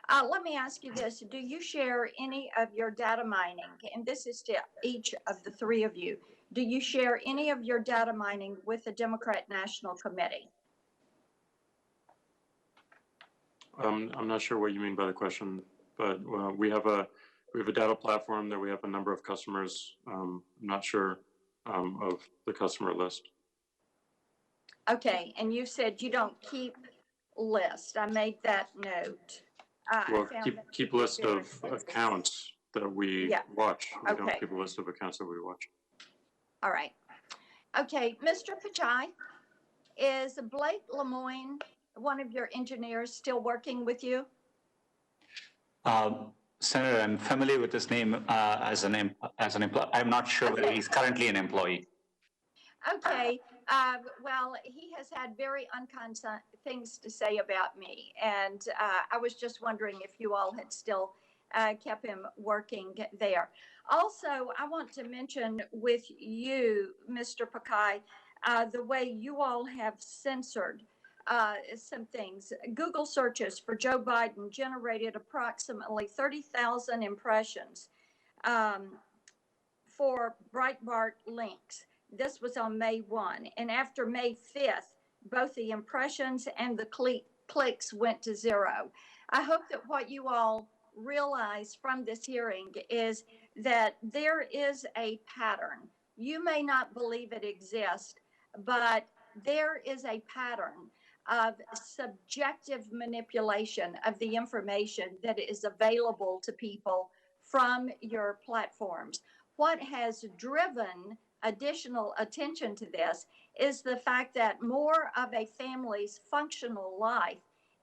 Let me ask you this. Do you share any of your data mining? And this is to each of the three of you. Do you share any of your data mining with the Democrat National Committee? I'm not sure what you mean by the question, but we have a data platform that we have a number of customers. I'm not sure of the customer list. Okay, and you said you don't keep lists. I made that note. Well, keep list of accounts that we watch. We don't keep a list of accounts that we watch. All right. Okay, Mr. Pachai, is Blake Lemoine, one of your engineers, still working with you? Senator, I'm familiar with his name as an employee. I'm not sure whether he's currently an employee. Okay. Well, he has had very unkind things to say about me, and I was just wondering if you all had still kept him working there. Also, I want to mention with you, Mr. Pachai, the way you all have censored some things. Google searches for Joe Biden generated approximately 30,000 impressions for Breitbart links. This was on May 1. And after May 5th, both the impressions and the clicks went to zero. I hope that what you all realize from this hearing is that there is a pattern. You may not believe it exists, but there is a pattern of subjective manipulation of the information that is available to people from your platforms. What has driven additional attention to this is the fact that more of a family's functional life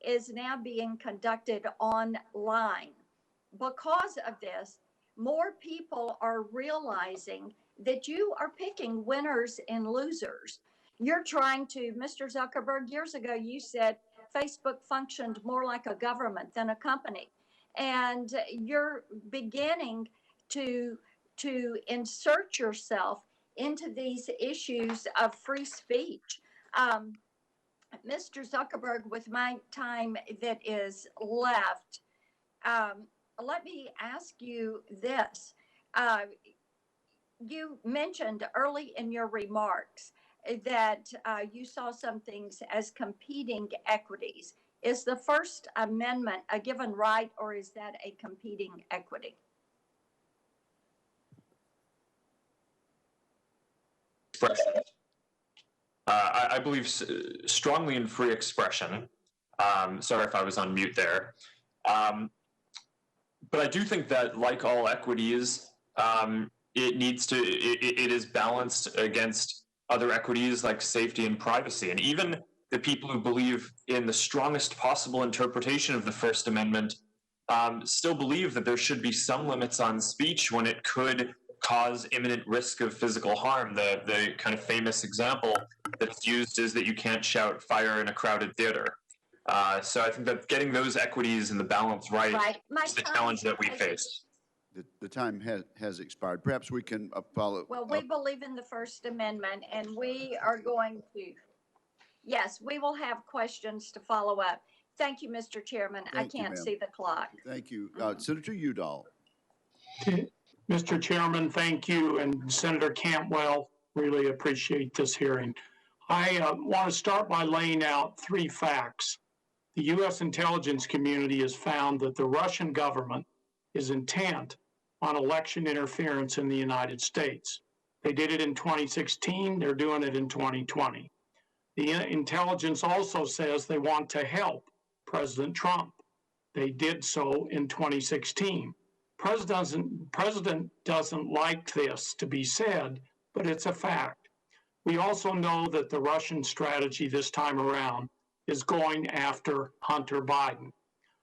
is now being conducted online. Because of this, more people are realizing that you are picking winners and losers. You're trying to, Mr. Zuckerberg, years ago you said Facebook functioned more like a government than a company. And you're beginning to insert yourself into these issues of free speech. Mr. Zuckerberg, with my time that is left, let me ask you this. You mentioned early in your remarks that you saw some things as competing equities. Is the First Amendment a given right, or is that a competing equity? I believe strongly in free expression. Sorry if I was on mute there. But I do think that, like all equities, it is balanced against other equities like safety and privacy. And even the people who believe in the strongest possible interpretation of the First Amendment still believe that there should be some limits on speech when it could cause imminent risk of physical harm. The kind of famous example that's used is that you can't shout fire in a crowded theater. So I think that getting those equities and the balance right is the challenge that we face. The time has expired. Perhaps we can follow. Well, we believe in the First Amendment, and we are going to, yes, we will have questions to follow up. Thank you, Mr. Chairman. I can't see the clock. Thank you. Senator Udall. Mr. Chairman, thank you, and Senator Cantwell, really appreciate this hearing. I want to start by laying out three facts. The U.S. intelligence community has found that the Russian government is intent on election interference in the United States. They did it in 2016, they're doing it in 2020. The intelligence also says they want to help President Trump. They did so in 2016. President doesn't like this to be said, but it's a fact. We also know that the Russian strategy this time around is going after Hunter Biden.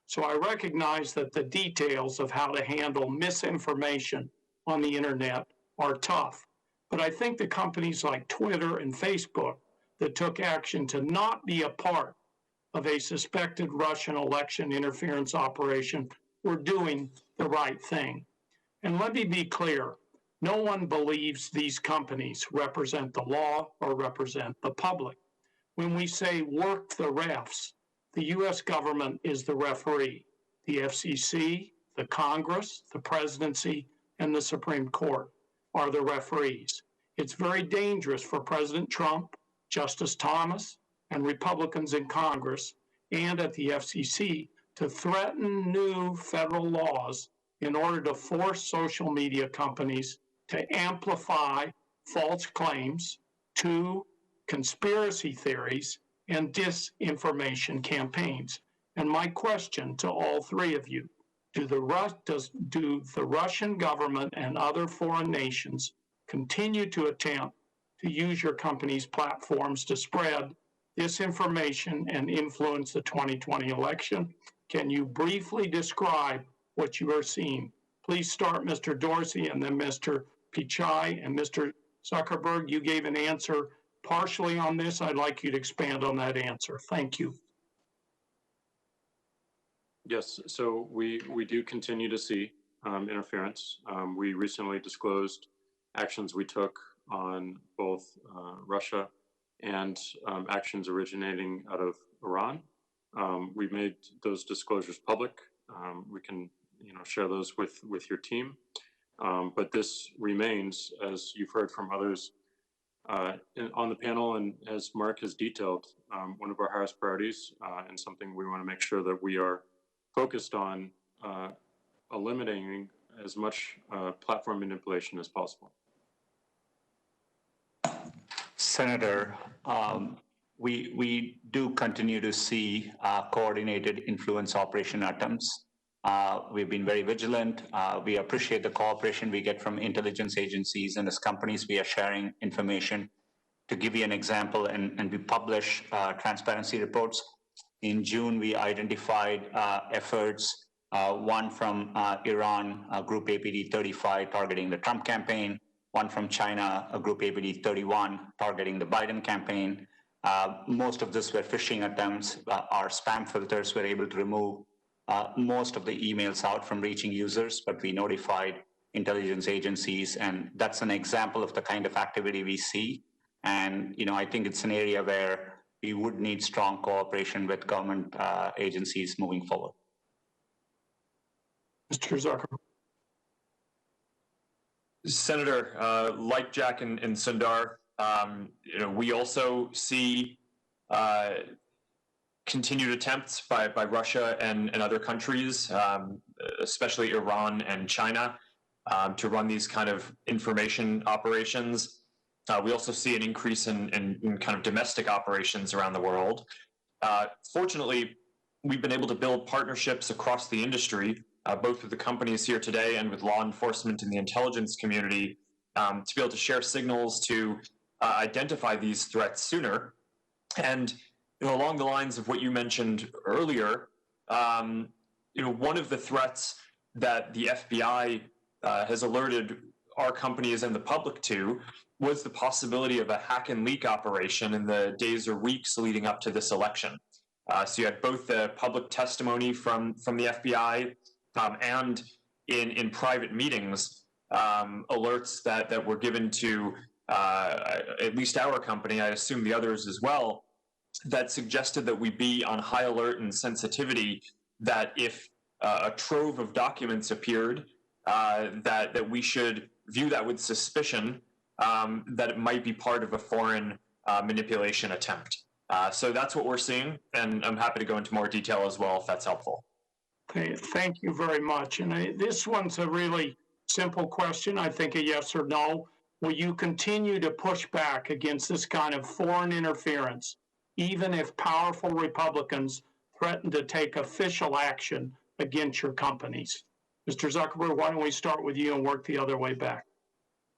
So I recognize that the details of how to handle misinformation on the internet are tough. But I think the companies like Twitter and Facebook that took action to not be a part of a suspected Russian election interference operation were doing the right thing. And let me be clear, no one believes these companies represent the law or represent the public. When we say work the refs, the U.S. government is the referee. The FCC, the Congress, the presidency, and the Supreme Court are the referees. It's very dangerous for President Trump, Justice Thomas, and Republicans in Congress and at the FCC to threaten new federal laws in order to force social media companies to amplify false claims, to conspiracy theories, and disinformation campaigns. And my question to all three of you, do the Russian government and other foreign nations continue to attempt to use your company's platforms to spread disinformation and influence the 2020 election? Can you briefly describe what you are seeing? Please start, Mr. Dorsey, and then Mr. Pichai, and Mr. Zuckerberg. You gave an answer partially on this. I'd like you to expand on that answer. Thank you. Yes, so we do continue to see interference. We recently disclosed actions we took on both Russia and actions originating out of Iran. We've made those disclosures public. We can share those with your team. But this remains, as you've heard from others on the panel, and as Mark has detailed, one of our highest priorities and something we want to make sure that we are focused on eliminating as much platform manipulation as possible. Senator, we do continue to see coordinated influence operation attempts. We've been very vigilant. We appreciate the cooperation we get from intelligence agencies, and as companies, we are sharing information. To give you an example, and we publish transparency reports. In June, we identified efforts, one from Iran, Group APD-35 targeting the Trump campaign, one from China, a Group APD-31 targeting the Biden campaign. Most of this were phishing attempts. Our spam filters were able to remove most of the emails out from reaching users, but we notified intelligence agencies, and that's an example of the kind of activity we see. And I think it's an area where we would need strong cooperation with government agencies moving forward. Mr. Zuckerberg. Senator, like Jack and Sundar, we also see continued attempts by Russia and other countries, especially Iran and China, to run these kind of information operations. We also see an increase in kind of domestic operations around the world. Fortunately, we've been able to build partnerships across the industry, both with the companies here today and with law enforcement and the intelligence community, to be able to share signals to identify these threats sooner. And along the lines of what you mentioned earlier, one of the threats that the FBI has alerted our companies and the public to was the possibility of a hack and leak operation in the days or weeks leading up to this election. So you had both the public testimony from the FBI and in private meetings, alerts that were given to at least our company, I assume the others as well, that suggested that we be on high alert and sensitivity, that if a trove of documents appeared, that we should view that with suspicion, that it might be part of a foreign manipulation attempt. So that's what we're seeing, and I'm happy to go into more detail as well if that's helpful. Okay, thank you very much. And this one's a really simple question, I think a yes or no. Will you continue to push back against this kind of foreign interference, even if powerful Republicans threaten to take official action against your companies? Mr. Zuckerberg, why don't we start with you and work the other way back?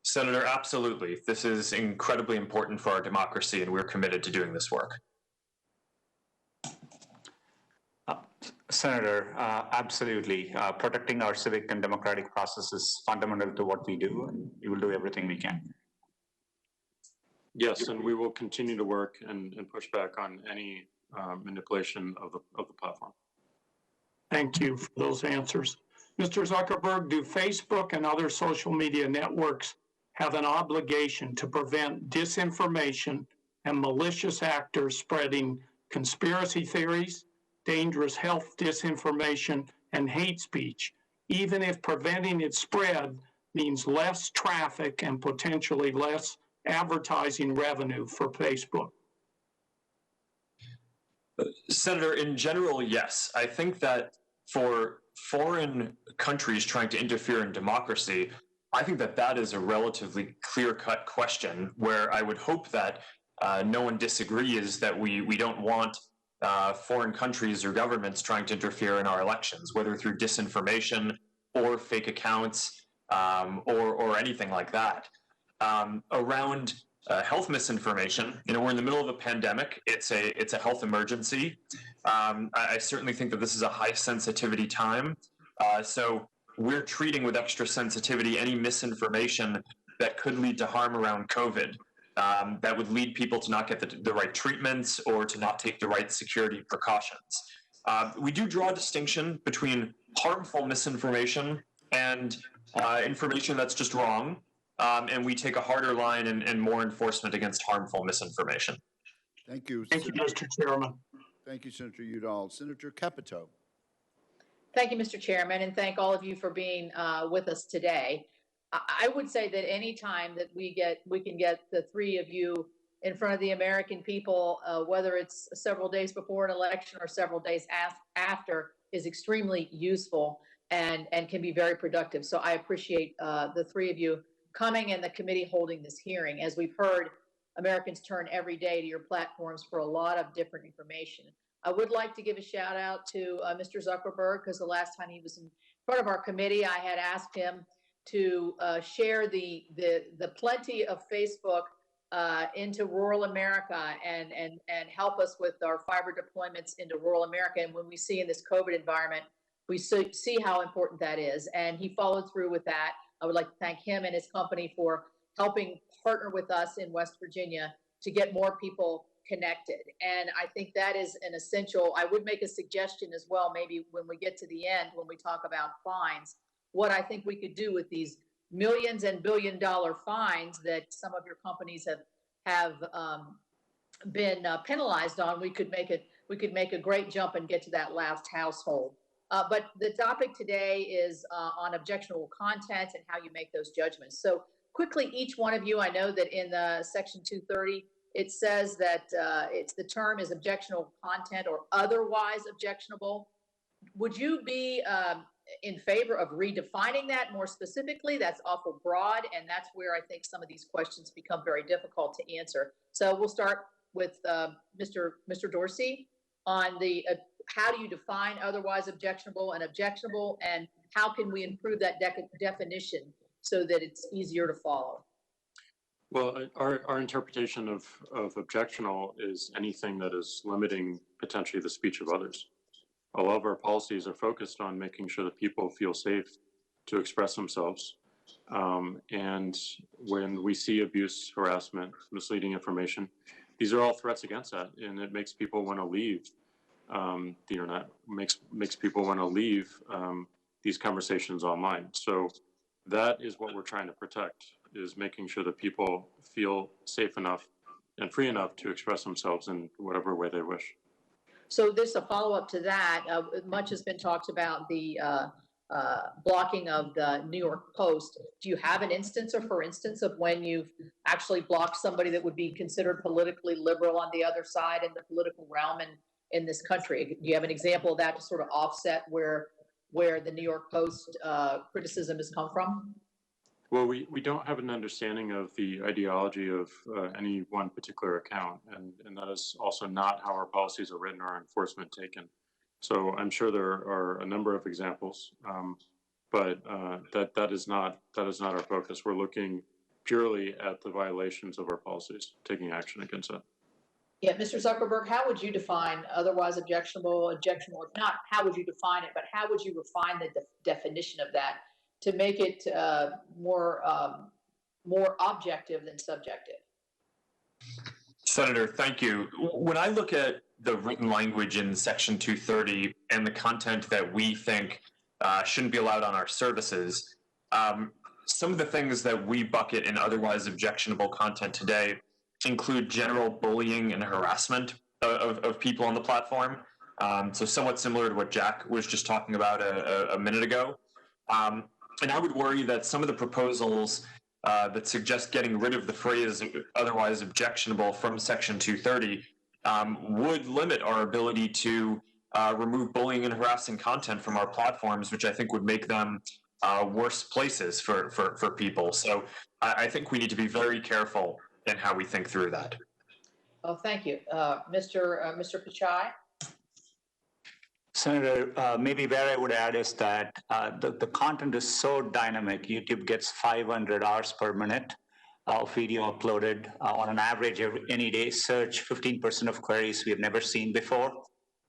Senator, absolutely. This is incredibly important for our democracy, and we're committed to doing this work. Senator, absolutely. Protecting our civic and democratic process is fundamental to what we do, and we will do everything we can. Yes, and we will continue to work and push back on any manipulation of the platform. Thank you for those answers. Mr. Zuckerberg, do Facebook and other social media networks have an obligation to prevent disinformation and malicious actors spreading conspiracy theories, dangerous health disinformation, and hate speech, even if preventing its spread means less traffic and potentially less advertising revenue for Facebook? Senator, in general, yes. I think that for foreign countries trying to interfere in democracy, I think that that is a relatively clear-cut question where I would hope that no one disagrees that we don't want foreign countries or governments trying to interfere in our elections, whether through disinformation or fake accounts or anything like that. Around health misinformation, we're in the middle of a pandemic. It's a health emergency. I certainly think that this is a high sensitivity time. So we're treating with extra sensitivity any misinformation that could lead to harm around COVID, that would lead people to not get the right treatments or to not take the right security precautions. We do draw a distinction between harmful misinformation and information that's just wrong. And we take a harder line and more enforcement against harmful misinformation. Thank you. Thank you, Mr. Chairman. Thank you, Senator Udall. Senator Capito. Thank you, Mr. Chairman, and thank all of you for being with us today. I would say that any time that we can get the three of you in front of the American people, whether it's several days before an election or several days after, is extremely useful and can be very productive. So I appreciate the three of you coming and the committee holding this hearing. As we've heard, Americans turn every day to your platforms for a lot of different information. I would like to give a shout out to Mr. Zuckerberg, because the last time he was in front of our committee, I had asked him to share the plenty of Facebook into rural America and help us with our fiber deployments into rural America. And when we see in this COVID environment, we see how important that is. And he followed through with that. I would like to thank him and his company for helping partner with us in West Virginia to get more people connected. And I think that is an essential. I would make a suggestion as well, maybe when we get to the end, when we talk about fines, what I think we could do with these millions and billion-dollar fines that some of your companies have been penalized on. We could make a great jump and get to that last household. But the topic today is on objectionable content and how you make those judgments. So quickly, each one of you, I know that in the Section 230, it says that the term is objectionable content or otherwise objectionable. Would you be in favor of redefining that more specifically? That's awful broad, and that's where I think some of these questions become very difficult to answer. So we'll start with Mr. Dorsey on the how do you define otherwise objectionable, and how can we improve that definition so that it's easier to follow? Well, our interpretation of objectionable is anything that is limiting potentially the speech of others. A lot of our policies are focused on making sure that people feel safe to express themselves. And when we see abuse, harassment, misleading information, these are all threats against that, and it makes people want to leave the internet, makes people want to leave these conversations online. So that is what we're trying to protect, is making sure that people feel safe enough and free enough to express themselves in whatever way they wish. So this a follow-up to that. Much has been talked about the blocking of the New York Post. Do you have an instance, or for instance, of when you've actually blocked somebody that would be considered politically liberal on the other side in the political realm in this country? Do you have an example of that to sort of offset where the New York Post criticism has come from? Well, we don't have an understanding of the ideology of any one particular account, and that is also not how our policies are written or our enforcement taken. So I'm sure there are a number of examples, but that is not our focus. We're looking purely at the violations of our policies, taking action against that. Yeah, Mr. Zuckerberg, how would you define otherwise objectionable? If not, how would you define it? But how would you refine the definition of that to make it more objective than subjective? Senator, thank you. When I look at the written language in Section 230 and the content that we think shouldn't be allowed on our services, some of the things that we bucket in otherwise objectionable content today include general bullying and harassment of people on the platform. So somewhat similar to what Jack was just talking about a minute ago. And I would worry that some of the proposals that suggest getting rid of the phrase otherwise objectionable from Section 230 would limit our ability to remove bullying and harassing content from our platforms, which I think would make them worse places for people. So I think we need to be very careful in how we think through that. Oh, thank you. Mr. Pichai? Senator, maybe where I would add is that the content is so dynamic. YouTube gets 500 hours per minute of video uploaded on an average any day. Search 15% of queries we have never seen before.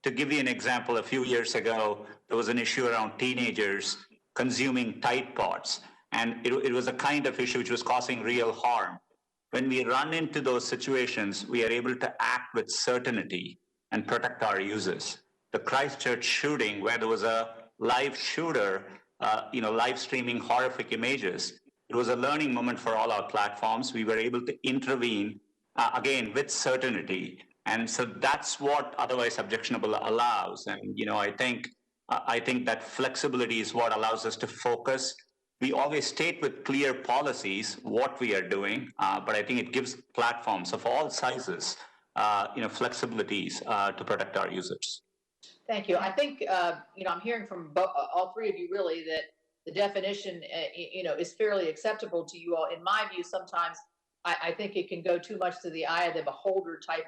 To give you an example, a few years ago, there was an issue around teenagers consuming Tide Pods, and it was a kind of issue which was causing real harm. When we run into those situations, we are able to act with certainty and protect our users. The Christchurch shooting, where there was a live shooter, live streaming horrific images, it was a learning moment for all our platforms. We were able to intervene, again, with certainty. And so that's what otherwise objectionable allows. And, I think that flexibility is what allows us to focus. We always state with clear policies what we are doing, but I think it gives platforms of all sizes, flexibilities to protect our users. Thank you. I think, I'm hearing from all three of you really that the definition, is fairly acceptable to you all. In my view, sometimes I think it can go too much to the eye of the beholder type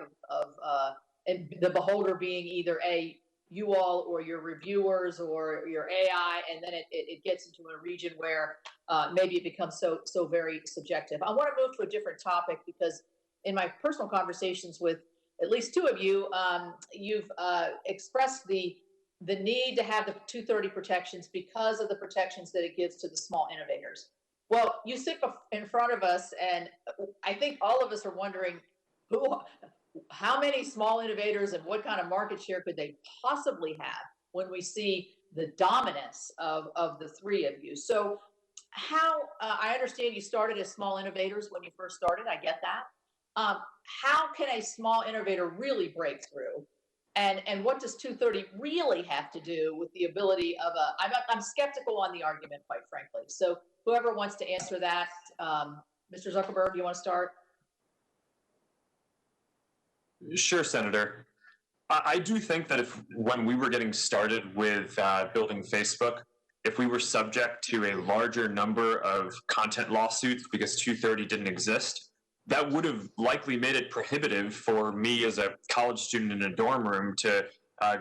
and the beholder being either you all or your reviewers or your AI, and then it gets into a region where maybe it becomes so very subjective. I want to move to a different topic because in my personal conversations with at least two of you, you've expressed the need to have the 230 protections because of the protections that it gives to the small innovators. Well, you sit in front of us, and I think all of us are wondering how many small innovators and what kind of market share could they possibly have when we see the dominance of the three of you. So I understand you started as small innovators when you first started. I get that. How can a small innovator really break through? And what does 230 really have to do with the ability of I'm skeptical on the argument, quite frankly. So whoever wants to answer that, Mr. Zuckerberg, you want to start? Sure, Senator. I do think that when we were getting started with building Facebook, if we were subject to a larger number of content lawsuits because 230 didn't exist, that would have likely made it prohibitive for me as a college student in a dorm room to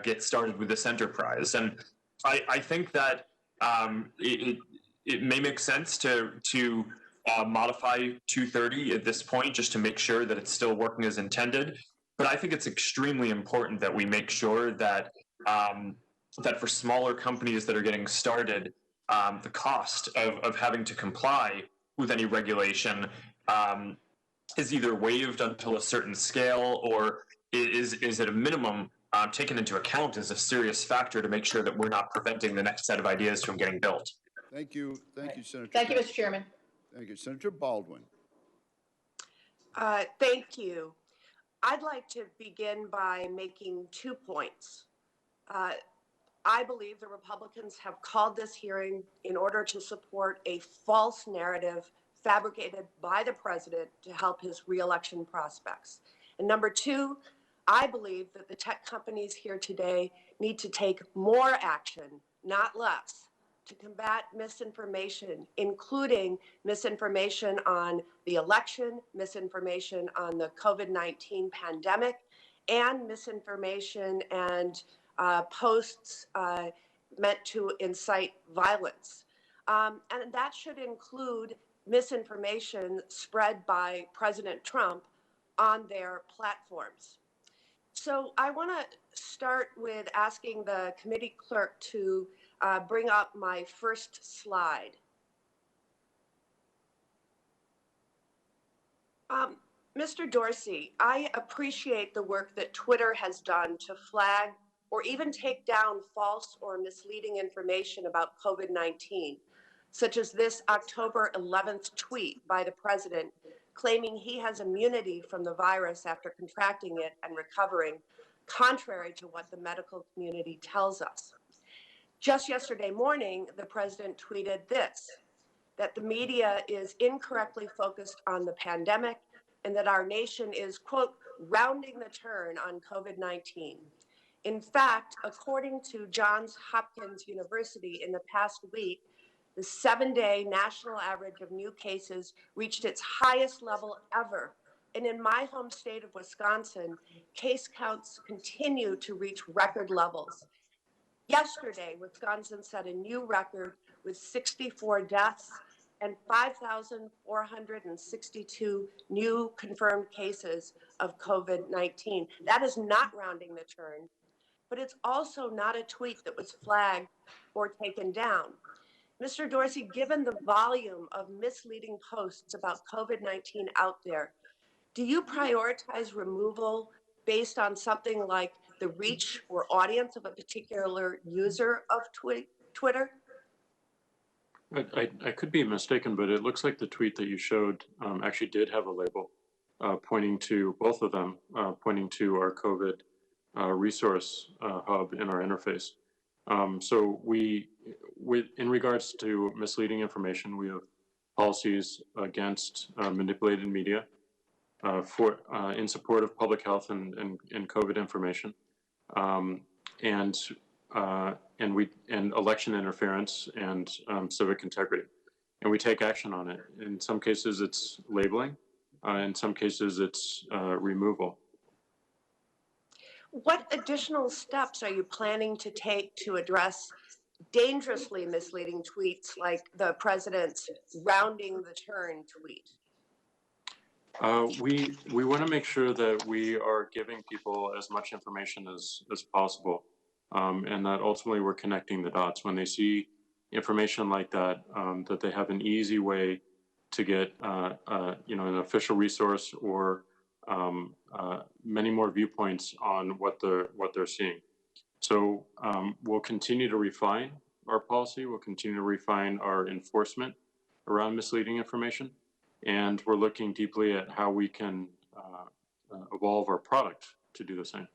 get started with this enterprise. And I think that it may make sense to modify 230 at this point just to make sure that it's still working as intended. But I think it's extremely important that we make sure that that for smaller companies that are getting started, the cost of having to comply with any regulation is either waived until a certain scale, or is at a minimum taken into account as a serious factor to make sure that we're not preventing the next set of ideas from getting built. Thank you, Senator. Thank you, Mr. Chairman. Thank you, Senator Baldwin. Thank you. I'd like to begin by making 2 points. I believe the Republicans have called this hearing in order to support a false narrative fabricated by the president to help his reelection prospects. And number 2, I believe that the tech companies here today need to take more action, not less, to combat misinformation, including misinformation on the election, misinformation on the COVID-19 pandemic, and misinformation and posts meant to incite violence. And that should include misinformation spread by President Trump on their platforms. So I want to start with asking the committee clerk to bring up my first slide. Mr. Dorsey, I appreciate the work that Twitter has done to flag or even take down false or misleading information about COVID-19, such as this October 11th tweet by the president claiming he has immunity from the virus after contracting it and recovering, contrary to what the medical community tells us. Just yesterday morning, the president tweeted this, that the media is incorrectly focused on the pandemic and that our nation is, quote, rounding the turn on COVID-19. In fact, according to Johns Hopkins University, in the past week, the 7-day national average of new cases reached its highest level ever. And in my home state of Wisconsin, case counts continue to reach record levels. Yesterday, Wisconsin set a new record with 64 deaths and 5,462 new confirmed cases of COVID-19. That is not rounding the turn, but it's also not a tweet that was flagged or taken down. Mr. Dorsey, given the volume of misleading posts about COVID-19 out there, do you prioritize removal based on something like the reach or audience of a particular user of Twitter? I could be mistaken, but it looks like the tweet that you showed actually did have a label pointing to both of them, pointing to our COVID resource hub in our interface. So in regards to misleading information, we have policies against manipulated media in support of public health and COVID information, and election interference and civic integrity. And we take action on it. In some cases, it's labeling. In some cases, it's removal. What additional steps are you planning to take to address dangerously misleading tweets like the president's rounding the turn tweet? We want to make sure that we are giving people as much information as possible, and that ultimately we're connecting the dots. When they see information like that, that they have an easy way to get an official resource or many more viewpoints on what they're seeing. So we'll continue to refine our policy. We'll continue to refine our enforcement around misleading information. And we're looking deeply at how we can evolve our product to do the same.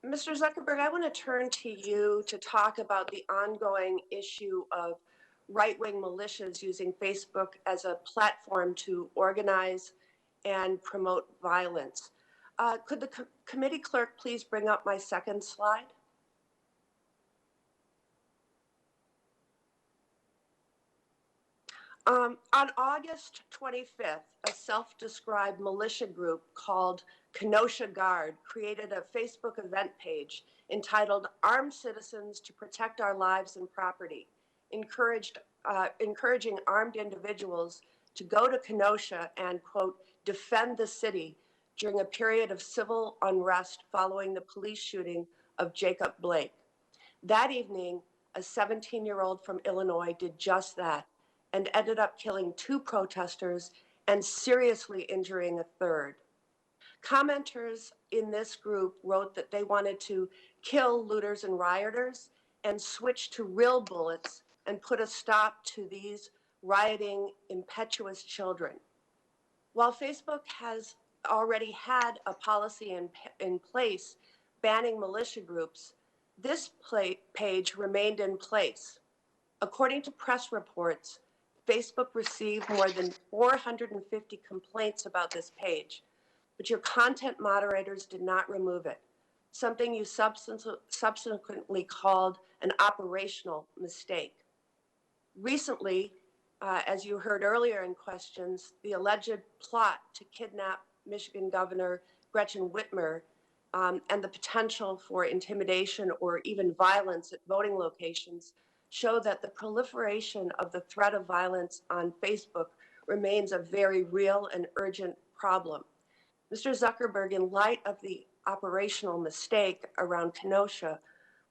Mr. Zuckerberg, I want to turn to you to talk about the ongoing issue of right-wing militias using Facebook as a platform to organize and promote violence. Could the committee clerk please bring up my second slide? On August 25th, a self-described militia group called Kenosha Guard created a Facebook event page entitled Armed Citizens to Protect Our Lives and Property, encouraging armed individuals to go to Kenosha and, quote, defend the city during a period of civil unrest following the police shooting of Jacob Blake. That evening, a 17-year-old from Illinois did just that and ended up killing 2 protesters and seriously injuring a third. Commenters in this group wrote that they wanted to kill looters and rioters and switch to real bullets and put a stop to these rioting, impetuous children. While Facebook has already had a policy in place banning militia groups, this page remained in place. According to press reports, Facebook received more than 450 complaints about this page, but your content moderators did not remove it, something you subsequently called an operational mistake. Recently, as you heard earlier in questions, the alleged plot to kidnap Michigan Governor Gretchen Whitmer and the potential for intimidation or even violence at voting locations show that the proliferation of the threat of violence on Facebook remains a very real and urgent problem. Mr. Zuckerberg, in light of the operational mistake around Kenosha,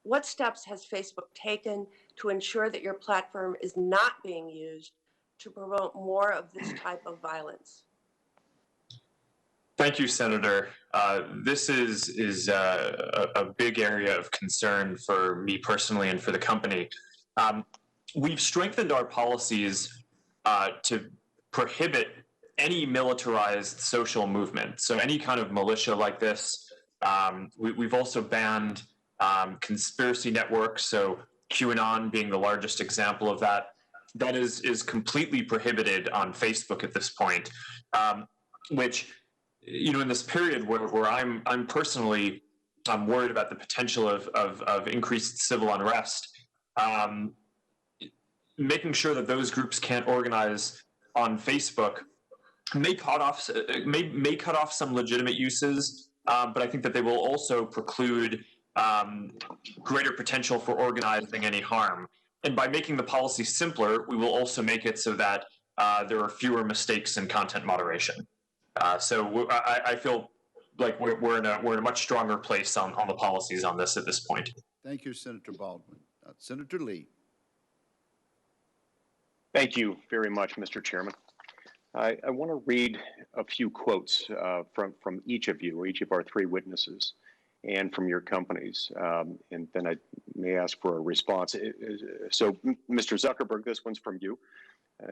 what steps has Facebook taken to ensure that your platform is not being used to promote more of this type of violence? Thank you, Senator. This is a big area of concern for me personally and for the company. We've strengthened our policies to prohibit any militarized social movement. So any kind of militia like this. We've also banned conspiracy networks. So QAnon being the largest example of that. That is completely prohibited on Facebook at this point, which, you know, in this period where I'm personally worried about the potential of increased civil unrest, making sure that those groups can't organize on Facebook may cut off some legitimate uses, but I think that they will also preclude greater potential for organizing any harm. And by making the policy simpler, we will also make it so that there are fewer mistakes in content moderation. So I feel like we're in a much stronger place on the policies on this at this point. Thank you, Senator Baldwin. Senator Lee. Thank you very much, Mr. Chairman. I want to read a few quotes from each of you, or each of our three witnesses, and from your companies, and then I may ask for a response. So, Mr. Zuckerberg, this one's from you.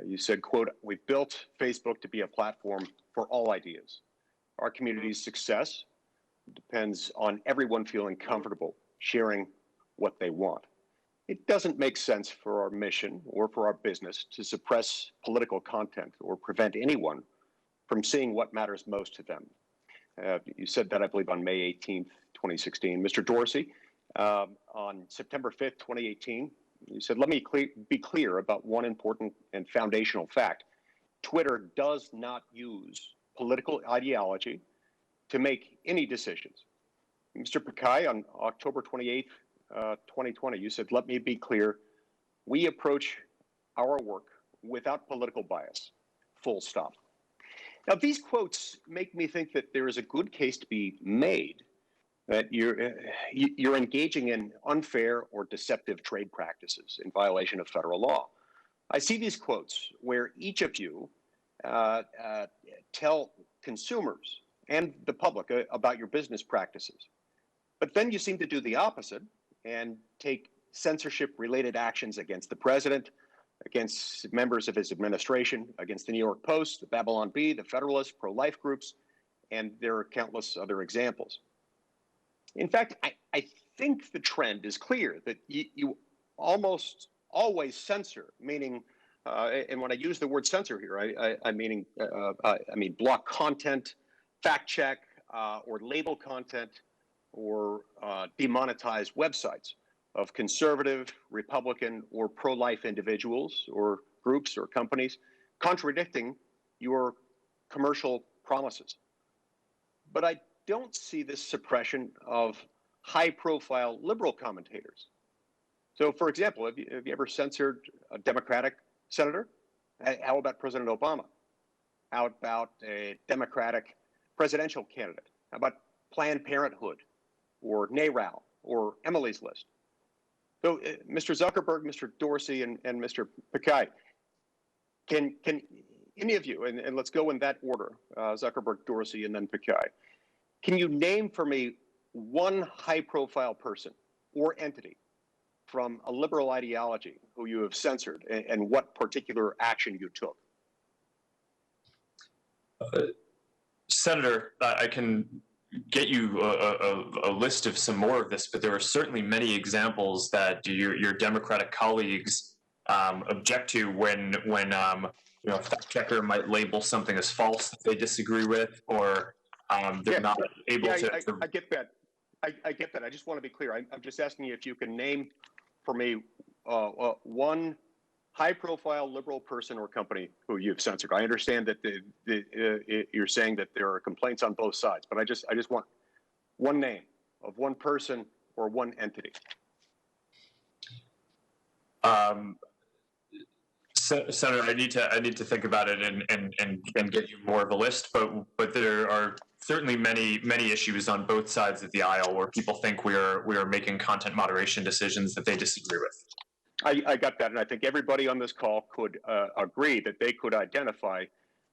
You said, quote, "We've built Facebook to be a platform for all ideas. Our community's success depends on everyone feeling comfortable sharing what they want. It doesn't make sense for our mission or for our business to suppress political content or prevent anyone from seeing what matters most to them." You said that, I believe, on May 18th, 2016. Mr. Dorsey, on September 5th, 2018, you said, "Let me be clear about one important and foundational fact. Twitter does not use political ideology to make any decisions." Mr. Pakai, on October 28th, 2020, you said, "Let me be clear. We approach our work without political bias, full stop." Now, these quotes make me think that there is a good case to be made that you're engaging in unfair or deceptive trade practices in violation of federal law. I see these quotes where each of you tell consumers and the public about your business practices. But then you seem to do the opposite and take censorship-related actions against the president, against members of his administration, against the New York Post, the Babylon Bee, the Federalist, pro-life groups, and there are countless other examples. In fact, I think the trend is clear that you almost always censor, meaning, and when I use the word censor here, I mean block content, fact check, or label content, or demonetize websites of conservative, Republican, or pro-life individuals or groups or companies contradicting your commercial promises. But I don't see this suppression of high-profile liberal commentators. So, for example, have you ever censored a Democratic senator? How about President Obama? How about a Democratic presidential candidate? How about Planned Parenthood or NARAL or Emily's List? So, Mr. Zuckerberg, Mr. Dorsey, and Mr. Pakai, can any of you, and let's go in that order, Zuckerberg, Dorsey, and then Pakai, can you name for me one high-profile person or entity from a liberal ideology who you have censored and what particular action you took? Senator, I can get you a list of some more of this, but there are certainly many examples that your Democratic colleagues object to when a fact checker might label something as false that they disagree with, or they're not able to. I get that. I get that. I just want to be clear. I'm just asking you if you can name for me one high-profile liberal person or company who you've censored. I understand that you're saying that there are complaints on both sides, but I just want one name of one person or one entity. Senator, I need to think about it and get you more of a list, but there are certainly many issues on both sides of the aisle where people think we are making content moderation decisions that they disagree with. I got that, and I think everybody on this call could agree that they could identify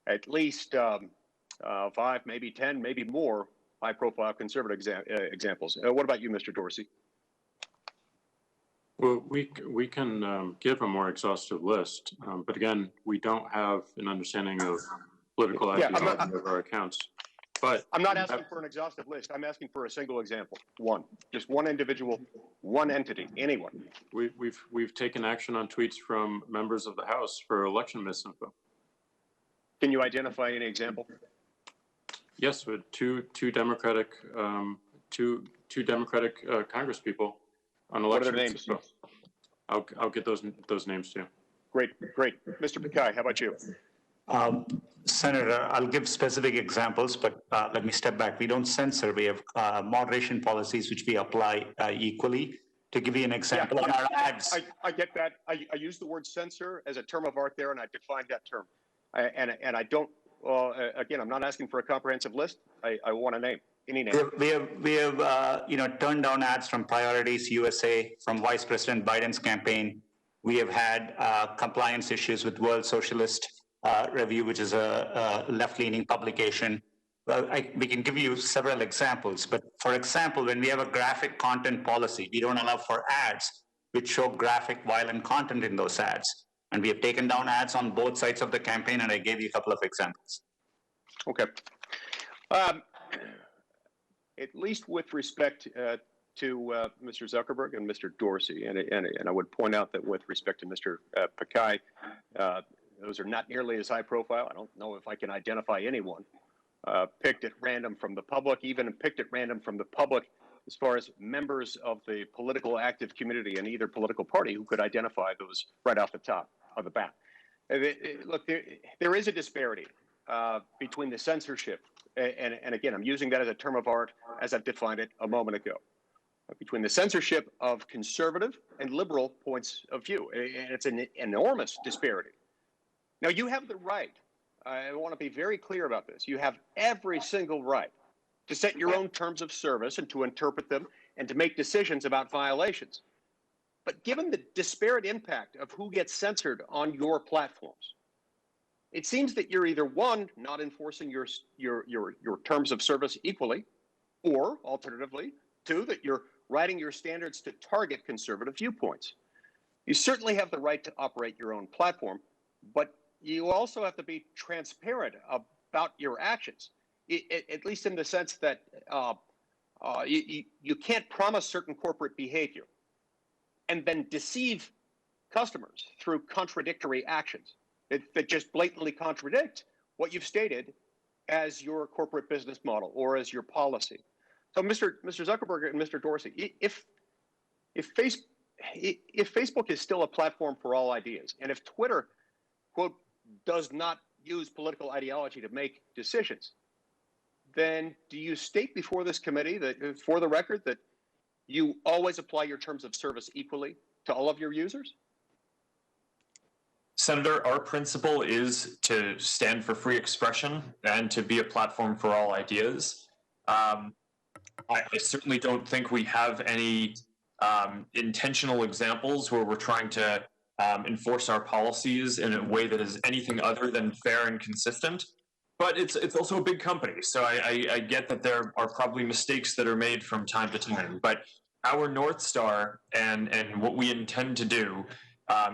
at least 5, maybe 10, maybe more high-profile conservative examples. What about you, Mr. Dorsey? Well, we can give a more exhaustive list, but again, we don't have an understanding of political ideology of our accounts. But I'm not asking for an exhaustive list. I'm asking for a single example. Just one individual, one entity, anyone. We've taken action on tweets from members of the House for election misinfo. Can you identify any example? Yes, with two Democratic Congress people on election misinfo. I'll get those names to you. Great. Mr. Pakai, how about you? Senator, I'll give specific examples, but let me step back. We don't censor. We have moderation policies which we apply equally. To give you an example, on our ads. I get that. I use the word censor as a term of art there, and I defined that term. And I don't. Again, I'm not asking for a comprehensive list. I want a name. Any name. We have turned down ads from Priorities USA, from Vice President Biden's campaign. We have had compliance issues with World Socialist Review, which is a left-leaning publication. Well, we can give you several examples, but for example, when we have a graphic content policy, we don't allow for ads which show graphic, violent content in those ads. And we have taken down ads on both sides of the campaign, and I gave you a couple of examples. Okay. At least with respect to Mr. Zuckerberg and Mr. Dorsey, and I would point out that with respect to Mr. Pakai, those are not nearly as high profile. I don't know if I can identify anyone picked at random from the public, even picked at random from the public as far as members of the political active community in either political party who could identify those right off the top of the bat. Look, there is a disparity between the censorship, and again, I'm using that as a term of art as I've defined it a moment ago, between the censorship of conservative and liberal points of view. And it's an enormous disparity. Now, you have the right, I want to be very clear about this, you have every single right to set your own terms of service and to interpret them and to make decisions about violations. But given the disparate impact of who gets censored on your platforms, it seems that you're either, one, not enforcing your terms of service equally, or alternatively, two, that you're writing your standards to target conservative viewpoints. You certainly have the right to operate your own platform, but you also have to be transparent about your actions, at least in the sense that you can't promise certain corporate behavior and then deceive customers through contradictory actions that just blatantly contradict what you've stated as your corporate business model or as your policy. So, Mr. Zuckerberg and Mr. Dorsey, if Facebook is still a platform for all ideas, and if Twitter, quote, does not use political ideology to make decisions, then do you state before this committee that, for the record, that you always apply your terms of service equally to all of your users? Senator, our principle is to stand for free expression and to be a platform for all ideas. I certainly don't think we have any intentional examples where we're trying to enforce our policies in a way that is anything other than fair and consistent. But it's also a big company, so I get that there are probably mistakes that are made from time to time. But our North Star and what we intend to do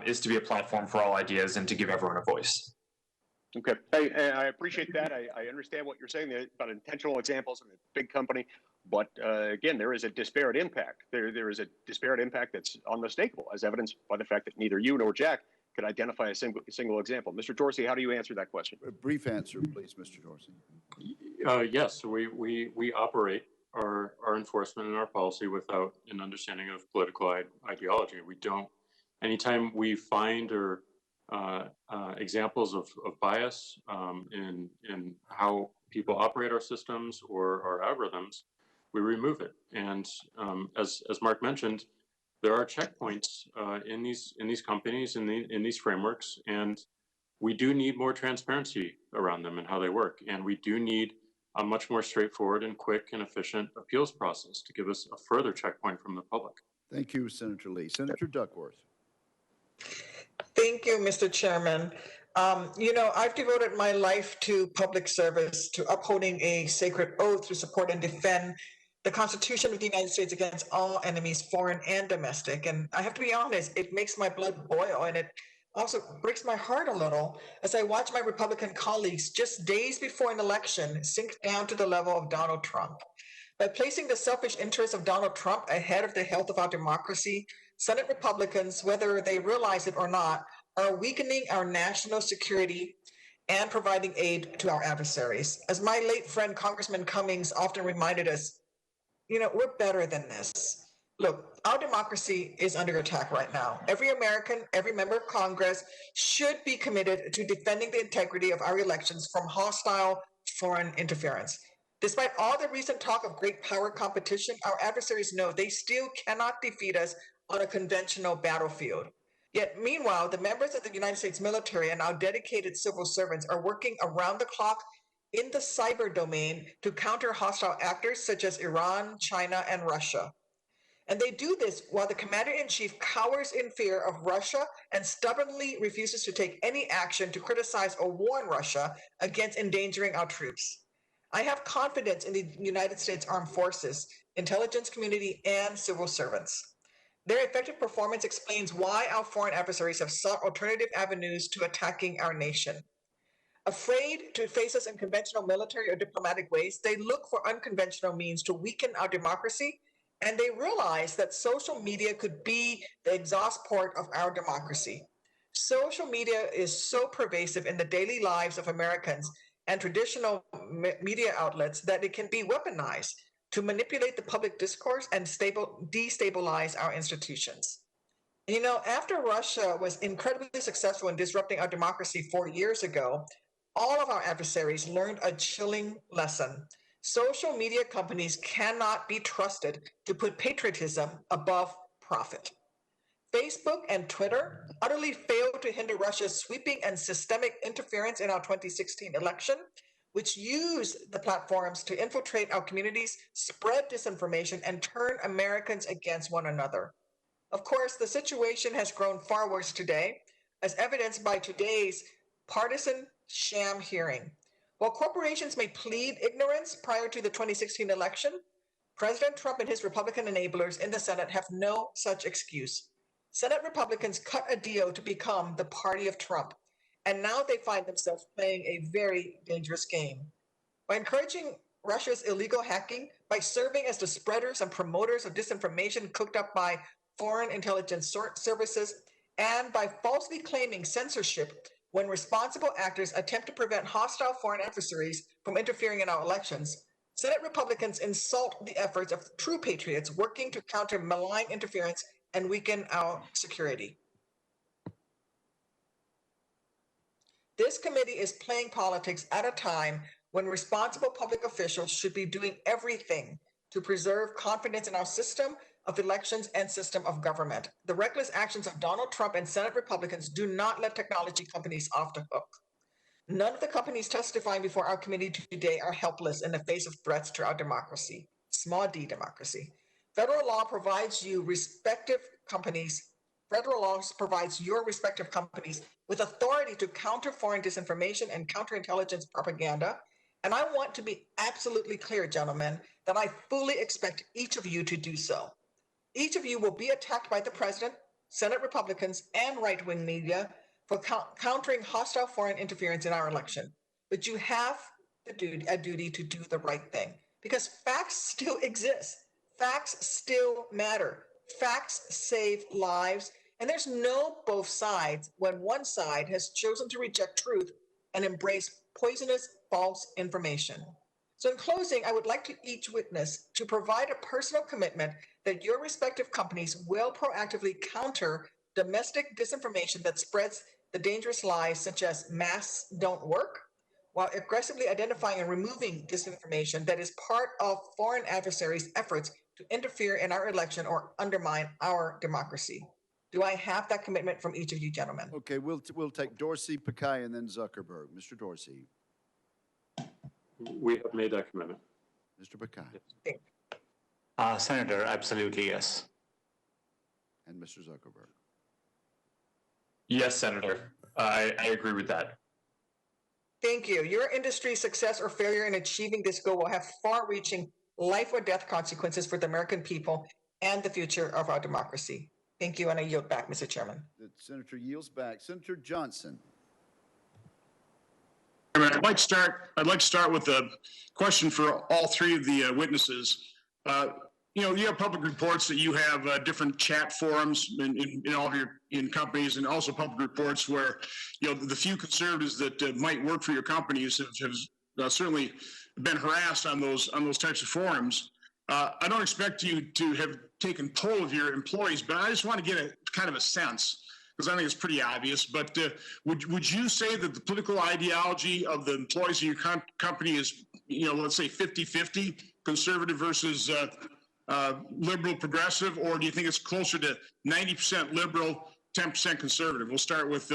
is to be a platform for all ideas and to give everyone a voice. Okay, I appreciate that. I understand what you're saying about intentional examples in a big company, but again, there is a disparate impact. There is a disparate impact that's unmistakable, as evidenced by the fact that neither you nor Jack could identify a single example. Mr. Dorsey, how do you answer that question? A brief answer, please, Mr. Dorsey. Yes, we operate our enforcement and our policy without an understanding of political ideology. We don't. Anytime we find or examples of bias in how people operate our systems or our algorithms, we remove it. And as Mark mentioned, there are checkpoints in these companies, in these frameworks, and we do need more transparency around them and how they work. And we do need a much more straightforward and quick and efficient appeals process to give us a further checkpoint from the public. Thank you, Senator Lee. Senator Duckworth. Thank you, Mr. Chairman. I've devoted my life to public service, to upholding a sacred oath to support and defend the Constitution of the United States against all enemies, foreign and domestic. And I have to be honest, it makes my blood boil, and it also breaks my heart a little as I watch my Republican colleagues just days before an election sink down to the level of Donald Trump. By placing the selfish interests of Donald Trump ahead of the health of our democracy, Senate Republicans, whether they realize it or not, are weakening our national security and providing aid to our adversaries. As my late friend Congressman Cummings often reminded us, we're better than this. Look, our democracy is under attack right now. Every American, every member of Congress should be committed to defending the integrity of our elections from hostile foreign interference. Despite all the recent talk of great power competition, our adversaries know they still cannot defeat us on a conventional battlefield. Yet, meanwhile, the members of the United States military and our dedicated civil servants are working around the clock in the cyber domain to counter hostile actors such as Iran, China, and Russia. And they do this while the commander-in-chief cowers in fear of Russia and stubbornly refuses to take any action to criticize or warn Russia against endangering our troops. I have confidence in the United States Armed Forces, intelligence community, and civil servants. Their effective performance explains why our foreign adversaries have sought alternative avenues to attacking our nation. Afraid to face us in conventional military or diplomatic ways, they look for unconventional means to weaken our democracy, and they realize that social media could be the exhaust port of our democracy. Social media is so pervasive in the daily lives of Americans and traditional media outlets that it can be weaponized to manipulate the public discourse and destabilize our institutions. After Russia was incredibly successful in disrupting our democracy 4 years ago, all of our adversaries learned a chilling lesson. Social media companies cannot be trusted to put patriotism above profit. Facebook and Twitter utterly failed to hinder Russia's sweeping and systemic interference in our 2016 election, which used the platforms to infiltrate our communities, spread disinformation, and turn Americans against one another. Of course, the situation has grown far worse today, as evidenced by today's partisan sham hearing. While corporations may plead ignorance prior to the 2016 election, President Trump and his Republican enablers in the Senate have no such excuse. Senate Republicans cut a deal to become the party of Trump, and now they find themselves playing a very dangerous game. By encouraging Russia's illegal hacking, by serving as the spreaders and promoters of disinformation cooked up by foreign intelligence services, and by falsely claiming censorship when responsible actors attempt to prevent hostile foreign adversaries from interfering in our elections, Senate Republicans insult the efforts of true patriots working to counter malign interference and weaken our security. This committee is playing politics at a time when responsible public officials should be doing everything to preserve confidence in our system of elections and system of government. The reckless actions of Donald Trump and Senate Republicans do not let technology companies off the hook. None of the companies testifying before our committee today are helpless in the face of threats to our democracy, small d democracy. Federal law provides your respective companies with authority to counter foreign disinformation and counterintelligence propaganda. And I want to be absolutely clear, gentlemen, that I fully expect each of you to do so. Each of you will be attacked by the president, Senate Republicans, and right-wing media for countering hostile foreign interference in our election. But you have a duty to do the right thing, because facts still exist. Facts still matter. Facts save lives, and there's no both sides when one side has chosen to reject truth and embrace poisonous false information. So in closing, I would like to each witness to provide a personal commitment that your respective companies will proactively counter domestic disinformation that spreads the dangerous lies such as masks don't work, while aggressively identifying and removing disinformation that is part of foreign adversaries' efforts to interfere in our election or undermine our democracy. Do I have that commitment from each of you gentlemen? Okay, we'll take Dorsey, Pakai, and then Zuckerberg. Mr. Dorsey. We have made that commitment. Mr. Pakai. Senator, absolutely yes. And Mr. Zuckerberg. Yes, Senator. I agree with that. Thank you. Your industry's success or failure in achieving this goal will have far-reaching life or death consequences for the American people and the future of our democracy. Thank you, and I yield back, Mr. Chairman. The senator yields back. Senator Johnson. I'd like to start with a question for all three of the witnesses. You know, you have public reports that you have different chat forums in all of your companies, and also public reports where, you know, the few conservatives that might work for your companies have certainly been harassed on those types of forums. I don't expect you to have taken poll of your employees, but I just want to get a kind of a sense, because I think it's pretty obvious. But would you say that the political ideology of the employees of your company is, you know, let's say 50-50, conservative versus liberal progressive, or do you think it's closer to 90% liberal, 10% conservative? We'll start with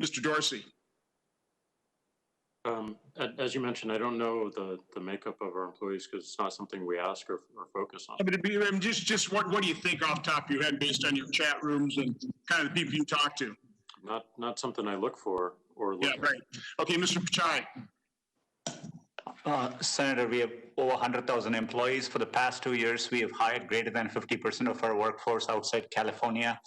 Mr. Dorsey. As you mentioned, I don't know the makeup of our employees because it's not something we ask or focus on. But just what do you think off the top of your head based on your chat rooms and kind of the people you talk to? Not something I look for or look at. Right. Okay, Mr. Pichai. Senator, we have over 100,000 employees. For the past 2 years, we have hired greater than 50% of our workforce outside California.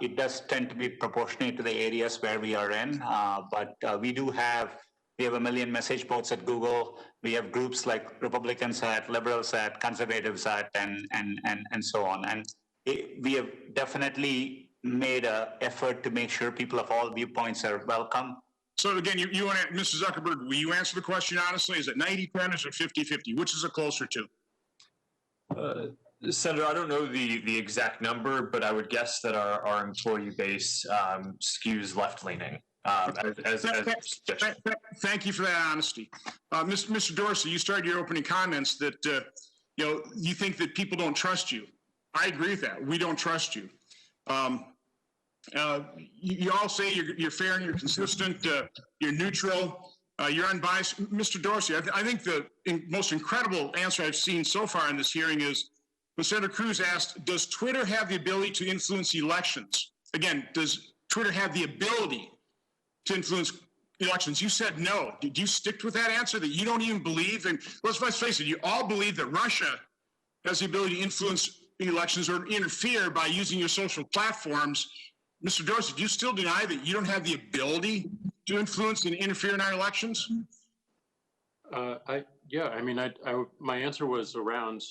It does tend to be proportionate to the areas where we are in, but we have 1 million message boards at Google. We have groups like Republicans at, Liberals at, Conservatives at, and so on. And we have definitely made an effort to make sure people of all viewpoints are welcome. So again, you want to, Mr. Zuckerberg, will you answer the question honestly? Is it 90-10 or 50-50? Which is it closer to? Senator, I don't know the exact number, but I would guess that our employee base skews left-leaning. Thank you for that honesty. Mr. Dorsey, you started your opening comments that you know, you think that people don't trust you. I agree with that. We don't trust you. You all say you're fair and you're consistent, you're neutral, you're unbiased. Mr. Dorsey, I think the most incredible answer I've seen so far in this hearing is when Senator Cruz asked, does Twitter have the ability to influence elections? Again, does Twitter have the ability to influence elections? You said no. Did you stick with that answer, that you don't even believe? And let's face it, you all believe that Russia has the ability to influence elections or interfere by using your social platforms. Mr. Dorsey, do you still deny that you don't have the ability to influence and interfere in our elections? Yeah, I mean, my answer was around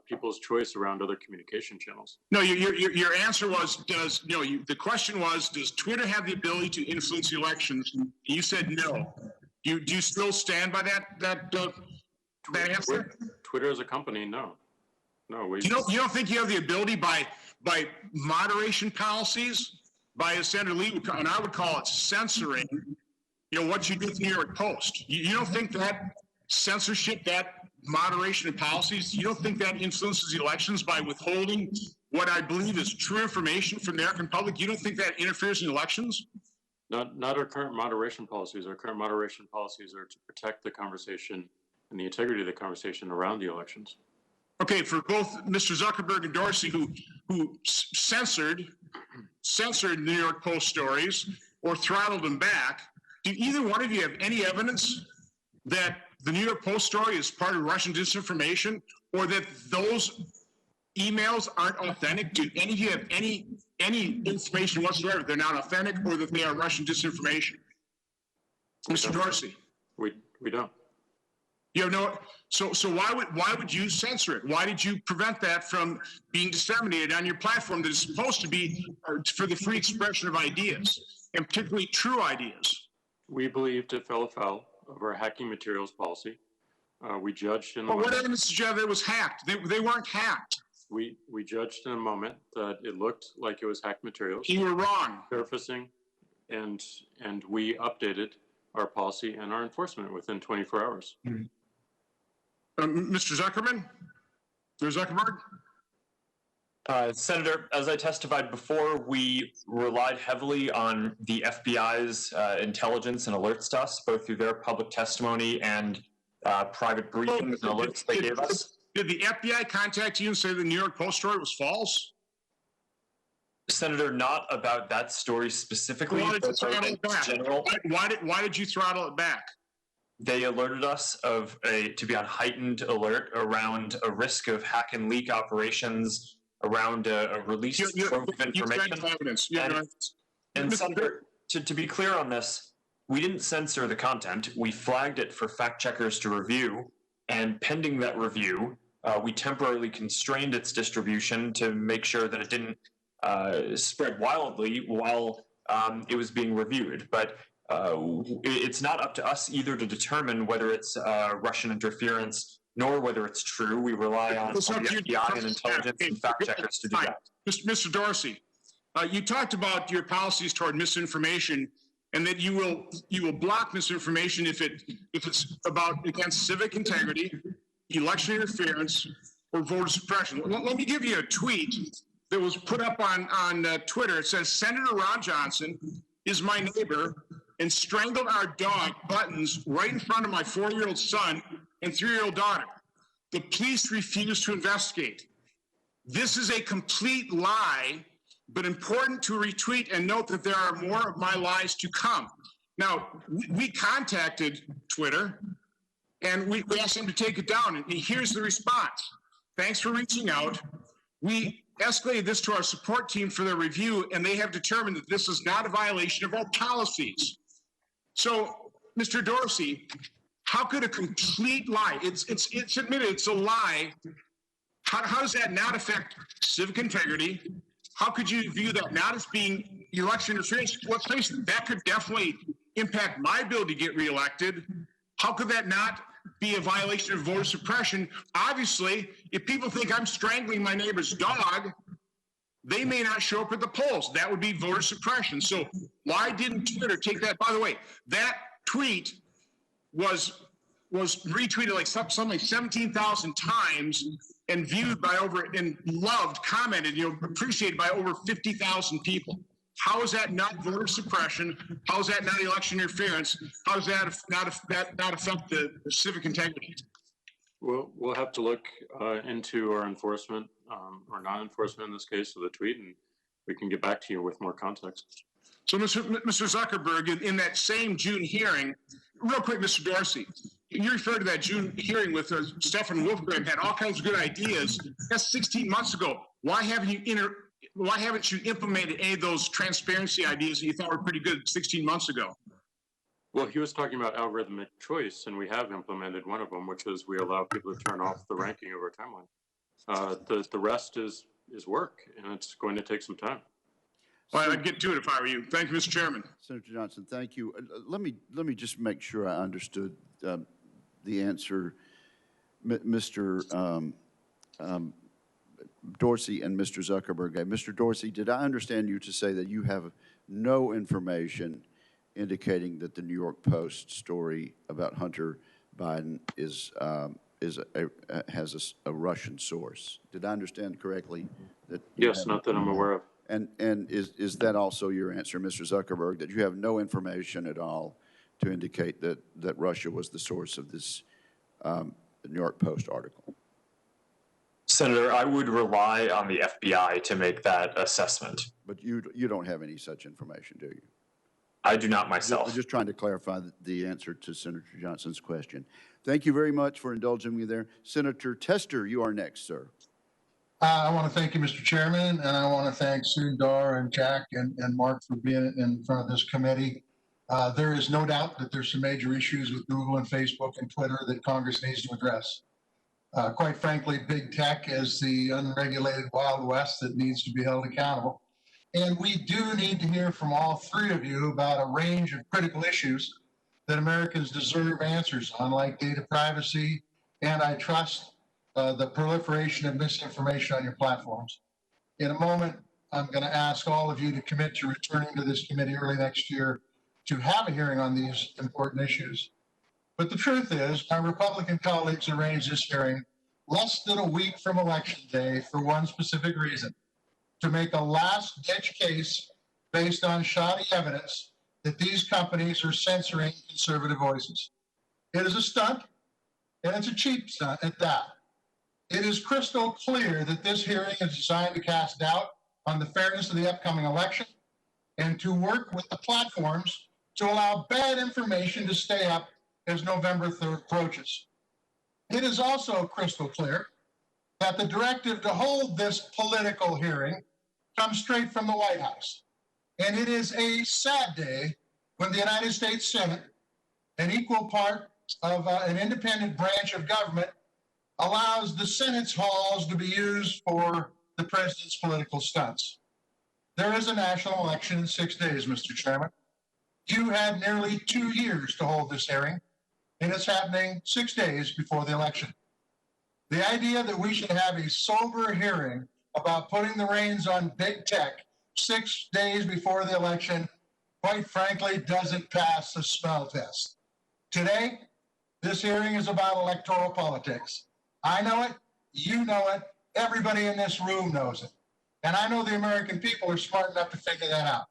people's choice around other communication channels. No, your answer was, the question was, does Twitter have the ability to influence elections? And you said no. Do you still stand by that answer? Twitter as a company, no. No, you don't think you have the ability by moderation policies, by, as Senator Lee would call, and I would call it censoring, you know, what you do with the New York Post. You don't think that censorship, that moderation of policies, you don't think that influences elections by withholding what I believe is true information from the American public? You don't think that interferes in elections? Not our current moderation policies. Our current moderation policies are to protect the conversation and the integrity of the conversation around the elections. Okay, for both Mr. Zuckerberg and Dorsey, who censored the New York Post stories or throttled them back, do either one of you have any evidence that the New York Post story is part of Russian disinformation, or that those emails aren't authentic? Do any of you have any information whatsoever they're not authentic, or that they are Russian disinformation? Mr. Dorsey, we don't. You have no. So why would you censor it? Why did you prevent that from being disseminated on your platform that is supposed to be for the free expression of ideas, and particularly true ideas? We believed it fell afoul of our hacking materials policy. We judged in a Well, moment. what evidence did you have that it was hacked? They weren't hacked. We judged in a moment that it looked like it was hacked materials. You were wrong. Surfacing, and we updated our policy and our enforcement within 24 hours. Mr. Zuckerman? Mr. Zuckerberg? Senator, as I testified before, we relied heavily on the FBI's intelligence and alerts to us, both through their public testimony and private briefings and alerts they gave us. Did the FBI contact you and say the New York Post story was false? Senator, not about that story specifically. Why did you throttle it back? General. Why did you throttle it back? They alerted us to be on heightened alert around a risk of hack and leak operations, around a release of information. And Senator, to be clear on this, we didn't censor the content. We flagged it for fact checkers to review, and pending that review, we temporarily constrained its distribution to make sure that it didn't spread wildly while it was being reviewed. But it's not up to us either to determine whether it's Russian interference nor whether it's true. We rely on the FBI and intelligence and fact checkers to do that. Mr. Dorsey, you talked about your policies toward misinformation, and that you will block misinformation if it's about against civic integrity, election interference, or voter suppression. Let me give you a tweet that was put up on Twitter. It says, Senator Ron Johnson is my neighbor and strangled our dog, Buttons, right in front of my 4-year-old son and 3-year-old daughter. The police refuse to investigate. This is a complete lie, but important to retweet and note that there are more of my lies to come. Now, we contacted Twitter and we asked them to take it down, and here's the response. Thanks for reaching out. We escalated this to our support team for their review, and they have determined that this is not a violation of our policies. So, Mr. Dorsey, how could a complete lie, it's admitted it's a lie, how does that not affect civic integrity? How could you view that not as being election interference? Let's face it, that could definitely impact my ability to get reelected. How could that not be a violation of voter suppression? Obviously, if people think I'm strangling my neighbor's dog, they may not show up at the polls. That would be voter suppression. So why didn't Twitter take that? By the way, that tweet was retweeted like something like 17,000 times and viewed by and loved, commented, appreciated by over 50,000 people. How is that not voter suppression? How is that not election interference? How does that not affect the civic integrity? We'll have to look into our enforcement or non-enforcement in this case of the tweet, and we can get back to you with more context. So, Mr. Zuckerberg, in that same June hearing, real quick, Mr. Dorsey, you referred to that June hearing with Stefan Wolfgang, had all kinds of good ideas. That's 16 months ago. Why haven't you implemented any of those transparency ideas that you thought were pretty good 16 months ago? Well, he was talking about algorithmic choice, and we have implemented one of them, which is we allow people to turn off the ranking of our timeline. The rest is work, and it's going to take some time. Well, I'd get to it if I were you. Thank you, Mr. Chairman. Senator Johnson, thank you. Let me just make sure I understood the answer. Mr. Dorsey and Mr. Zuckerberg. Mr. Dorsey, did I understand you to say that you have no information indicating that the New York Post story about Hunter Biden has a Russian source? Did I understand correctly? Yes, not that I'm aware of. And is that also your answer, Mr. Zuckerberg, that you have no information at all to indicate that Russia was the source of this New York Post article? Senator, I would rely on the FBI to make that assessment. But you don't have any such information, do you? I do not myself. I'm just trying to clarify the answer to Senator Johnson's question. Thank you very much for indulging me there. Senator Tester, you are next, sir. I want to thank you, Mr. Chairman, and I want to thank Sundar and Jack and Mark for being in front of this committee. There is no doubt that there's some major issues with Google and Facebook and Twitter that Congress needs to address. Quite frankly, big tech is the unregulated Wild West that needs to be held accountable. And we do need to hear from all three of you about a range of critical issues that Americans deserve answers on, like data privacy, antitrust, the proliferation of misinformation on your platforms. In a moment, I'm going to ask all of you to commit to returning to this committee early next year to have a hearing on these important issues. But the truth is, my Republican colleagues arranged this hearing less than a week from Election Day for one specific reason: to make a last-ditch case based on shoddy evidence that these companies are censoring conservative voices. It is a stunt, and it's a cheap stunt at that. It is crystal clear that this hearing is designed to cast doubt on the fairness of the upcoming election and to work with the platforms to allow bad information to stay up as November 3rd approaches. It is also crystal clear that the directive to hold this political hearing comes straight from the White House. And it is a sad day when the United States Senate, an equal part of an independent branch of government, allows the Senate's halls to be used for the president's political stunts. There is a national election in 6 days, Mr. Chairman. You had nearly 2 years to hold this hearing, and it's happening 6 days before the election. The idea that we should have a sober hearing about putting the reins on big tech 6 days before the election, quite frankly, doesn't pass the smell test. Today, this hearing is about electoral politics. I know it, you know it, everybody in this room knows it. And I know the American people are smart enough to figure that out.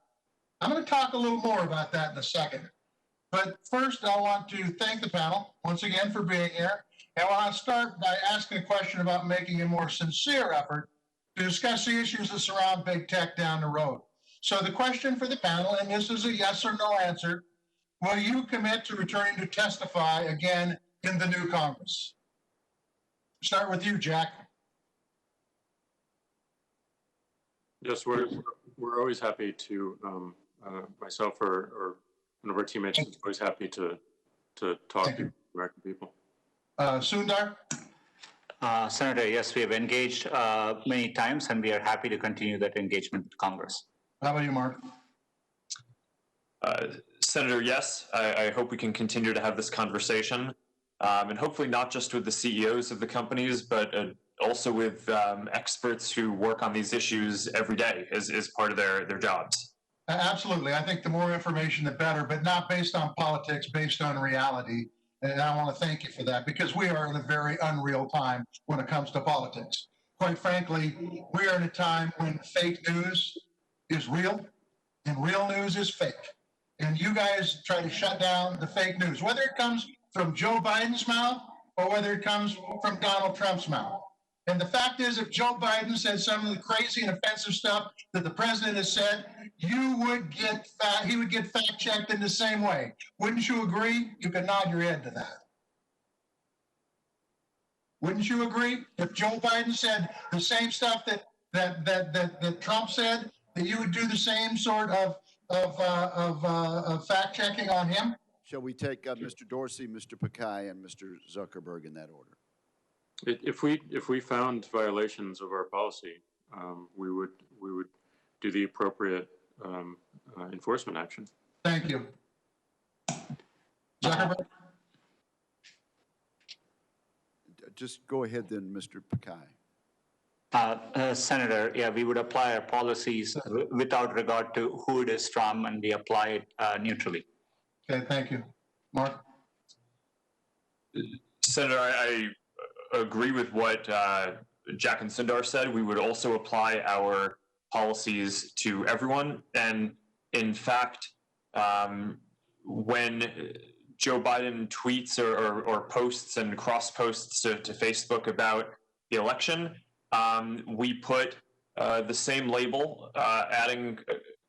I'm going to talk a little more about that in a second. But first, I want to thank the panel once again for being here. And I want to start by asking a question about making a more sincere effort to discuss the issues that surround big tech down the road. So the question for the panel, and this is a yes or no answer: will you commit to returning to testify again in the new Congress? Start with you, Jack. Yes, we're always happy to, myself or one of our teammates is always happy to talk to American people. Sundar? Senator, yes, we have engaged many times, and we are happy to continue that engagement with Congress. How about you, Mark? Senator, yes, I hope we can continue to have this conversation, and hopefully not just with the CEOs of the companies, but also with experts who work on these issues every day as part of their jobs. Absolutely. I think the more information, the better, but not based on politics, based on reality. And I want to thank you for that, because we are in a very unreal time when it comes to politics. Quite frankly, we are in a time when fake news is real and real news is fake. And you guys try to shut down the fake news, whether it comes from Joe Biden's mouth or whether it comes from Donald Trump's mouth. And the fact is, if Joe Biden said some of the crazy and offensive stuff that the president has said, he would get fact-checked in the same way. Wouldn't you agree? You can nod your head to that. Wouldn't you agree? If Joe Biden said the same stuff that Trump said, that you would do the same sort of fact-checking on him? Shall we take Mr. Dorsey, Mr. Pakai, and Mr. Zuckerberg in that order? If we found violations of our policy, we would do the appropriate enforcement action. Thank you. Zuckerberg? Just go ahead then, Mr. Pakai. Senator, yeah, we would apply our policies without regard to who it is from, and we apply it neutrally. Okay, thank you. Mark? Senator, I agree with what Jack and Sundar said. We would also apply our policies to everyone. And in fact, when Joe Biden tweets or posts and cross posts to Facebook about the election, we put the same label, adding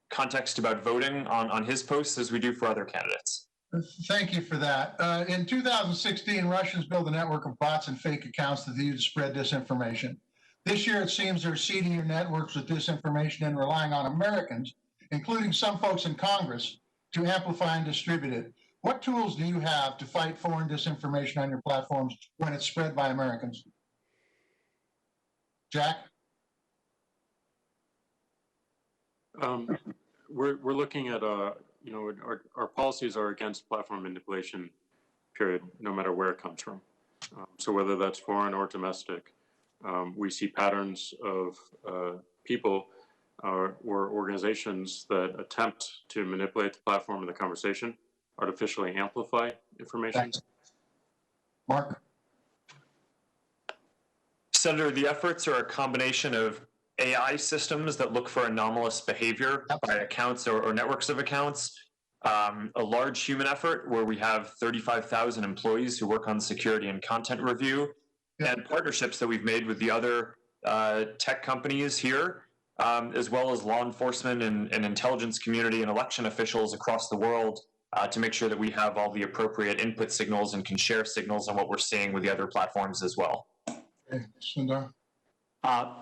context about voting on his posts as we do for other candidates. Thank you for that. In 2016, Russians built a network of bots and fake accounts that they use to spread disinformation. This year, it seems they're seeding your networks with disinformation and relying on Americans, including some folks in Congress, to amplify and distribute it. What tools do you have to fight foreign disinformation on your platforms when it's spread by Americans? Jack? We're looking at our policies are against platform manipulation, period, no matter where it comes from. So whether that's foreign or domestic, we see patterns of people or organizations that attempt to manipulate the platform and the conversation, artificially amplify information. Thanks. Mark? Senator, the efforts are a combination of AI systems that look for anomalous behavior by accounts or networks of accounts, a large human effort where we have 35,000 employees who work on security and content review, and partnerships that we've made with the other tech companies here, as well as law enforcement and intelligence community and election officials across the world to make sure that we have all the appropriate input signals and can share signals on what we're seeing with the other platforms as well. Okay, Sundar.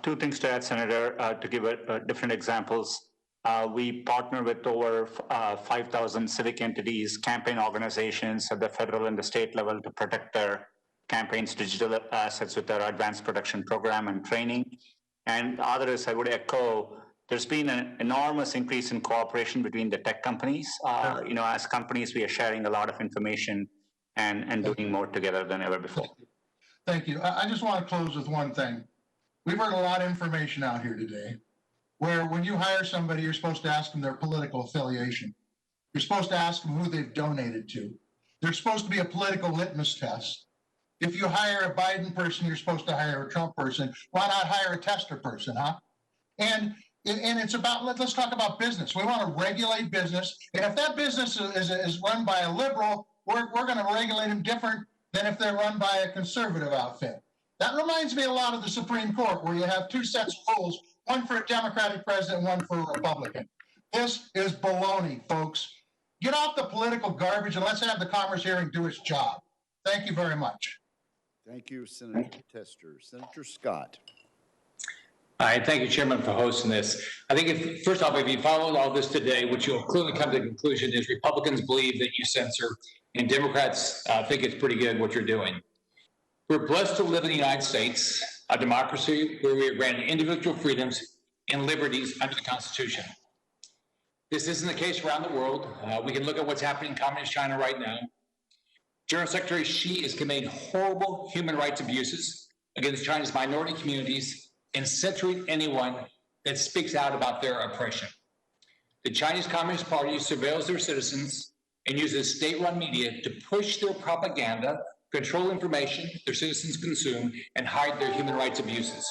Two things to add, Senator, to give different examples. We partner with over 5,000 civic entities, campaign organizations at the federal and the state level to protect their campaigns' digital assets with our advanced protection program and training. And others, I would echo, there's been an enormous increase in cooperation between the tech companies. As companies, we are sharing a lot of information and doing more together than ever before. Thank you. I just want to close with one thing. We've heard a lot of information out here today, where when you hire somebody, you're supposed to ask them their political affiliation. You're supposed to ask them who they've donated to. There's supposed to be a political litmus test. If you hire a Biden person, you're supposed to hire a Trump person. Why not hire a tester person, huh? And it's about, let's talk about business. We want to regulate business. And if that business is run by a liberal, we're going to regulate them different than if they're run by a conservative outfit. That reminds me a lot of the Supreme Court, where you have two sets of rules, one for a Democratic president, one for a Republican. This is baloney, folks. Get off the political garbage and let's have the Commerce hearing do its job. Thank you very much. Thank you, Senator Tester. Senator Scott. All right, thank you, Chairman, for hosting this. I think, first off, if you followed all this today, what you'll clearly come to the conclusion is Republicans believe that you censor, and Democrats think it's pretty good what you're doing. We're blessed to live in the United States, a democracy where we are granted individual freedoms and liberties under the Constitution. This isn't the case around the world. We can look at what's happening in Communist China right now. General Secretary Xi is committing horrible human rights abuses against China's minority communities and censoring anyone that speaks out about their oppression. The Chinese Communist Party surveils their citizens and uses state-run media to push their propaganda, control information their citizens consume, and hide their human rights abuses.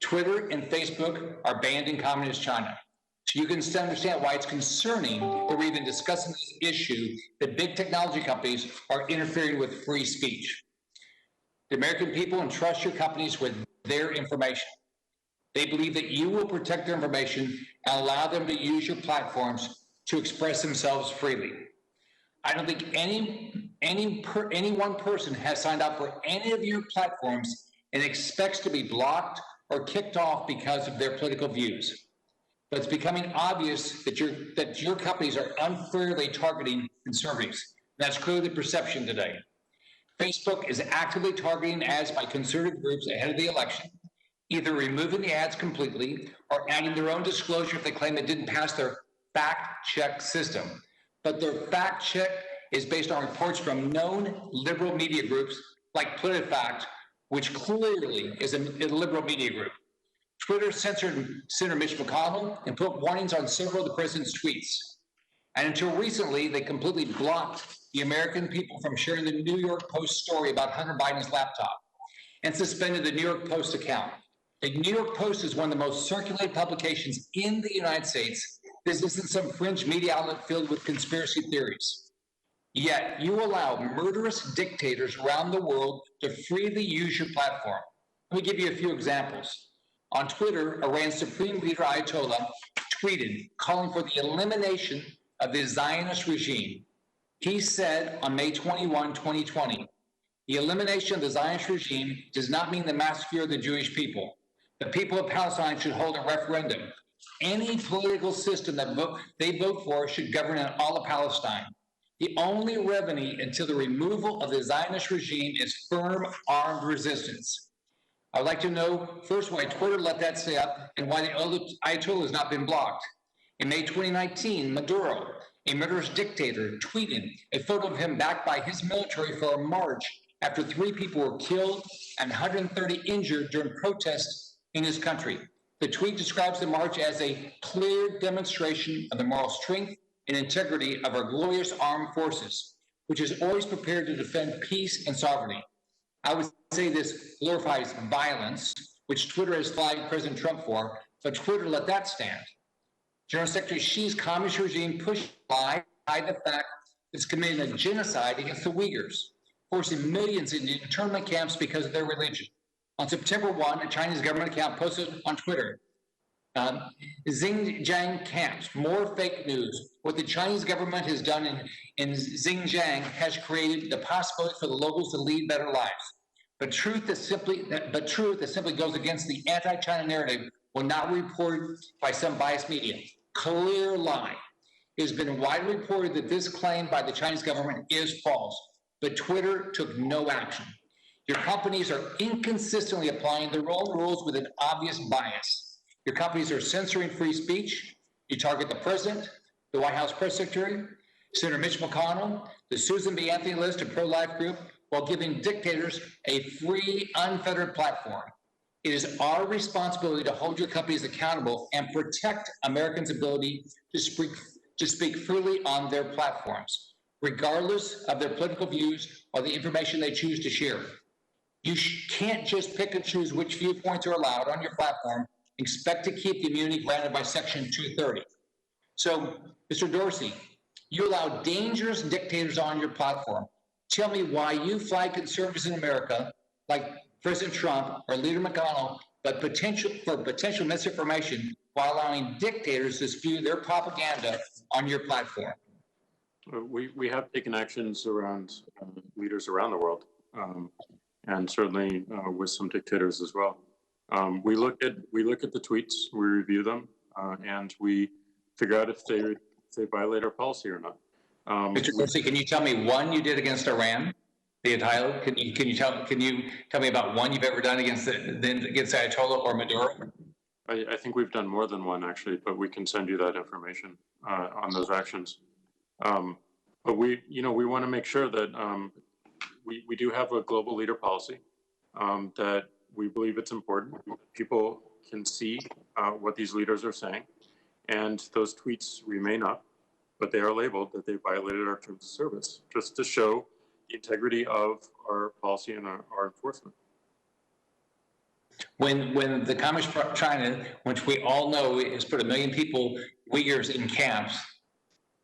Twitter and Facebook are banned in Communist China. So you can understand why it's concerning that we're even discussing this issue, that big technology companies are interfering with free speech. The American people entrust your companies with their information. They believe that you will protect their information and allow them to use your platforms to express themselves freely. I don't think any one person has signed up for any of your platforms and expects to be blocked or kicked off because of their political views. But it's becoming obvious that your companies are unfairly targeting conservatives. That's clearly the perception today. Facebook is actively targeting ads by conservative groups ahead of the election, either removing the ads completely or adding their own disclosure if they claim it didn't pass their fact check system. But their fact check is based on reports from known liberal media groups like PolitiFact, which clearly is a liberal media group. Twitter censored Senator Mitch McConnell and put warnings on several of the president's tweets. And until recently, they completely blocked the American people from sharing the New York Post story about Hunter Biden's laptop and suspended the New York Post account. The New York Post is one of the most circulated publications in the United States. This isn't some fringe media outlet filled with conspiracy theories. Yet you allow murderous dictators around the world to freely use your platform. Let me give you a few examples. On Twitter, Iran's Supreme Leader Ayatollah tweeted calling for the elimination of the Zionist regime. He said on May 21, 2020, the elimination of the Zionist regime does not mean the massacre of the Jewish people. The people of Palestine should hold a referendum. Any political system that they vote for should govern in all of Palestine. The only remedy until the removal of the Zionist regime is firm armed resistance. I would like to know first why Twitter let that stay up and why the Ayatollah has not been blocked. In May 2019, Maduro, a murderous dictator, tweeted a photo of him backed by his military for a march after 3 people were killed and 130 injured during protests in his country. The tweet describes the march as a clear demonstration of the moral strength and integrity of our glorious armed forces, which is always prepared to defend peace and sovereignty. I would say this glorifies violence, which Twitter has flagged President Trump for, but Twitter let that stand. General Secretary Xi's communist regime pushed by the fact it's committing a genocide against the Uyghurs, forcing millions into internment camps because of their religion. On September 1, a Chinese government account posted on Twitter, Xinjiang camps, more fake news. What the Chinese government has done in Xinjiang has created the possibility for the locals to lead better lives. But truth that simply goes against the anti-China narrative will not be reported by some biased media. Clear lie. It has been widely reported that this claim by the Chinese government is false, but Twitter took no action. Your companies are inconsistently applying their own rules with an obvious bias. Your companies are censoring free speech. You target the president, the White House press secretary, Senator Mitch McConnell, the Susan B. Anthony list and pro-life group, while giving dictators a free, unfettered platform. It is our responsibility to hold your companies accountable and protect Americans' ability to speak freely on their platforms, regardless of their political views or the information they choose to share. You can't just pick and choose which viewpoints are allowed on your platform, expect to keep the immunity granted by Section 230. So, Mr. Dorsey, you allow dangerous dictators on your platform. Tell me why you flag conservatives in America, like President Trump or Leader McConnell, but potential misinformation while allowing dictators to spew their propaganda on your platform. We have taken actions around leaders around the world, and certainly with some dictators as well. We look at the tweets, we review them, and we figure out if they violate our policy or not. Mr. Dorsey, can you tell me one you did against Iran? The Ayatollah? Can you tell me about one you've ever done against Ayatollah or Maduro? I think we've done more than one actually, but we can send you that information on those actions. But we want to make sure that we do have a global leader policy, that we believe it's important. People can see what these leaders are saying, and those tweets remain up, but they are labeled that they violated our terms of service, just to show the integrity of our policy and our enforcement. When the Communist China, which we all know has put 1 million people, Uyghurs, in camps,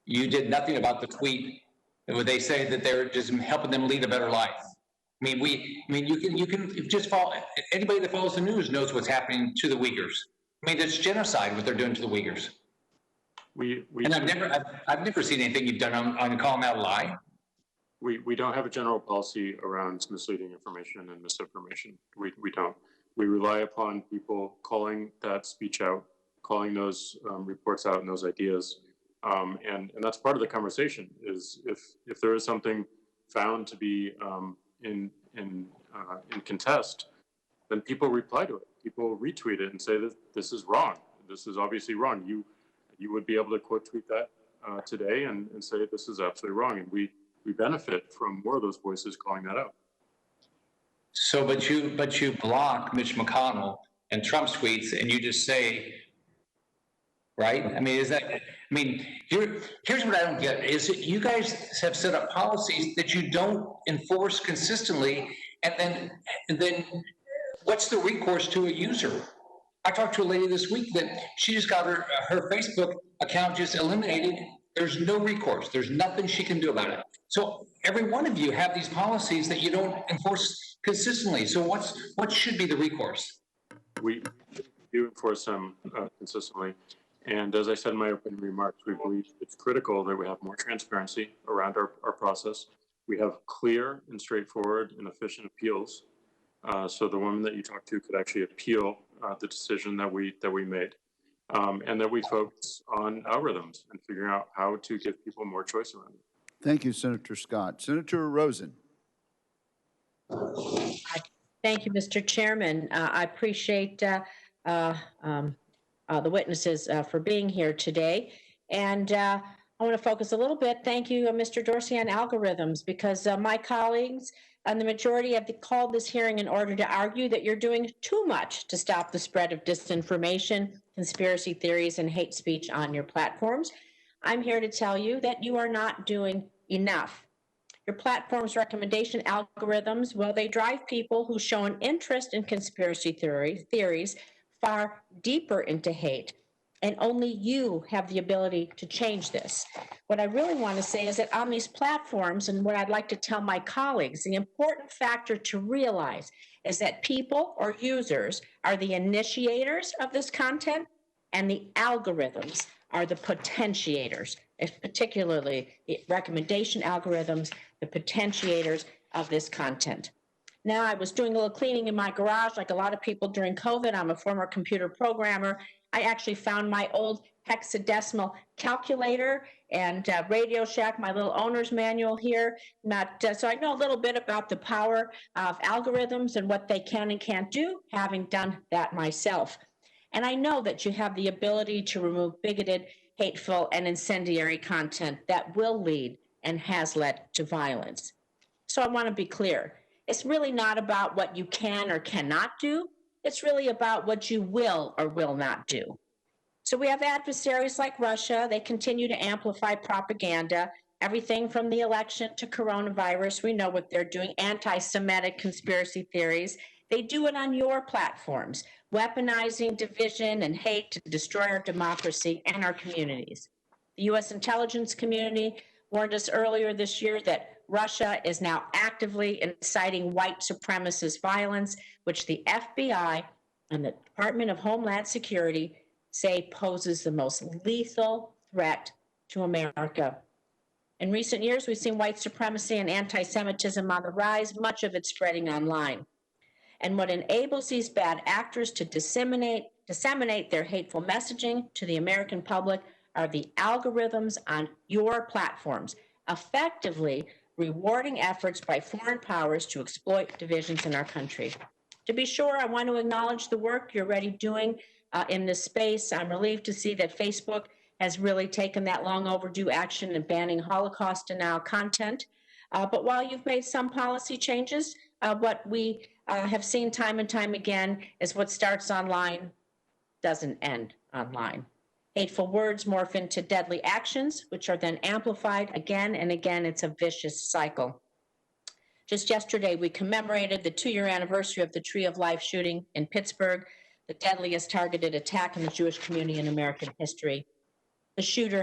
you did nothing about the tweet where they say that they're just helping them lead a better life. You can just follow. Anybody that follows the news knows what's happening to the Uyghurs. It's genocide what they're doing to the Uyghurs. And I've never seen anything you've done on calling that a lie. We don't have a general policy around misleading information and misinformation. We don't. We rely upon people calling that speech out, calling those reports out and those ideas. And that's part of the conversation is if there is something found to be in contest, then people reply to it. People retweet it and say that this is wrong. This is obviously wrong. You would be able to quote tweet that today and say this is absolutely wrong. And we benefit from more of those voices calling that out. So, but you block Mitch McConnell and Trump's tweets, and you just say, right? Here's what I don't get: is that you guys have set up policies that you don't enforce consistently, and then what's the recourse to a user? I talked to a lady this week that she just got her Facebook account just eliminated. There's no recourse. There's nothing she can do about it. So every one of you have these policies that you don't enforce consistently. So what should be the recourse? We do enforce them consistently. And as I said in my opening remarks, we believe it's critical that we have more transparency around our process. We have clear and straightforward and efficient appeals. So the woman that you talked to could actually appeal the decision that we made. And that we focus on algorithms and figuring out how to give people more choice around it. Thank you, Senator Scott. Senator Rosen. Thank you, Mr. Chairman. I appreciate the witnesses for being here today. And I want to focus a little bit, thank you, Mr. Dorsey, on algorithms, because my colleagues and the majority have called this hearing in order to argue that you're doing too much to stop the spread of disinformation, conspiracy theories, and hate speech on your platforms. I'm here to tell you that you are not doing enough. Your platform's recommendation algorithms, well, they drive people who show an interest in conspiracy theories far deeper into hate. And only you have the ability to change this. What I really want to say is that on these platforms, and what I'd like to tell my colleagues, the important factor to realize is that people or users are the initiators of this content, and the algorithms are the potentiators, particularly the recommendation algorithms, the potentiators of this content. Now, I was doing a little cleaning in my garage like a lot of people during COVID. I'm a former computer programmer. I actually found my old hexadecimal calculator and Radio Shack, my little owner's manual here. So I know a little bit about the power of algorithms and what they can and can't do, having done that myself. And I know that you have the ability to remove bigoted, hateful, and incendiary content that will lead and has led to violence. So I want to be clear. It's really not about what you can or cannot do. It's really about what you will or will not do. So we have adversaries like Russia. They continue to amplify propaganda, everything from the election to coronavirus. We know what they're doing, anti-Semitic conspiracy theories. They do it on your platforms, weaponizing division and hate to destroy our democracy and our communities. The U.S. intelligence community warned us earlier this year that Russia is now actively inciting white supremacist violence, which the FBI and the Department of Homeland Security say poses the most lethal threat to America. In recent years, we've seen white supremacy and anti-Semitism on the rise, much of it spreading online. And what enables these bad actors to disseminate their hateful messaging to the American public are the algorithms on your platforms, effectively rewarding efforts by foreign powers to exploit divisions in our country. To be sure, I want to acknowledge the work you're already doing in this space. I'm relieved to see that Facebook has really taken that long overdue action in banning Holocaust denial content. But while you've made some policy changes, what we have seen time and time again is what starts online doesn't end online. Hateful words morph into deadly actions, which are then amplified again and again. It's a vicious cycle. Just yesterday, we commemorated the 2-year anniversary of the Tree of Life shooting in Pittsburgh, the deadliest targeted attack in the Jewish community in American history. The shooter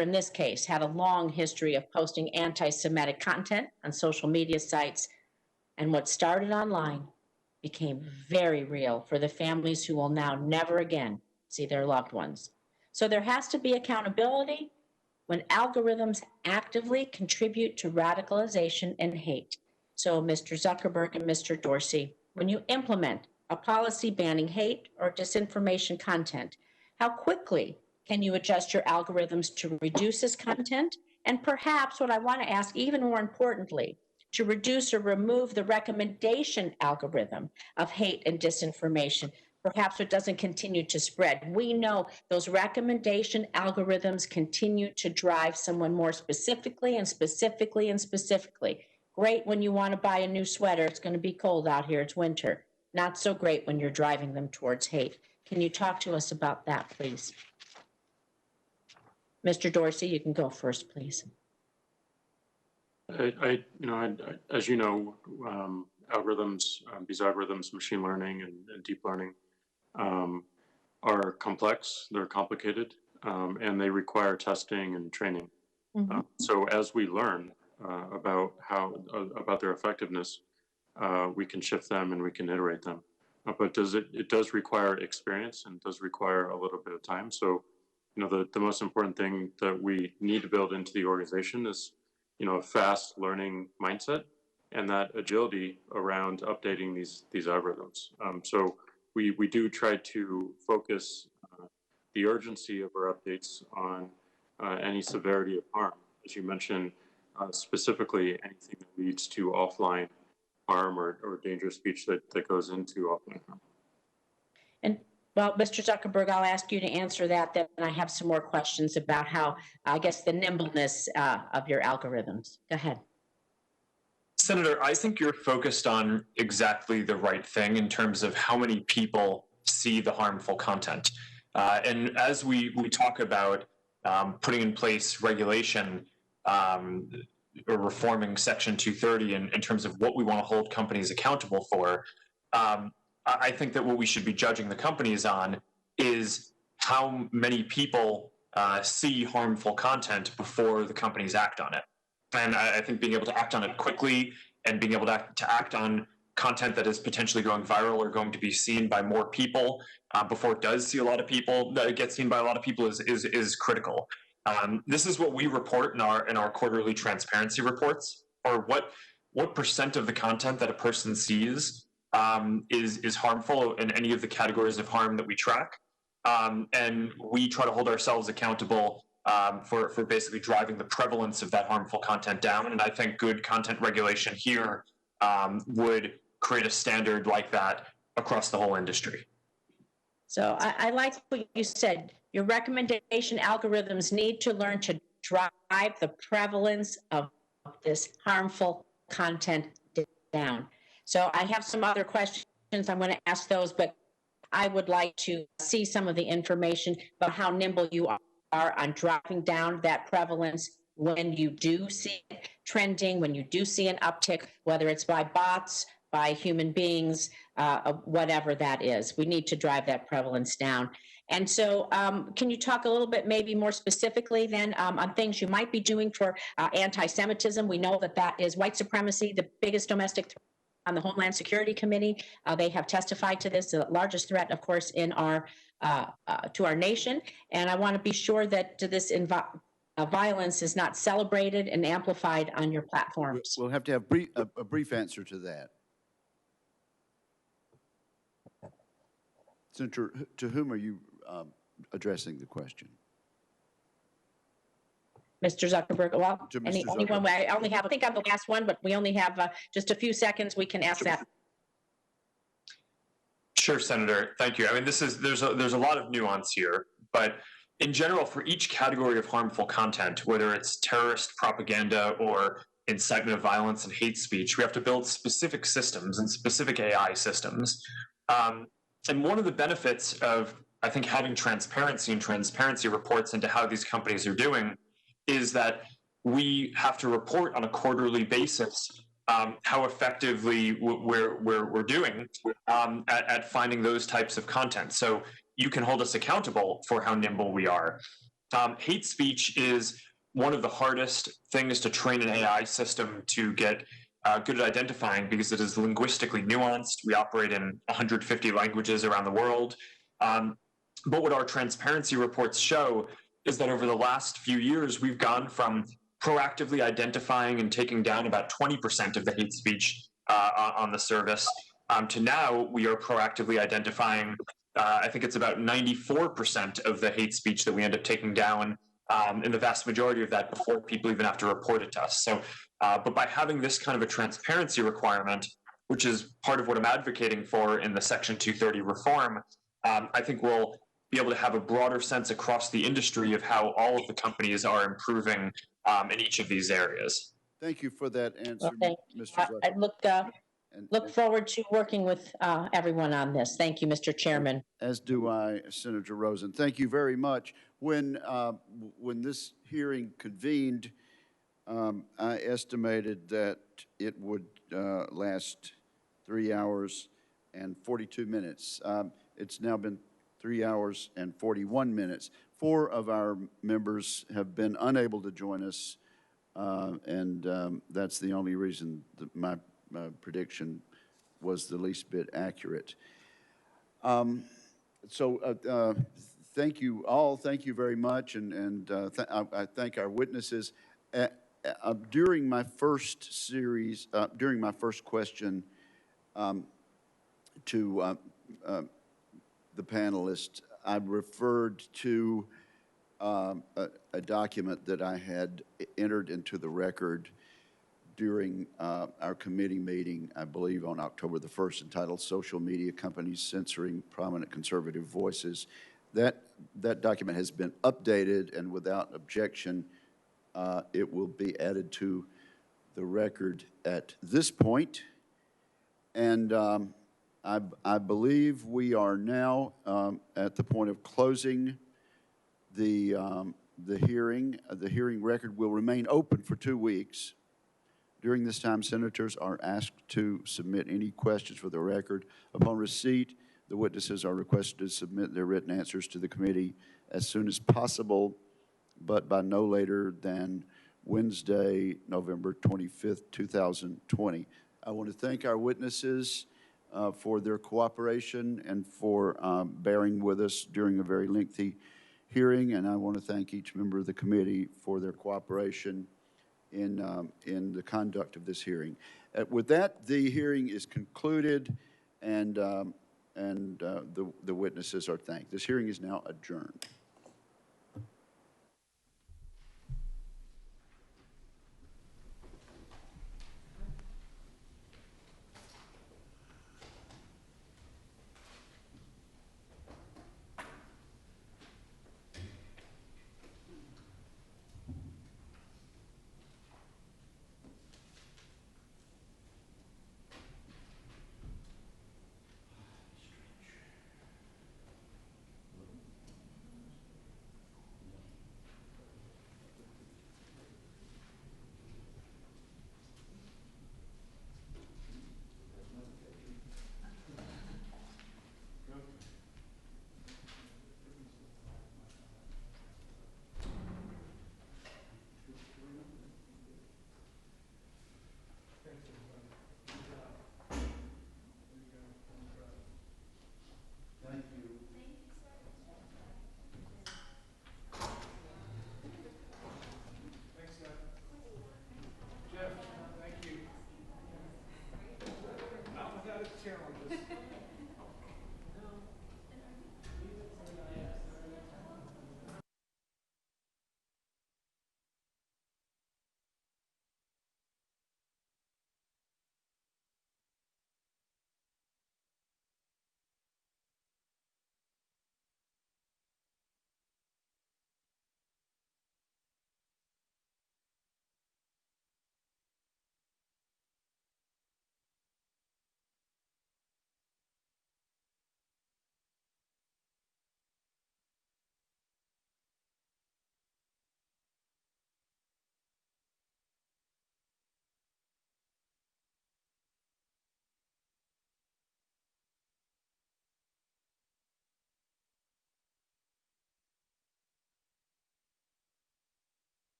in this case had a long history of posting anti-Semitic content on social media sites, and what started online became very real for the families who will now never again see their loved ones. So there has to be accountability when algorithms actively contribute to radicalization and hate. So Mr. Zuckerberg and Mr. Dorsey, when you implement a policy banning hate or disinformation content, how quickly can you adjust your algorithms to reduce this content? And perhaps what I want to ask even more importantly, to reduce or remove the recommendation algorithm of hate and disinformation, perhaps it doesn't continue to spread. We know those recommendation algorithms continue to drive someone more specifically and specifically and specifically. Great when you want to buy a new sweater, it's going to be cold out here, it's winter. Not so great when you're driving them towards hate. Can you talk to us about that, please? Mr. Dorsey, you can go first, please. As you know, algorithms, these algorithms, machine learning and deep learning, are complex, they're complicated, and they require testing and training. Mm-hmm. So as we learn about their effectiveness, we can shift them and we can iterate them. But it does require experience and does require a little bit of time. So, the most important thing that we need to build into the organization is, a fast learning mindset and that agility around updating these algorithms. So we do try to focus the urgency of our updates on any severity of harm. As you mentioned, specifically anything that leads to offline harm or dangerous speech that goes into offline harm. And well, Mr. Zuckerberg, I'll ask you to answer that. Then I have some more questions about how, I guess, the nimbleness of your algorithms. Go ahead. Senator, I think you're focused on exactly the right thing in terms of how many people see the harmful content. And as we talk about putting in place regulation, reforming Section 230 in terms of what we want to hold companies accountable for, I think that what we should be judging the companies on is how many people see harmful content before the companies act on it. And I think being able to act on it quickly and being able to act on content that is potentially going viral or going to be seen by more people before it does see a lot of people, that it gets seen by a lot of people is critical. This is what we report in our quarterly transparency reports, or what percent of the content that a person sees is harmful in any of the categories of harm that we track. And we try to hold ourselves accountable for basically driving the prevalence of that harmful content down. And I think good content regulation here would create a standard like that across the whole industry. So I like what you said. Your recommendation algorithms need to learn to drive the prevalence of this harmful content down. So I have some other questions. I'm going to ask those, but I would like to see some of the information about how nimble you are on driving down that prevalence when you do see it trending, when you do see an uptick, whether it's by bots, by human beings, whatever that is. We need to drive that prevalence down. And so can you talk a little bit maybe more specifically then on things you might be doing for anti-Semitism? We know that that is white supremacy, the biggest domestic threat on the Homeland Security Committee. They have testified to this, the largest threat, of course, in our to our nation. And I want to be sure that this violence is not celebrated and amplified on your platforms. We'll have to have a brief answer to that. Senator, to whom are you addressing the question? Mr. Zuckerberg, well, Zuckerberg. I think I'm the last one, but we only have just a few seconds. We can ask that. Sure, Senator. Thank you. I mean, there's a lot of nuance here, but in general, for each category of harmful content, whether it's terrorist propaganda or incitement of violence and hate speech, we have to build specific systems and specific AI systems. And one of the benefits of, I think, having transparency and transparency reports into how these companies are doing is that we have to report on a quarterly basis how effectively we're doing at finding those types of content. So you can hold us accountable for how nimble we are. Hate speech is one of the hardest things to train an AI system to get good at identifying because it is linguistically nuanced. We operate in 150 languages around the world. But what our transparency reports show is that over the last few years, we've gone from proactively identifying and taking down about 20% of the hate speech on the service to now we are proactively identifying, I think it's about 94% of the hate speech that we end up taking down, and the vast majority of that before people even have to report it to us. So, but by having this kind of a transparency requirement, which is part of what I'm advocating for in the Section 230 reform, I think we'll be able to have a broader sense across the industry of how all of the companies are improving in each of these areas. Thank you for that answer, Okay. Mr. Zuckerberg. I look forward to working with everyone on this. Thank you, Mr. Chairman. As do I, Senator Rosen. Thank you very much. When this hearing convened, I estimated that it would last 3 hours and 42 minutes. It's now been 3 hours and 41 minutes. 4 of our members have been unable to join us, and that's the only reason that my prediction was the least bit accurate. So thank you all. Thank you very much, and I thank our witnesses. During my first series, during my first question to the panelists, I referred to a document that I had entered into the record during our committee meeting, I believe on October the 1st, entitled Social Media Companies Censoring Prominent Conservative Voices. That document has been updated, and without objection, it will be added to the record at this point. And I believe we are now at the point of closing the The hearing record will remain open for 2 weeks. During this time, senators are asked to submit any questions for the record. Upon receipt, the witnesses are requested to submit their written answers to the committee as soon as possible, but by no later than Wednesday, November 25th, 2020. I want to thank our witnesses for their cooperation and for bearing with us during a very lengthy hearing, and I want to thank each member of the committee for their cooperation in the conduct of this hearing. With that, the hearing is concluded, and the witnesses are thanked. This hearing is now adjourned.